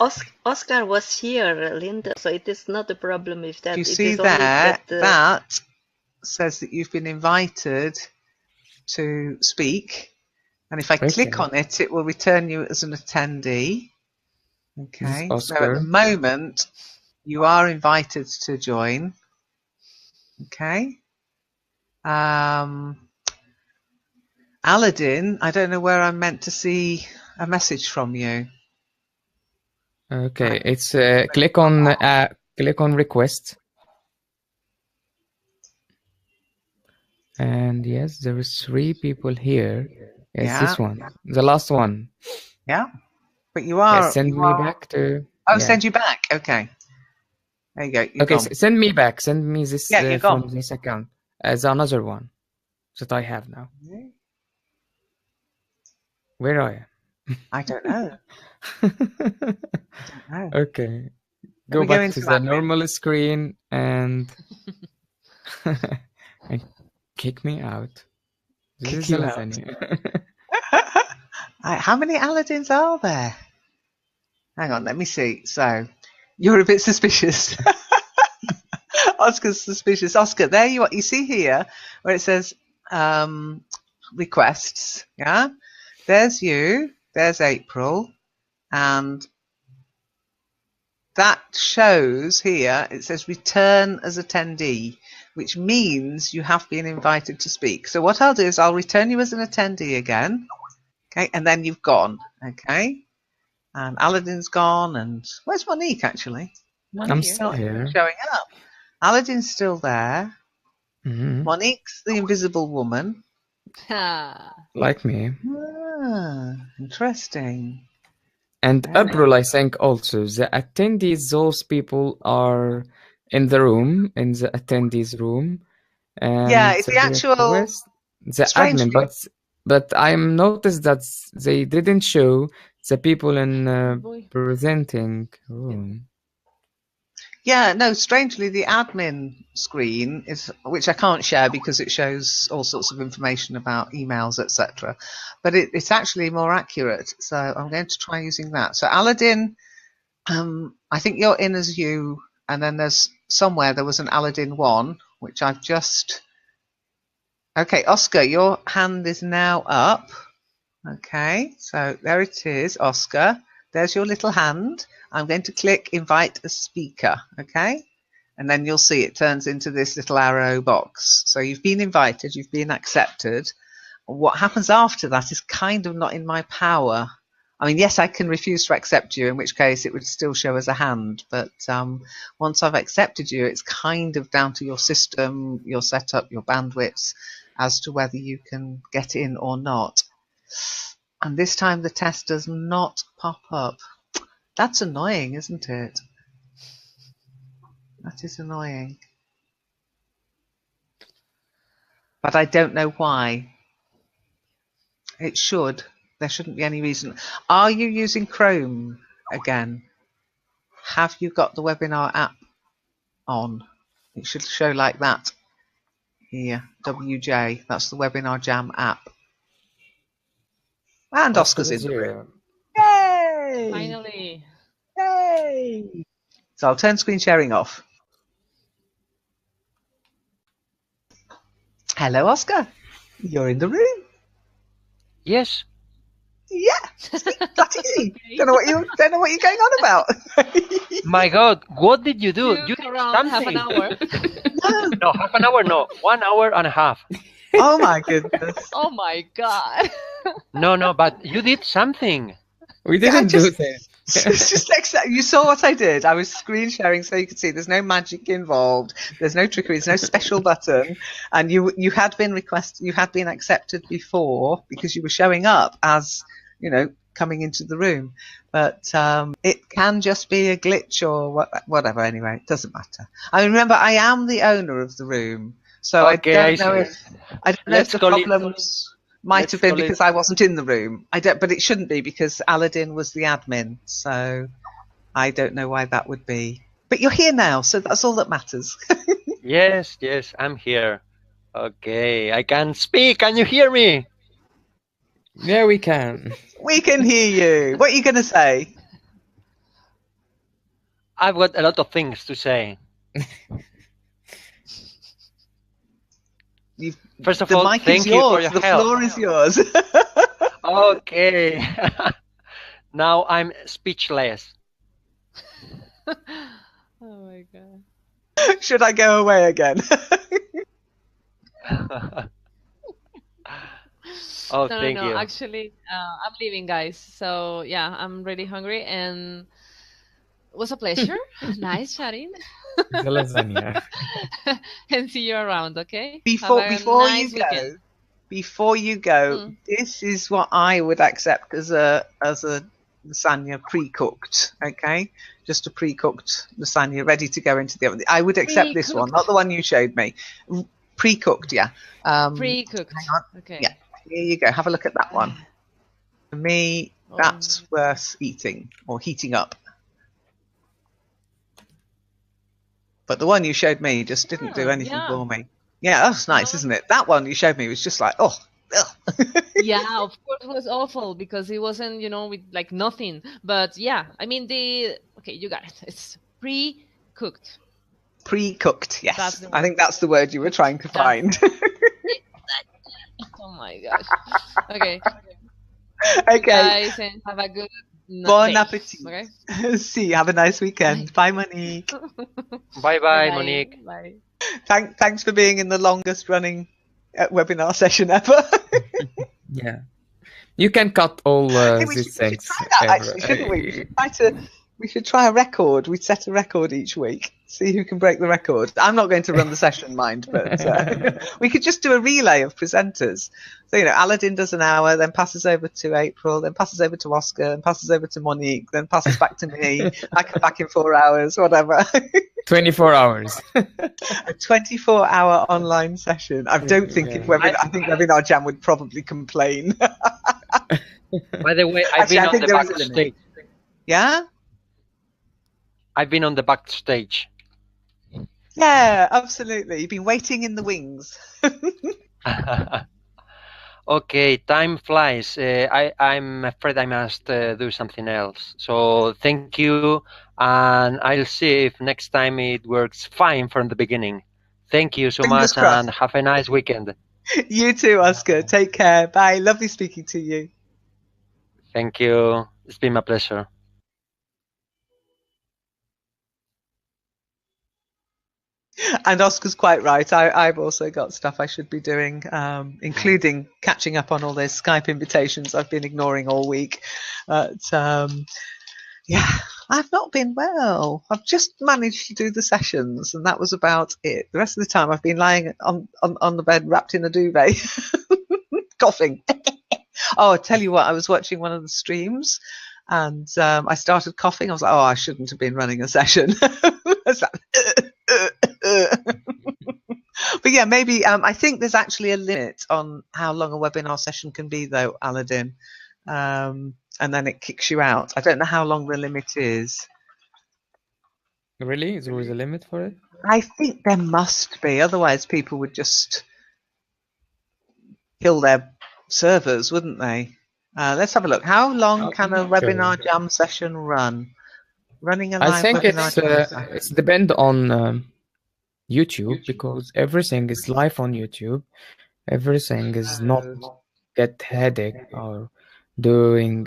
Oscar was here, Linda, so it is not a problem with that. You see there, that says that you've been invited to speak. And if I click on it, it will return you as an attendee. Okay, so at the moment, you are invited to join. Okay. Aladdin, I don't know where I'm meant to see a message from you. Okay, it's click on request. And yes, there is 3 people here. Yes, Yeah. this one, the last one. Yeah. But you are. Yes, send you me are- back to. Oh, yeah. send you back. Okay. There you go. You're Okay, gone. send me back. Send me this Yeah, you're from gone. this account as another one that I have now. Where are you? I don't know. No. Okay, Let go me go back into to the admin. normal screen and and kick me out. This Kick is you a out. lasagna. How many Aladdins are there? Hang on, let me see. So, you're a bit suspicious. Oscar's suspicious. Oscar, there you are. You see here where it says requests. Yeah, there's you. There's April, and that shows here. It says return as attendee, which means you have been invited to speak. So what I'll do is I'll return you as an attendee again. Okay, and then you've gone. Okay, and Aladdin's gone, and where's Monique actually? I'm Monique's still not here. showing up. Aladdin's still there. Mhm. Monique's the invisible woman. Like me. Ah, interesting. And Yeah. April, I think also the attendees, those people are in the room, in the attendees room, and Yeah, it's the the actual. request, the Strangely, admin. But I noticed that they didn't show the people in Boy. presenting room. yeah, no. Strangely, the admin screen is, which I can't share because it shows all sorts of information about emails, etc. But it's actually more accurate. So I'm going to try using that. So Aladdin, I think you're in as you, and then there's somewhere there was an Aladdin 1, which I've just. Okay, Oscar, your hand is now up. Okay, so there it is, Oscar. There's your little hand. I'm going to click invite a speaker, okay? And then you'll see it turns into this little arrow box. So you've been invited, you've been accepted. What happens after that is kind of not in my power. I mean, yes, I can refuse to accept you, in which case it would still show as a hand. But once I've accepted you, it's kind of down to your system, your setup, your bandwidths, as to whether you can get in or not. And this time the test does not pop up. That's annoying, isn't it? That is annoying. But I don't know why. It should. There shouldn't be any reason. Are you using Chrome again? Have you got the webinar app on? It should show like that here. WJ. That's the Webinar Jam app. And Oscar's in the room. Yay! Finally. Yay! So I'll turn screen sharing off. Hello, Oscar. You're in the room. Yes. Yeah, that's easy. Don't know what you're going on about. My God, what did you do? Took You did around half an something. hour. No. No, half an hour, no. 1 hour and a half. Oh my goodness. Oh my god. No, but you did something. We Yeah, I didn't do just- that. It's just you saw what I did. I was screen sharing so you could see. There's no magic involved. There's no trickery. There's no special button. And you had been accepted before because you were showing up as, coming into the room. But it can just be a glitch or whatever. Anyway, it doesn't matter. I remember I am the owner of the room, so Okay, I don't know if Let's the call it- problems. Might let's have been call it- because I wasn't in the room. But it shouldn't be because Aladdin was the admin. So I don't know why that would be. But you're here now, so that's all that matters. Yes, I'm here. Okay, I can speak. Can you hear me? Yeah, we can. We can hear you. What are you going to say? I've got a lot of things to say. First of The all, mic thank is you for yours. your The help. floor is yours. Okay. Now I'm speechless. Oh my god. Should I go away again? Oh, No, no, thank no. you. Actually, I'm leaving, guys. So yeah, I'm really hungry, and it was a pleasure. Nice chatting. The lasagna. And see you around. Okay. Have Before a before nice you weekend. go, before you go, Mm. this is what I would accept as a lasagna pre-cooked. Okay, just a pre-cooked lasagna ready to go into the oven. I would accept this one, not Pre-cooked. the one you showed me. Pre-cooked, yeah. Pre-cooked. Hang on, yeah. Okay. Here you go. Have a look at that one. For me, Oh, that's worth eating or heating up. But the one you showed me just didn't do anything yeah. for me. Yeah, that's nice, Uh-huh. isn't it? That one you showed me was just like, oh, ugh. Yeah, of course it was awful because it wasn't, with like nothing. But yeah, I mean okay, you got it. It's pre-cooked. Pre-cooked, That's yes. the I word. think that's the word you were Cooked. trying to That's find. oh my gosh. Okay. You Okay. guys and have a good Bon day. appetit. Okay. See you. Have a nice weekend. Bye, Monique. Bye bye, Bye-bye. Monique. Bye. Thanks for being in the longest running webinar session ever. Yeah. You can cut all Hey, we these should things try that ever. actually, shouldn't we? We should try a record. We'd set a record each week. See who can break the record. I'm not going to run the session, mind, but we could just do a relay of presenters. So, Aladdin does an hour, then passes over to April, then passes over to Oscar, and passes over to Monique, then passes back to me. I come back in 4 hours, whatever. 24 hours. A 24-hour online session. I don't think Yeah. I think Webinar Jam would probably complain. By the way, I've Actually, been I on think the there is a limit. backstage. Yeah? I've been on the backstage. Yeah, absolutely. You've been waiting in the wings. Okay, time flies. I'm afraid I must do something else. So thank you, and I'll see if next time it works fine from the beginning. Thank you so Fingers much, and crossed. have a nice weekend. You too, Oscar. Take care. Bye. Lovely speaking to you. Thank you. It's been my pleasure. And Oscar's quite right. I've also got stuff I should be doing, including catching up on all those Skype invitations I've been ignoring all week. But yeah, I've not been well. I've just managed to do the sessions, and that was about it. The rest of the time, I've been lying on the bed wrapped in a duvet, coughing. Oh, I tell you what, I was watching one of the streams, and I started coughing. I was like, oh, I shouldn't have been running a session. But yeah, maybe I think there's actually a limit on how long a webinar session can be, though, Aladdin. And then it kicks you out. I don't know how long the limit is. Really? Is there a limit for it? I think there must be. Otherwise, people would just kill their servers, wouldn't they? Let's have a look. How long can a webinar jam session run? Running a live I think webinar jam session. it's depend on YouTube, because everything is live on YouTube. Everything is not get headache or doing.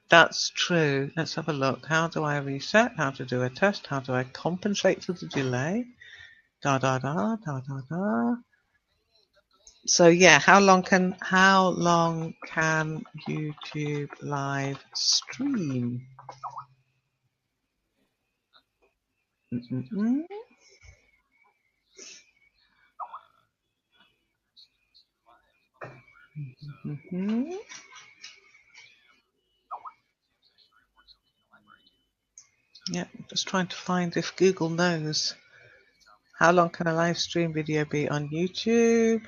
That's true. Let's have a look. How do I reset? How to do a test? How do I compensate for the delay? Da da da da da da. So yeah, how long can YouTube live stream? Mm-mm-mm. Mm-hmm. Yeah, just trying to find if Google knows. How long can a live stream video be on YouTube?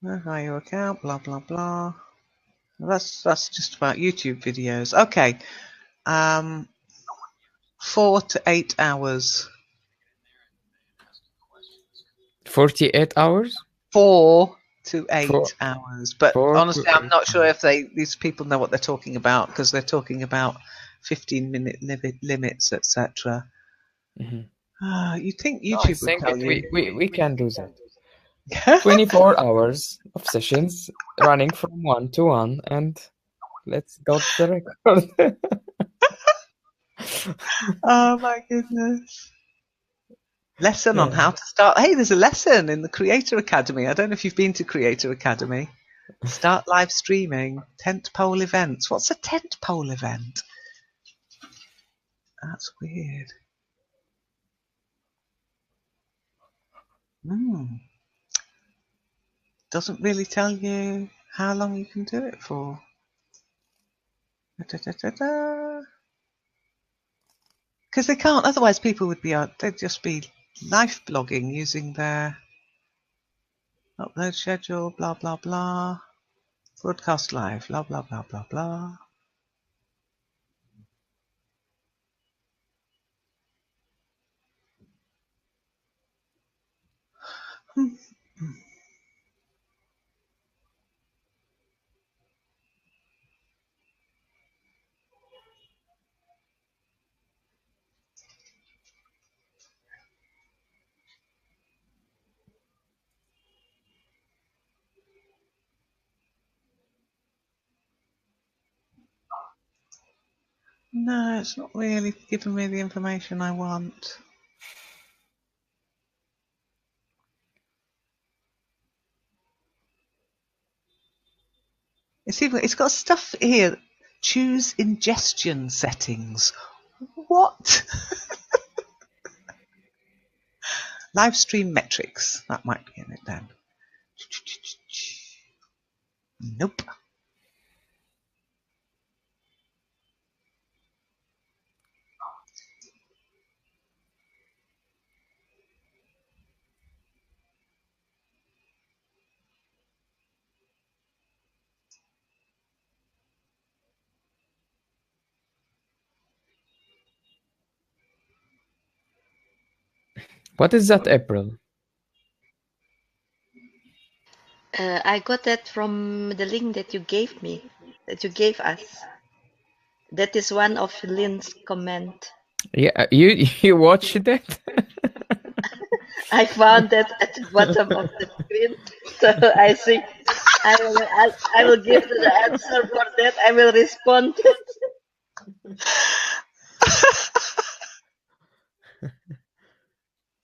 Verify your account, blah blah blah. That's just about YouTube videos. Okay. 4 to 8 hours. 48 hours? 4 to 8 hours. But 4 honestly, to I'm 8 not sure hours. if these people know what they're talking about, because they're talking about 15-minute limits, etc. You think No, I YouTube would think tell you? we can do that. 24 hours of sessions running from 1 to 1, and let's got the record. Oh my goodness. Lesson on Yeah. how to start. Hey, there's a lesson in the Creator Academy. I don't know if you've been to Creator Academy. Start live streaming. Tentpole events. What's a tentpole event? That's weird. Doesn't really tell you how long you can do it for. Because they can't, otherwise people would be out, they'd just be live blogging using their upload schedule, blah, blah, blah. Broadcast live, blah, blah, blah, blah, blah. No, it's not really giving me the information I want. It's got stuff here. Choose ingestion settings. What? Live stream metrics. That might be in it then. Nope. What is that, April? I got that from the link that you gave me, that you gave us. That is one of Lynne's comment. Yeah, you watched it? I found that at the bottom of the screen, so I think I will give the answer for that. I will respond.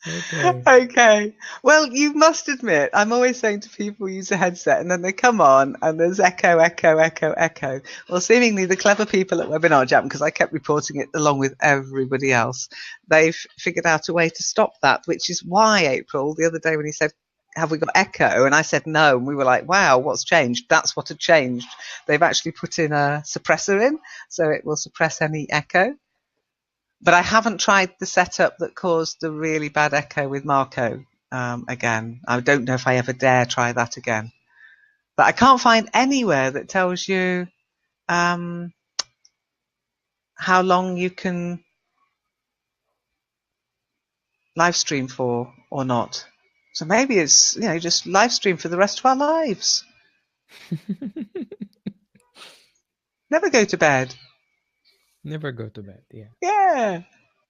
Okay. Okay. Well, you must admit, I'm always saying to people use a headset and then they come on and there's echo, echo, echo, echo. Well, seemingly the clever people at Webinar Jam, because I kept reporting it along with everybody else, they've figured out a way to stop that, which is why, April, the other day when he said, have we got echo? And I said no. And we were like, wow, what's changed? That's what had changed. They've actually put in a suppressor in, so it will suppress any echo. But I haven't tried the setup that caused the really bad echo with Marco again. I don't know if I ever dare try that again. But I can't find anywhere that tells you how long you can live stream for or not. So maybe it's, just live stream for the rest of our lives. Never go to bed. Never go to bed, yeah. Yeah.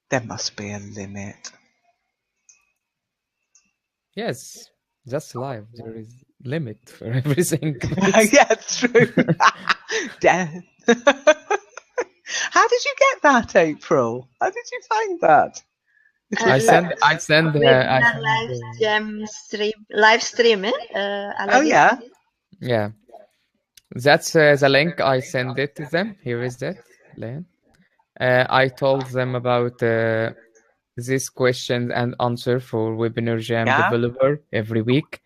There must be a limit. Yes, that's live. There is limit for everything. Yeah, it's true. Death. How did you get that, April? How did you find that? I send Live stream, Oh Aladdin? yeah. yeah. That's the link. I send it to them. Here is that, Lynne. I told them about this question and answer for Webinar Jam Yeah. developer every week,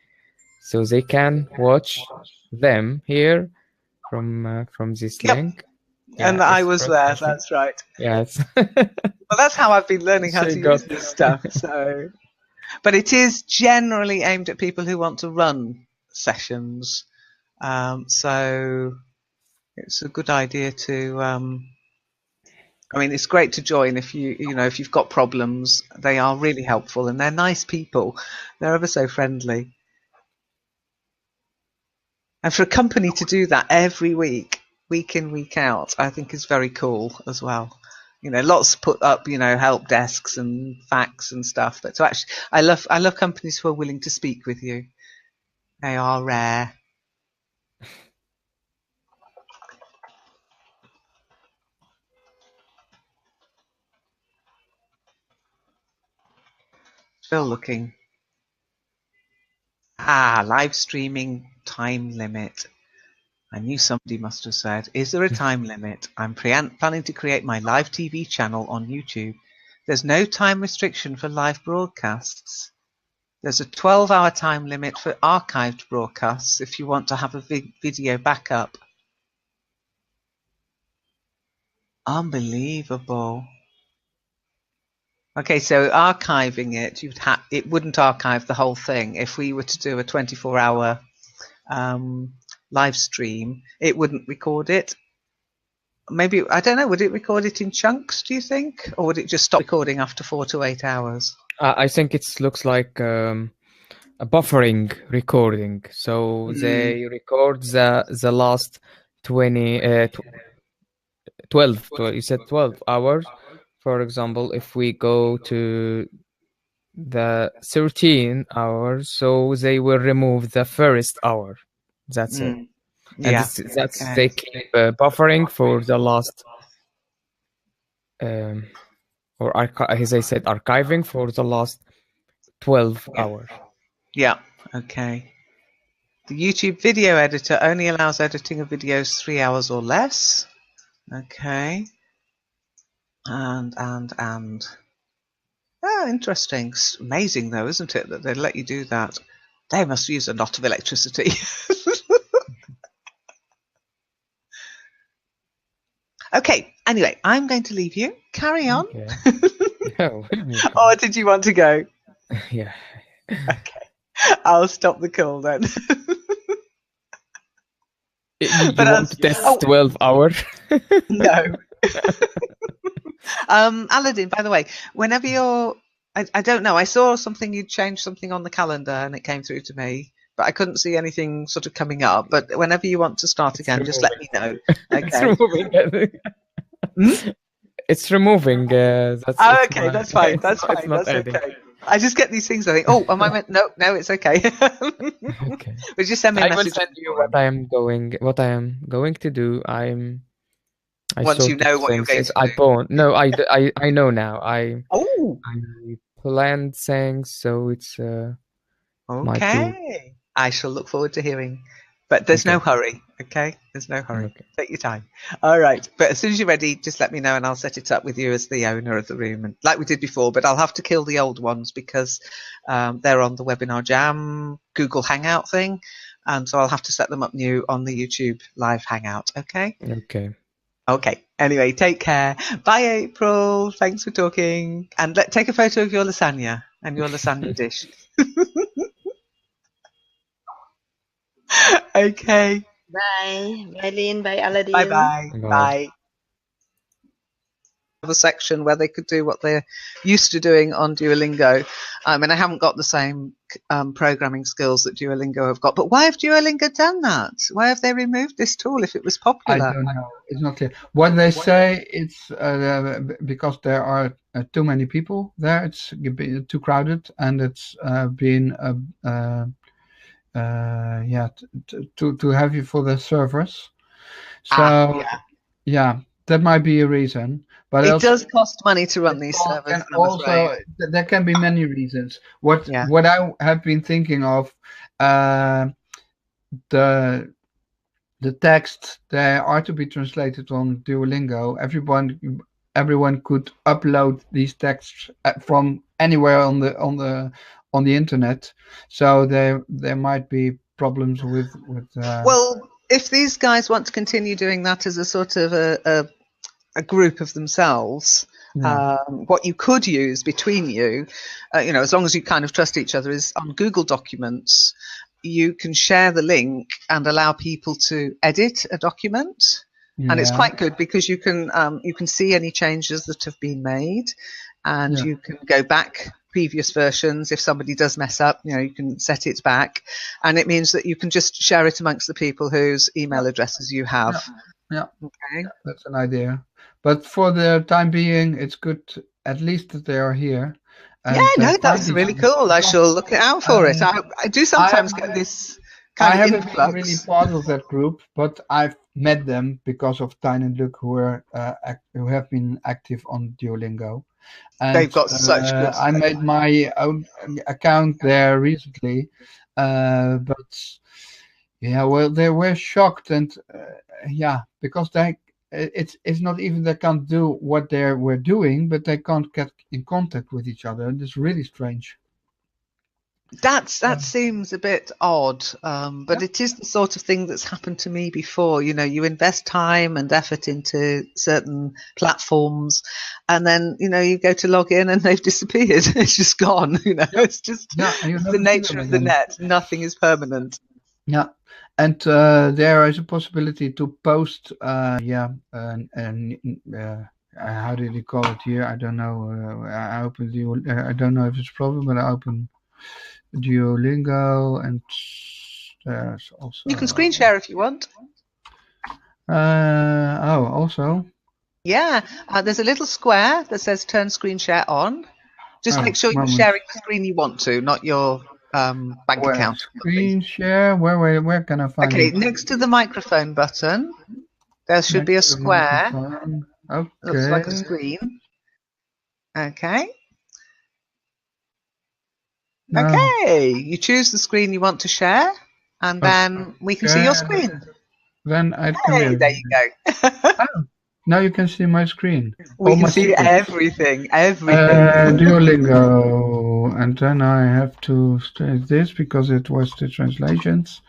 so they can watch them here from this Yep. link. And Yeah, I it's was there. processing. That's right. Yes. Well, that's how I've been learning how She to got use this stuff. So, but it is generally aimed at people who want to run sessions. So it's a good idea to. I mean, it's great to join if if you've got problems. They are really helpful and they're nice people. They're ever so friendly. And for a company to do that every week, week in, week out, I think is very cool as well. Lots put up, help desks and facts and stuff. But to actually, I love companies who are willing to speak with you. They are rare. Still looking. Live streaming time limit. I knew somebody must have said, is there a time limit? I'm planning to create my live TV channel on YouTube. There's no time restriction for live broadcasts. There's a 12-hour time limit for archived broadcasts if you want to have a video backup. Unbelievable. Okay, so archiving it, it wouldn't archive the whole thing. If we were to do a 24-hour live stream, it wouldn't record it. Maybe, I don't know, would it record it in chunks, do you think? Or would it just stop recording after 4 to 8 hours? I think it looks like a buffering recording. So they record the last 12, you said 12 hours. For example, if we go to the 13 hours, so they will remove the first hour. That's it. And Yeah. they keep buffering for the last, or as I said, archiving for the last 12 hours. Yeah, okay. The YouTube video editor only allows editing of videos 3 hours or less. Okay. And. Oh, interesting. It's amazing though, isn't it, that they let you do that? They must use a lot of electricity. Okay, anyway, I'm going to leave you. Carry on. Okay. Oh, or did you want to go? Yeah. Okay. I'll stop the call then. You want to test 12 hours? No. Aladdin, by the way, whenever you're, I don't know, I saw something, you'd changed something on the calendar and it came through to me, but I couldn't see anything sort of coming up. But whenever you want to start again, just let me know. Okay. It's removing. It's removing. Okay, that's fine. That's fine. That's okay. I just get these things. I think, oh, am I meant? No, it's okay. Okay. But just send me a message. I will send you what I am going to do. Once you know what you're going to do. No, I know now. I planned things, so it's okay. I shall look forward to hearing. But there's no hurry, okay? There's no hurry. Okay. Take your time. All right. But as soon as you're ready, just let me know and I'll set it up with you as the owner of the room, and like we did before. But I'll have to kill the old ones because they're on the Webinar Jam Google Hangout thing, and so I'll have to set them up new on the YouTube Live Hangout. Okay. Okay. Anyway, take care. Bye, April. Thanks for talking. And take a photo of your lasagna and your lasagna dish. Okay. Bye. Bye, Lynne. Bye, Aladdin. Bye. Bye. A section where they could do what they're used to doing on Duolingo. And I haven't got the same programming skills that Duolingo have got. But why have Duolingo done that? Why have they removed this tool if it was popular? I don't know. It's not clear. What they say, it's because there are too many people there. It's too crowded, and it's been too heavy for the servers. So that might be a reason. But it does cost money to run these servers. And also, there can be many reasons. What I have been thinking of, the text, they are to be translated on Duolingo. Everyone could upload these texts from anywhere on the internet. So there might be problems with. Well, if these guys want to continue doing that as a sort of a group of themselves, what you could use between you, as long as you kind of trust each other, is on Google Documents, you can share the link and allow people to edit a document. And it's quite good because you can see any changes that have been made, and you can go back previous versions. If somebody does mess up, you can set it back, and it means that you can just share it amongst the people whose email addresses you have. Okay, that's an idea. But for the time being, it's good at least that they are here. And that's really cool. I shall look out for it. I do sometimes get this kind of influx. I haven't been really part of that group, but I've met them because of Tyne and Luke, who have been active on Duolingo. And They've got such good I made my own account there recently, but yeah, well, they were shocked, and yeah, because it's not even they can't do what they were doing, but they can't get in contact with each other, and it's really strange. That seems a bit odd, but it is the sort of thing that's happened to me before. You know, you invest time and effort into certain platforms, and then you go to log in and they've disappeared. It's just gone. It's just and you the never see nature them of the again. net. Nothing is permanent. Yeah, and there is a possibility to post. How did you call it here? I don't know. I opened I don't know if it's a problem, but I open Duolingo, and there's also. You can screen share if you want. Also. Yeah, there's a little square that says turn screen share on. Just make sure you're sharing the screen you want to, not your bank account. Screen share. Where can I find it? Okay, next to the microphone button, there should be a square. Okay. Looks like a screen. Okay. Okay, you choose the screen you want to share, and then we can see your screen. Then I can. Hey, there you go. Now you can see my screen. We can see everything. Duolingo, and then I have to state this because it was the translations.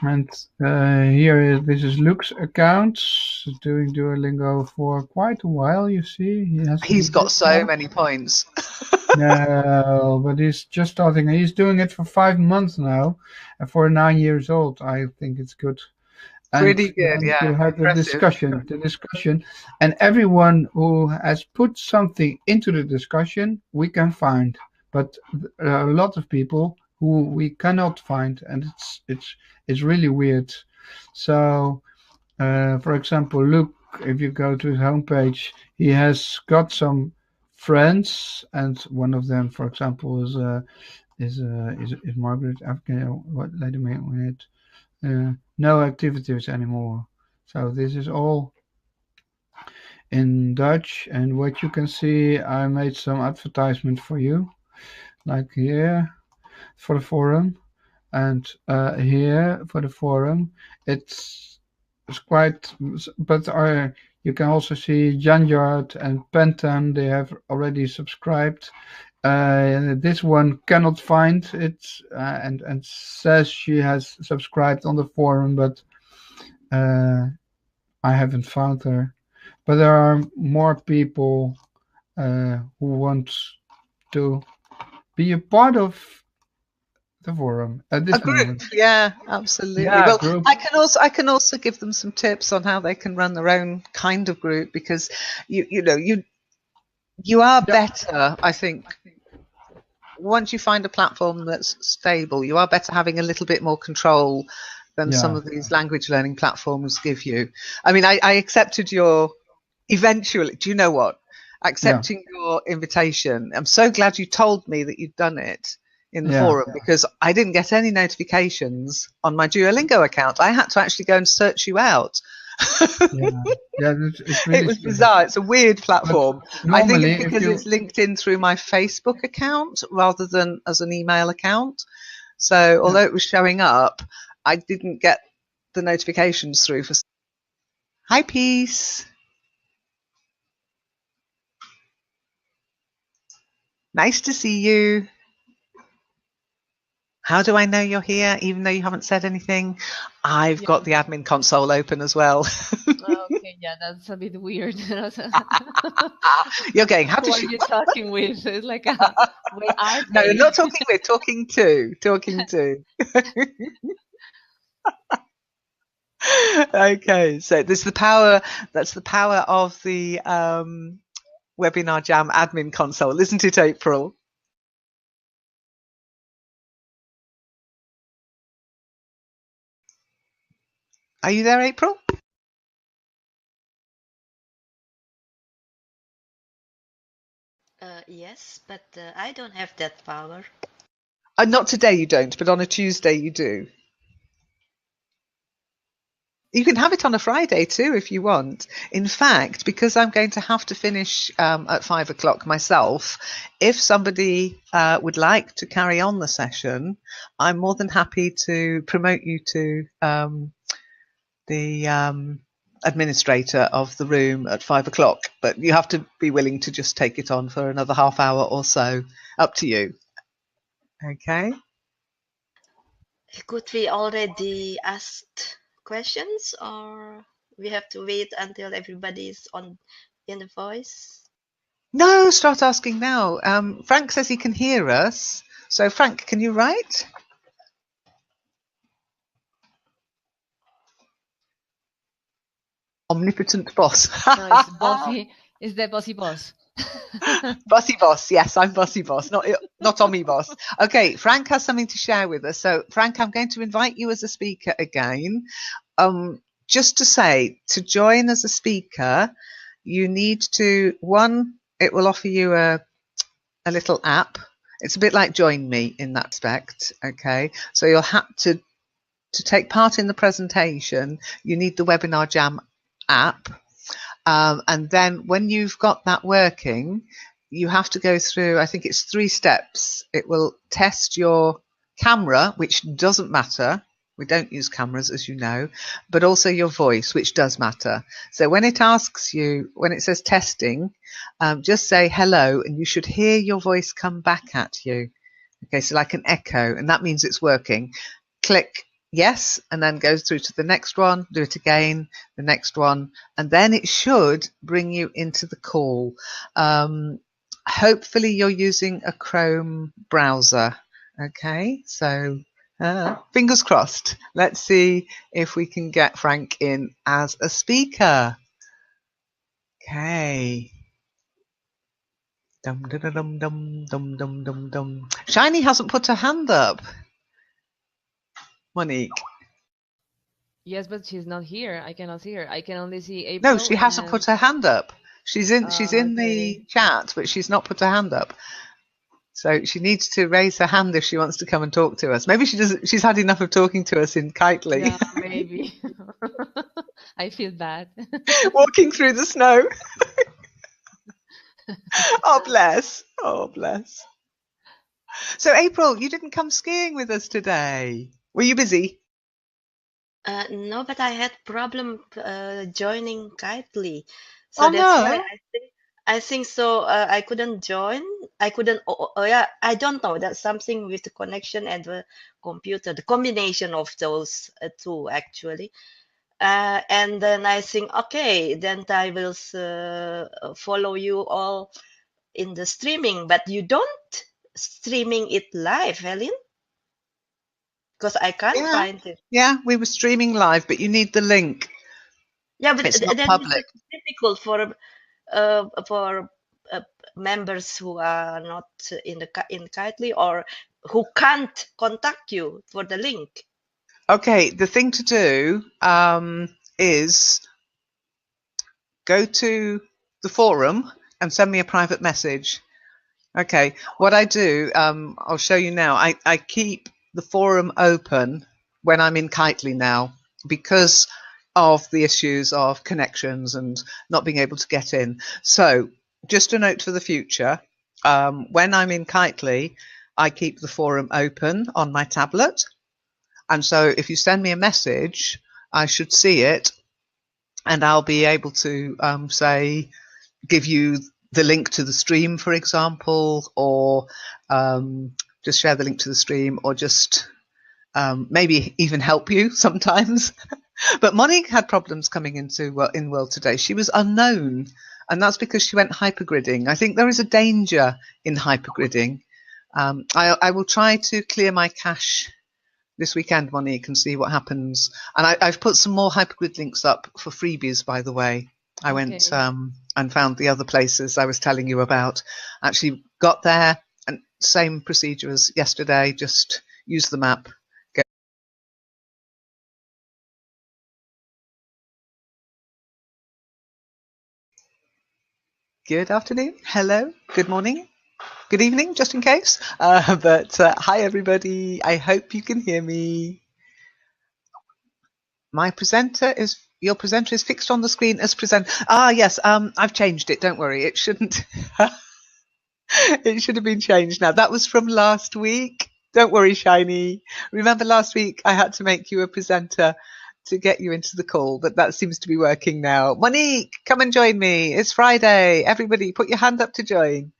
And here, this is Luke's account. Doing Duolingo for quite a while. You see, he's got so many points. No, but he's just starting. He's doing it for 5 months now, and for 9 years old, I think it's good. Pretty good, yeah. To have the discussion, and everyone who has put something into the discussion, we can find. But there are a lot of people who we cannot find, and it's really weird. So, for example, look, if you go to his homepage, he has got some friends, and one of them, for example, is Margaret. Okay, what lady made? No activities anymore. So this is all in Dutch, and what you can see, I made some advertisement for you, like here for the forum, and here for the forum. It's quite, but you can also see Janjard and Pentan. They have already subscribed. This one cannot find it, and says she has subscribed on the forum, but I haven't found her. But there are more people who want to be a part of the forum at this moment. Yeah, absolutely. Yeah, well, group. I can also give them some tips on how they can run their own kind of group, because you are better, I think. Once you find a platform that's stable, you are better having a little bit more control than some of these language learning platforms give you. I mean, I accepted your eventually. Do you know what? Accepting your invitation. I'm so glad you told me that you'd done it in the forum, because I didn't get any notifications on my Duolingo account. I had to actually go and search you out. It's really it was bizarre. It's a weird platform. I think it's because it's linked in through my Facebook account rather than as an email account. So although it was showing up, I didn't get the notifications through. Hi, Peace. Nice to see you. How do I know you're here, even though you haven't said anything? I've got the admin console open as well. Okay, yeah, that's a bit weird. You're going, how does Who are you talking with? It's like, where are no, they? not talking with, talking to. Okay, so this is the power. That's the power of the Webinar Jam admin console, isn't it, April? Are you there, April? Yes, but I don't have that power. Not today you don't, but on a Tuesday you do. You can have it on a Friday too if you want. In fact, because I'm going to have to finish at 5 o'clock myself, if somebody would like to carry on the session, I'm more than happy to promote you to the administrator of the room at 5 o'clock. But you have to be willing to just take it on for another half hour or so. Up to you. Okay. Could we already asked questions, or we have to wait until everybody's on in the voice? No, start asking now. Frank says he can hear us. So, Frank, can you write? Omnipotent boss. No, it's bossy. It's the bossy boss. Bossy boss. Yes, I'm bossy boss, not Omni boss. Okay, Frank has something to share with us. So, Frank, I'm going to invite you as a speaker again. Just to say, to join as a speaker, you need to, it will offer you a little app. It's a bit like Join Me in that respect. Okay, so you'll have to take part in the presentation. You need the Webinar Jam app. And then when you've got that working, you have to go through, I think it's 3 steps. It will test your camera, which doesn't matter. We don't use cameras, as you know, but also your voice, which does matter. So when it asks you, when it says testing, just say hello, and you should hear your voice come back at you. Okay, so like an echo, and that means it's working. Click yes, and then go through to the next one, do it again, the next one, and then it should bring you into the call. Hopefully you're using a Chrome browser. Okay, so fingers crossed. Let's see if we can get Frank in as a speaker. Okay. Dum dum dum dum dum dum dum dum. Shiny hasn't put her hand up. Monique. Yes, but she's not here. I cannot see her. I can only see April. No, she hasn't put her hand up. She's in the chat, but she's not put her hand up. So she needs to raise her hand if she wants to come and talk to us. Maybe she doesn't. She's had enough of talking to us in Kitely. Yeah, maybe. I feel bad. Walking through the snow. Oh, bless. Oh, bless. So, April, you didn't come skiing with us today. Were you busy? No, but I had problem joining Kitely. So Oh, that's no. why I think so. I couldn't join. I couldn't. Yeah, I don't know. That's something with the connection and the computer. The combination of those two actually. And then I think, okay, then I will follow you all in the streaming. But you don't streaming it live, Helen, because I can't find it. Yeah, we were streaming live, but you need the link. Yeah, but it's not then public. it's difficult for members who are not in Kitely or who can't contact you for the link. Okay, the thing to do is go to the forum and send me a private message. Okay, what I do, I'll show you now. I keep the forum open when I'm in Kitely now because of the issues of connections and not being able to get in. So just a note for the future, when I'm in Kitely, I keep the forum open on my tablet. And so if you send me a message, I should see it and I'll be able to say, give you the link to the stream, for example, or just share the link to the stream, or just maybe even help you sometimes. But Monique had problems coming into in World today. She was unknown, and that's because she went hypergridding. I think there is a danger in hypergridding. I will try to clear my cache this weekend, Monique, and see what happens. And I've put some more hypergrid links up for freebies, by the way. I went and found the other places I was telling you about. Actually got there, and same procedure as yesterday, just use the map. Good afternoon, hello, good morning, good evening, just in case. But hi, everybody. I hope you can hear me. Your presenter is fixed on the screen as present. Ah, yes. I've changed it. Don't worry. It shouldn't. It should have been changed now. That was from last week. Don't worry, Shiny. Remember last week I had to make you a presenter to get you into the call, but that seems to be working now. Monique, come and join me. It's Friday. Everybody, put your hand up to join.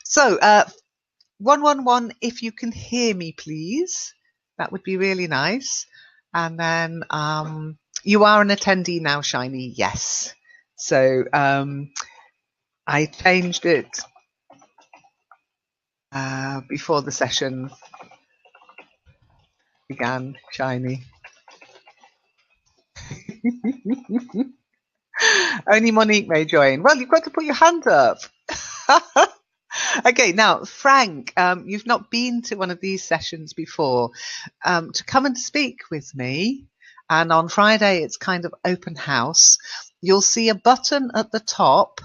So, 111, if you can hear me, please. That would be really nice. And then you are an attendee now, Shiny. Yes. So I changed it before the session began, Shiny. Only Monique may join. Well, you've got to put your hand up. Okay, now, Frank, you've not been to one of these sessions before. To come and speak with me, and on Friday it's kind of open house, you'll see a button at the top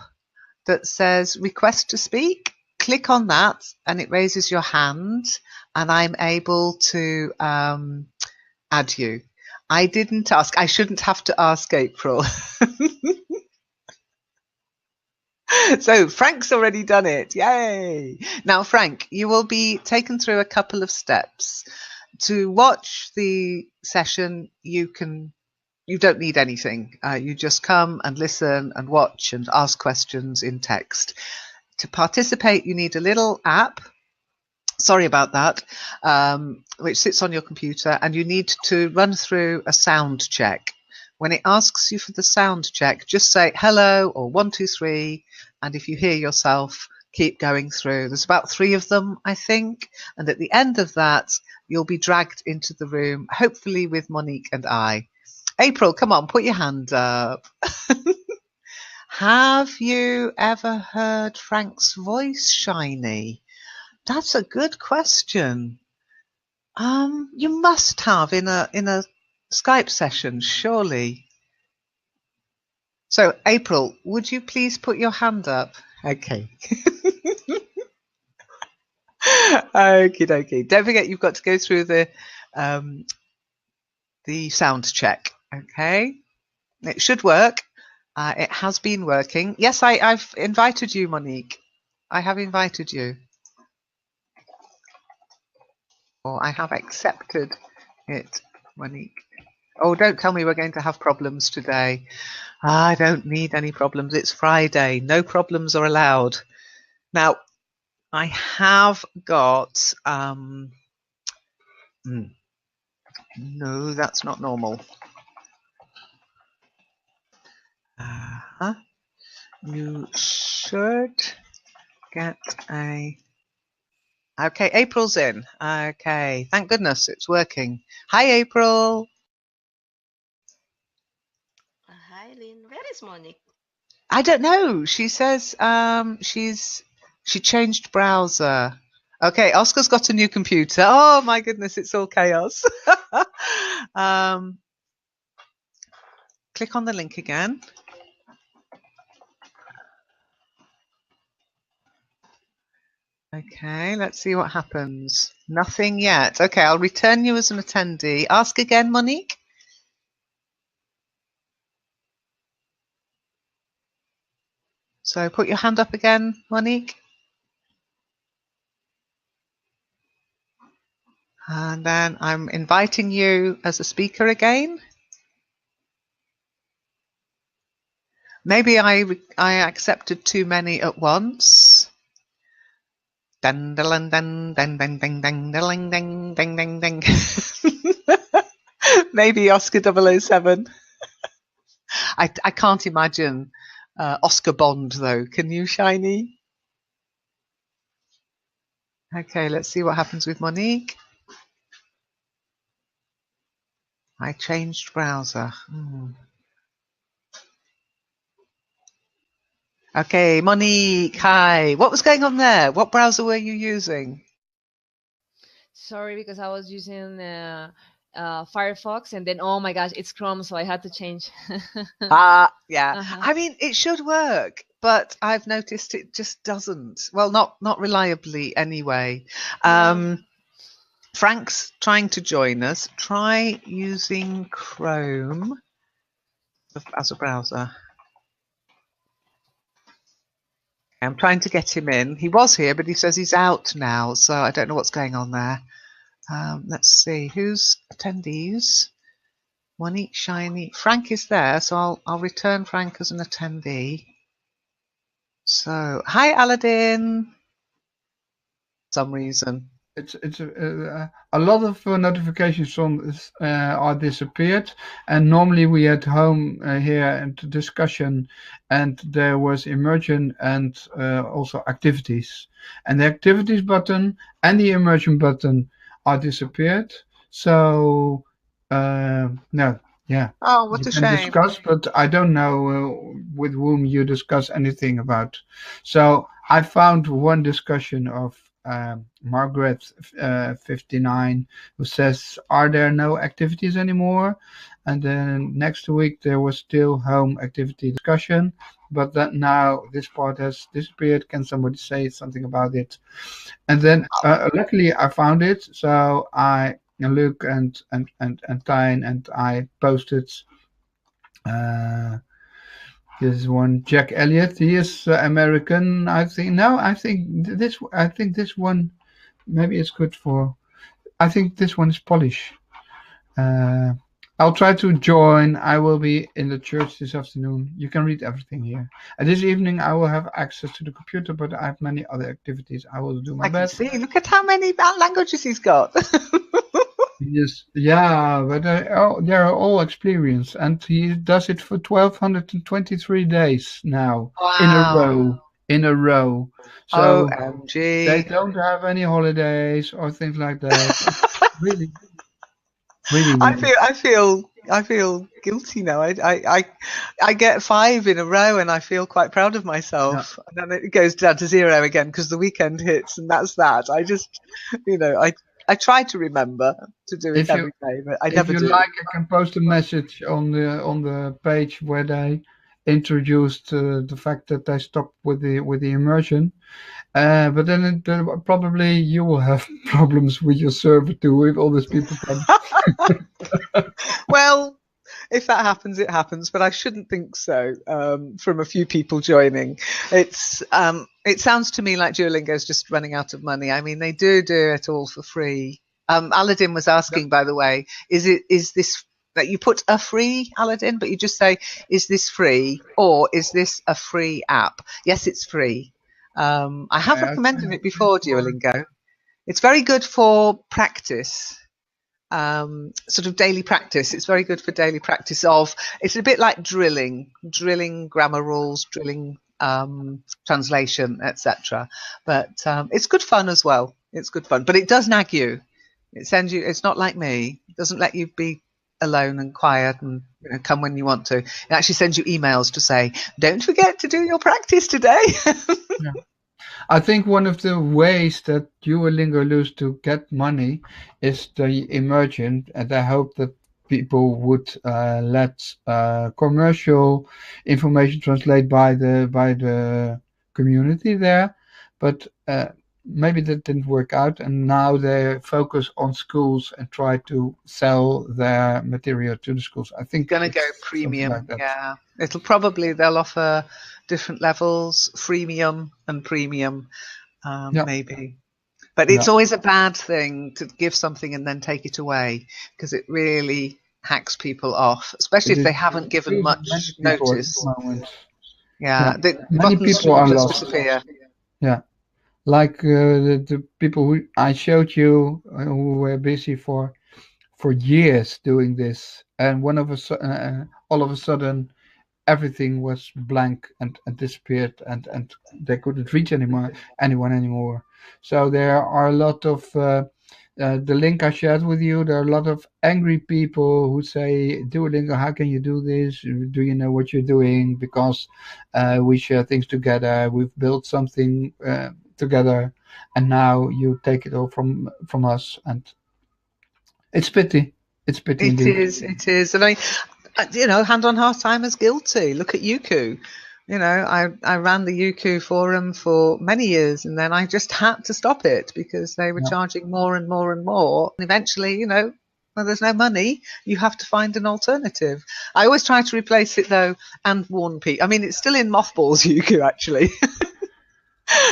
that says request to speak. Click on that and it raises your hand and I'm able to add you. I didn't ask. I shouldn't have to ask April. So Frank's already done it. Yay. Now, Frank, you will be taken through a couple of steps. To watch the session, you don't need anything. You just come and listen and watch and ask questions in text. To participate, you need a little app. Sorry about that, which sits on your computer, and you need to run through a sound check. When it asks you for the sound check, just say hello or 1, 2, 3, and if you hear yourself, keep going through. There's about 3 of them, I think, and at the end of that, you'll be dragged into the room, hopefully with Monique and I. April, come on, put your hand up. Have you ever heard Frank's voice, Shiny? That's a good question. You must have in a Skype session, surely. So, April, would you please put your hand up? Okay. Okie dokie. Don't forget you've got to go through the sound check. Okay. It should work. It has been working. Yes, I've invited you, Monique. I have invited you. Or I have accepted it, Monique. Oh, don't tell me we're going to have problems today. I don't need any problems. It's Friday. No problems are allowed. Now, I have got... no, that's not normal. You should get a... Okay, April's in. Okay, thank goodness it's working. Hi, April. Hi, Lynn. Where is Monique? I don't know. She says she changed browser. Okay, Oscar's got a new computer. Oh my goodness, it's all chaos. Click on the link again. Okay, let's see what happens. Nothing yet. Okay, I'll return you as an attendee. Ask again, Monique. So put your hand up again, Monique. And then I'm inviting you as a speaker again. Maybe I accepted too many at once. Dun dun dun dun dun dun dun dun dun dun dun dun. Maybe Oscar 007. I can't imagine Oscar Bond though. Can you, Shiny? Okay, let's see what happens with Monique. I changed browser. Okay, Monique, hi. What was going on there? What browser were you using? Sorry, because I was using Firefox, and then oh my gosh, it's Chrome, so I had to change. Yeah. Uh-huh. I mean, it should work, but I've noticed it just doesn't. Well, not reliably anyway. Frank's trying to join us. Try using Chrome as a browser. I'm trying to get him in. He was here, but he says he's out now, so I don't know what's going on there. Let's see, who's attendees? Monique, Shiny. Frank is there, so I'll return Frank as an attendee. So, hi, Aladdin. For some reason. It's a lot of notifications from are disappeared, and normally we had home here and discussion, and there was immersion and also activities, and the activities button and the immersion button are disappeared. So no, yeah. Oh, what You a can shame. discuss, but I don't know with whom you discuss anything about. So I found one discussion of Margaret 59, who says, "Are there no activities anymore?" And then next week there was still home activity discussion, but that now this part has disappeared. Can somebody say something about it? And then luckily I found it, so I look and Tyne and I posted. This is one Jack Elliott. He is American, I think. No, I think this. I think this one. Maybe it's good for. I think this one is Polish. I'll try to join. I will be in the church this afternoon. You can read everything here. And this evening I will have access to the computer, but I have many other activities. I will do my I can best. see. Look at how many languages he's got. Yes, yeah, but they're all experienced, and he does it for 1,223 days now in a Wow. row. In a row. So they OMG. don't have any holidays or things like that. Really, really. I feel guilty now. I get 5 in a row, and I feel quite proud of myself. And then it goes down to 0 again because the weekend hits, and that's that. I just, I try to remember to do it every day, but I never do. If you like, I can post a message on the page where they introduced the fact that they stopped with the immersion. But then probably you will have problems with your server too, with all these people. Well, if that happens, it happens, but I shouldn't think so. From a few people joining, it sounds to me like Duolingo's just running out of money. I mean, they do it all for free. Aladdin was asking, by the way, is this that you put a free, Aladdin, but you just say, is this free or is this a free app? Yes, it's free. I have recommended it before, Duolingo. It's very good for practice. Sort of daily practice. It's very good for daily practice it's a bit like drilling grammar rules, drilling translation, etc. But it's good fun as well. It's good fun, but it does nag you. It's not like me. It doesn't let you be alone and quiet and come when you want to. It actually sends you emails to say, don't forget to do your practice today. Yeah. I think one of the ways that Duolingo lose to get money is the immersion, and I hope that people would let commercial information translate by the community there, but maybe that didn't work out, and now they focus on schools and try to sell their material to the schools. I think gonna go premium. Like yeah, they'll offer different levels, freemium and premium, maybe. But it's always a bad thing to give something and then take it away, because it really hacks people off, especially if they haven't given much notice. Yeah, the buttons will just disappear. Yeah, like the people who I showed you who were busy for years doing this, and all of a sudden everything was blank and disappeared, and they couldn't reach anyone anymore. So there are a lot of the link I shared with you. There are a lot of angry people who say, Duolingo, how can you do this? Do you know what you're doing? Because we share things together. We've built something together, and now you take it all from us, and it's pity. It's pity. It is. And hand on heart, I'm as guilty. Look at Yuku. You know, I ran the UQ forum for many years, and then I just had to stop it because they were Yeah. charging more and more and more. And eventually, you know, when there's no money, you have to find an alternative. I always try to replace it though, and warn people. I mean, it's still in mothballs, UQ actually.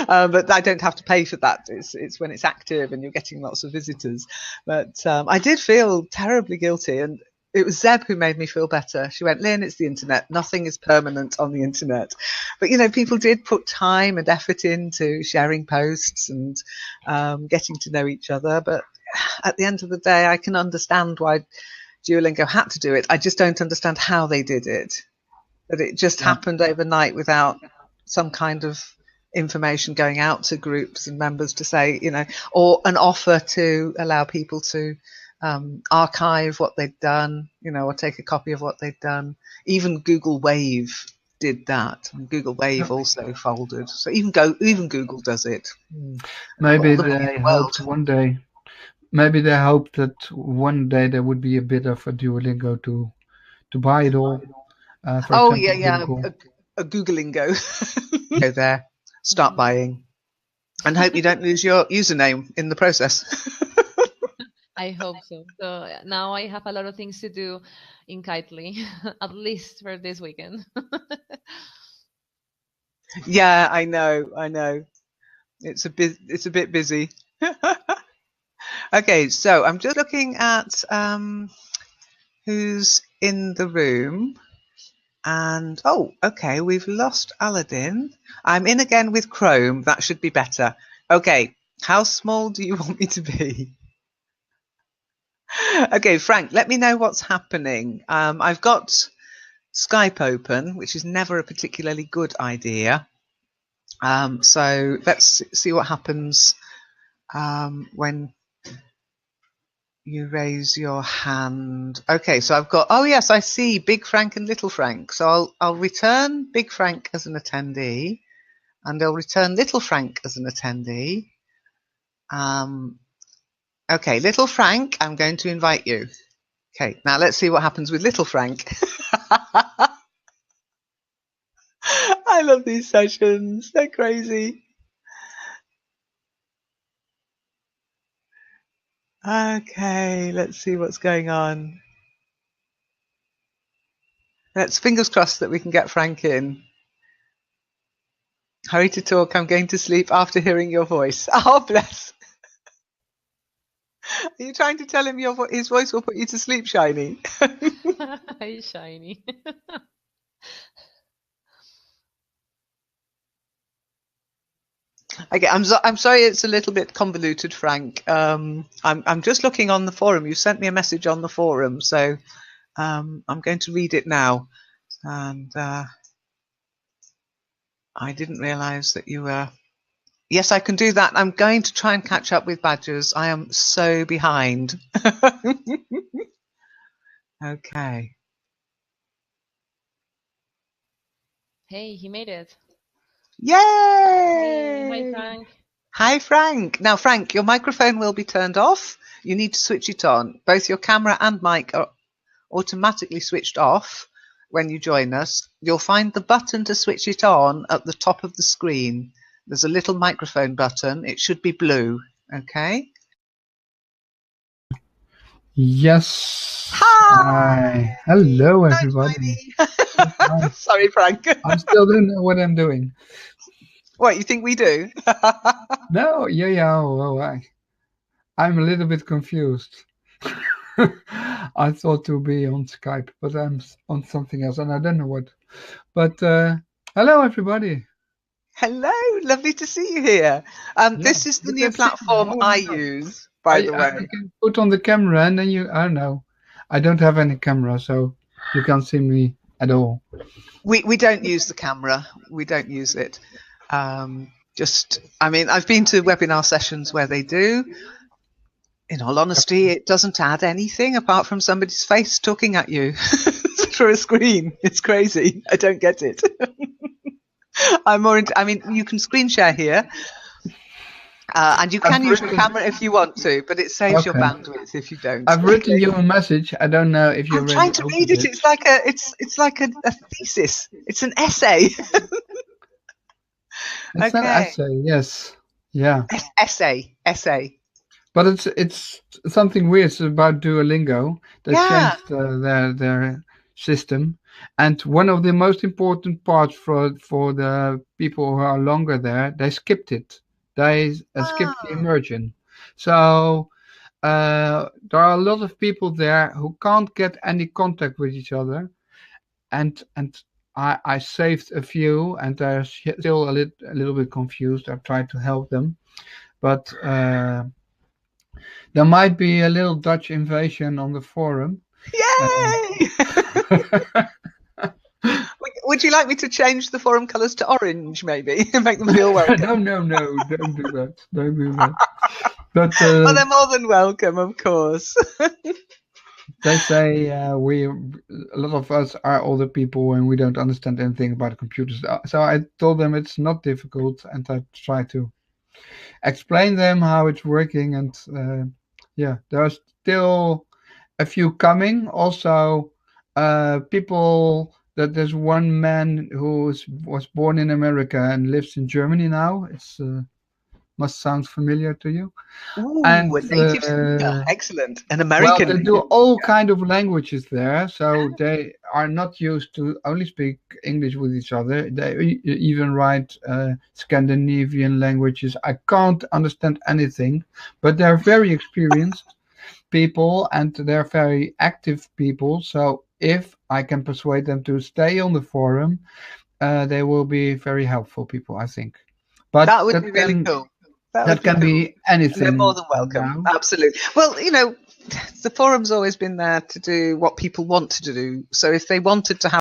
But I don't have to pay for that. It's when it's active and you're getting lots of visitors. But I did feel terribly guilty, and it was Zeb who made me feel better. She went, Lynne, it's the internet. Nothing is permanent on the internet. But, you know, people did put time and effort into sharing posts and getting to know each other. But at the end of the day, I can understand why Duolingo had to do it. I just don't understand how they did it. That it just happened overnight without some kind of information going out to groups and members to say, you know, or an offer to allow people to archive what they'd done, you know, or take a copy of what they'd done. Even Google Wave did that, and Google Wave also folded. So even Google does it. Maybe All the money in they the world. hoped one day. Maybe they hoped that one day there would be a bid of a Duolingo to buy it all. For Oh example, yeah, Google. a Googlingo. Go there, start buying, and hope you don't lose your username in the process. I hope so. So now I have a lot of things to do in Kitely, at least for this weekend. Yeah, I know. It's a bit busy. Okay, so I'm just looking at who's in the room. And oh, okay, we've lost Aladdin. I'm in again with Chrome. That should be better. Okay, how small do you want me to be? Okay, Frank, let me know what's happening. I've got Skype open, which is never a particularly good idea. So let's see what happens when you raise your hand. Okay, so I've got, oh yes, I see Big Frank and Little Frank. So I'll return Big Frank as an attendee, and I'll return Little Frank as an attendee. Okay, Little Frank, I'm going to invite you. Okay, now let's see what happens with Little Frank. I love these sessions. They're crazy. Okay, let's see what's going on. Let's fingers crossed that we can get Frank in. Hurry to talk. I'm going to sleep after hearing your voice. Oh, bless. Are you trying to tell him his voice will put you to sleep, Shiny? Hi, Shiny. Okay, I'm sorry it's a little bit convoluted, Frank. I'm just looking on the forum. You sent me a message on the forum, so I'm going to read it now. And I didn't realise that you were. Yes, I can do that. I'm going to try and catch up with Badgers. I am so behind. Okay. Hey, he made it. Yay! Hey, hi, Frank. Hi, Frank. Now, Frank, your microphone will be turned off. You need to switch it on. Both your camera and mic are automatically switched off when you join us. You'll find the button to switch it on at the top of the screen. There's a little microphone button. It should be blue. Okay? Yes. Hi. Hello, Hi, everybody. Shiny. Sorry, Frank. I still don't know what I'm doing. What, you think we do? No, yeah. Well, I'm a little bit confused. I thought to be on Skype, but I'm on something else, and I don't know what. But hello, everybody. Hello, lovely to see you here. This is the new platform I use, by the way. I can put on the camera, and then I don't know. I don't have any camera, so you can't see me at all. We don't use the camera. We don't use it. I mean, I've been to webinar sessions where they do. In all honesty, it doesn't add anything apart from somebody's face talking at you through a screen. It's crazy. I don't get it. I mean, you can screen share here, And you can I've use your written- camera if you want to, but it saves your Okay. bandwidth if you don't. I've written you a message. I don't know if you I'm already trying to opened read it. It's like a thesis. It's an essay. It's an Okay. essay, yes. Yeah. Essay. But it's something weird about Duolingo. They Yeah. changed their system, and one of the most important parts for the people who are longer there, they skipped it. They skipped the immersion. So there are a lot of people there who can't get any contact with each other, and I saved a few, and they're still a little bit confused. I tried to help them, but there might be a little Dutch invasion on the forum. Yay! Would you like me to change the forum colours to orange, maybe, and make them feel welcome? No, don't do that. Don't do that. But Well, they're more than welcome, of course. they say a lot of us are older people and we don't understand anything about computers. So I told them it's not difficult, and I try to explain them how it's working. And yeah, there are still a few coming. Also, people that there's one man who was born in America and lives in Germany now. It's must sound familiar to you. Ooh, And a native speaker. Excellent. An American. well, they do all kind of languages there, so they are not used to only speak English with each other. They even write Scandinavian languages. I can't understand anything, but they're very experienced people and they're very active people. So if I can persuade them to stay on the forum, they will be very helpful people, I think. But that would be really cool. That can be anything. They're more than welcome. Now. Absolutely. Well, the forum's always been there to do what people want to do. So if they wanted to have